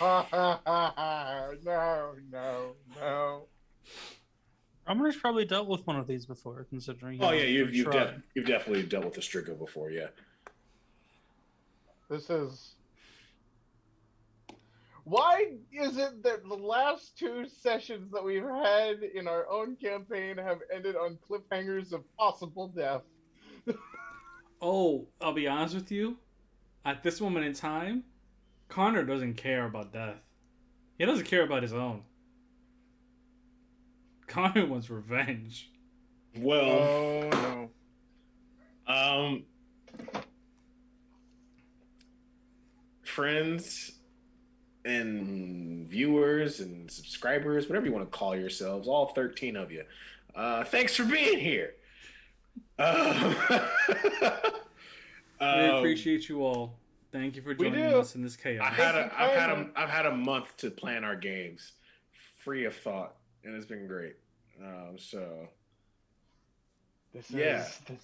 no.
Ramoner's probably dealt with one of these before, considering.
Oh yeah, you've definitely dealt with the Striga before, yeah.
This is. Why is it that the last two sessions that we've had in our own campaign have ended on cliffhangers of possible death?
Oh, I'll be honest with you. At this moment in time, Connor doesn't care about death. He doesn't care about his own. Connor wants revenge.
Well,
no.
Friends and viewers and subscribers, whatever you want to call yourselves, all 13 of you, thanks for being here.
We appreciate you all. Thank you for joining us in this chaos.
I've had a month to plan our games, free of thought, and it's been great.
This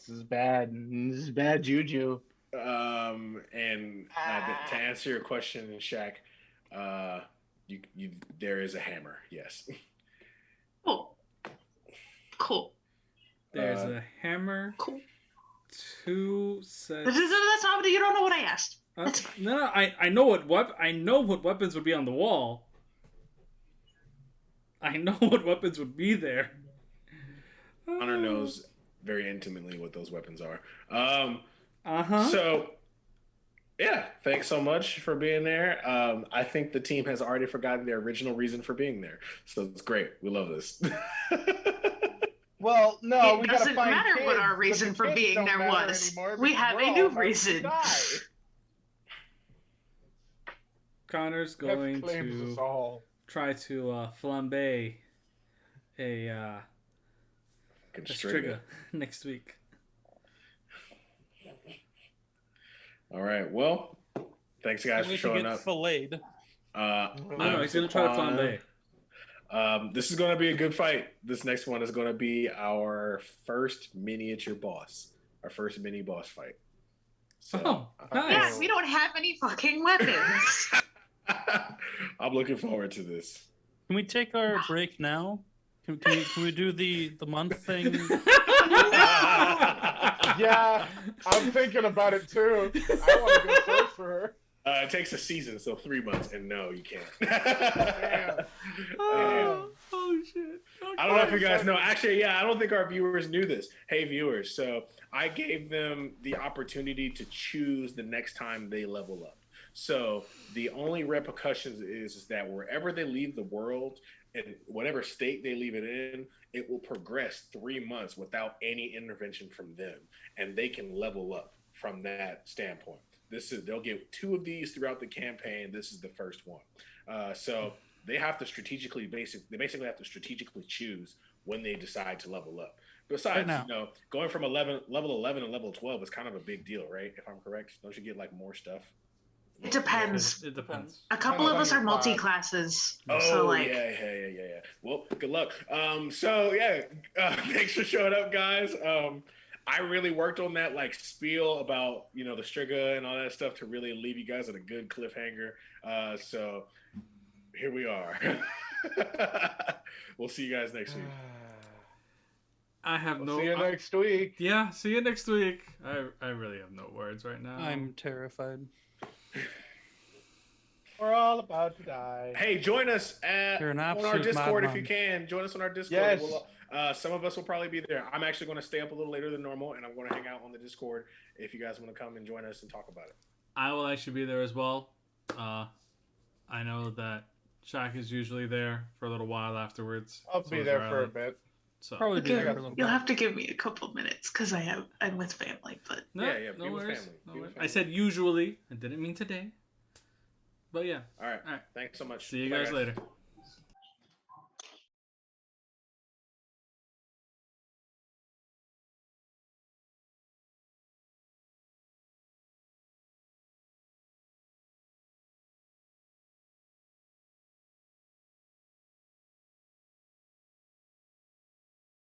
is bad. This is bad juju.
And to answer your question, Shaq, there is a hammer. Yes.
Cool.
There's a hammer.
Cool.
2 sets.
That's not. You don't know what I asked.
No, I know what weapons would be on the wall. I know what weapons would be there.
Connor knows very intimately what those weapons are.
Uh-huh.
So, yeah, thanks so much for being there. I think the team has already forgotten their original reason for being there, so it's great. We love this.
Well, no,
It
we gotta
doesn't
find
matter
kids,
what our
but
reason
the
for
kids
being
don't
there
matter
was.
anymore
We
because
have
we're
a
all
new
about to
reason.
die.
Connor's
Death
going
claims us
to
all.
try to flambe a striga next week.
All right. Well, thanks guys for
Wait to
showing
get
up.
filleted.
No, he's gonna try to flambe.
This is going to be a good fight. This next one is going to be our first miniature boss, our first mini boss fight. So,
Oh,
Yeah,
nice.
we don't have any fucking weapons.
I'm looking forward to this.
Can we take our break now? Can we do the month thing?
Yeah, I'm thinking about it too. I want to go search for her.
It takes a season, so 3 months, and no, you can't.
Damn.
Oh shit.
I don't know if you guys know. Actually, yeah, I don't think our viewers knew this. Hey, viewers. So I gave them the opportunity to choose the next time they level up. So the only repercussions is that wherever they leave the world, and whatever state they leave it in, it will progress 3 months without any intervention from them, and they can level up from that standpoint. They'll get 2 of these throughout the campaign. This is the first one. So they have to basically have to strategically choose when they decide to level up. Besides,
now.
going from level 11 to level 12 is kind of a big deal, right? If I'm correct, don't you get like more stuff?
It depends.
It depends.
A couple of us are
Class.
multi-classes.
Oh,
so like,
yeah. Well, good luck. So yeah, thanks for showing up, guys. I really worked on that like spiel about the Striga and all that stuff to really leave you guys at a good cliffhanger. So here we are. We'll see you guys next week.
I have
See you next week.
Yeah, see you next week. I really have no words right now.
I'm terrified.
We're all about to die.
Hey, join us
You're an
on our
absolute
Discord if
madman.
you can. Join us on our Discord.
Yes.
Some of us will probably be there. I'm actually going to stay up a little later than normal, and I'm going to hang out on the Discord if you guys want to come and join us and talk about it.
I will actually be there as well. I know that Shaq is usually there for a little while afterwards.
I'll
So
be
is
there for a
Riley.
bit.
So
Probably be
okay,
there for a little
you'll
bit.
have to give me a couple minutes because I'm with family. But
no,
Yeah,
no
be with
worries.
family.
No
Be with
worries. I
family.
said usually. I didn't mean today. But yeah.
All right.
All right.
Thanks so much.
See you
Bye,
guys later.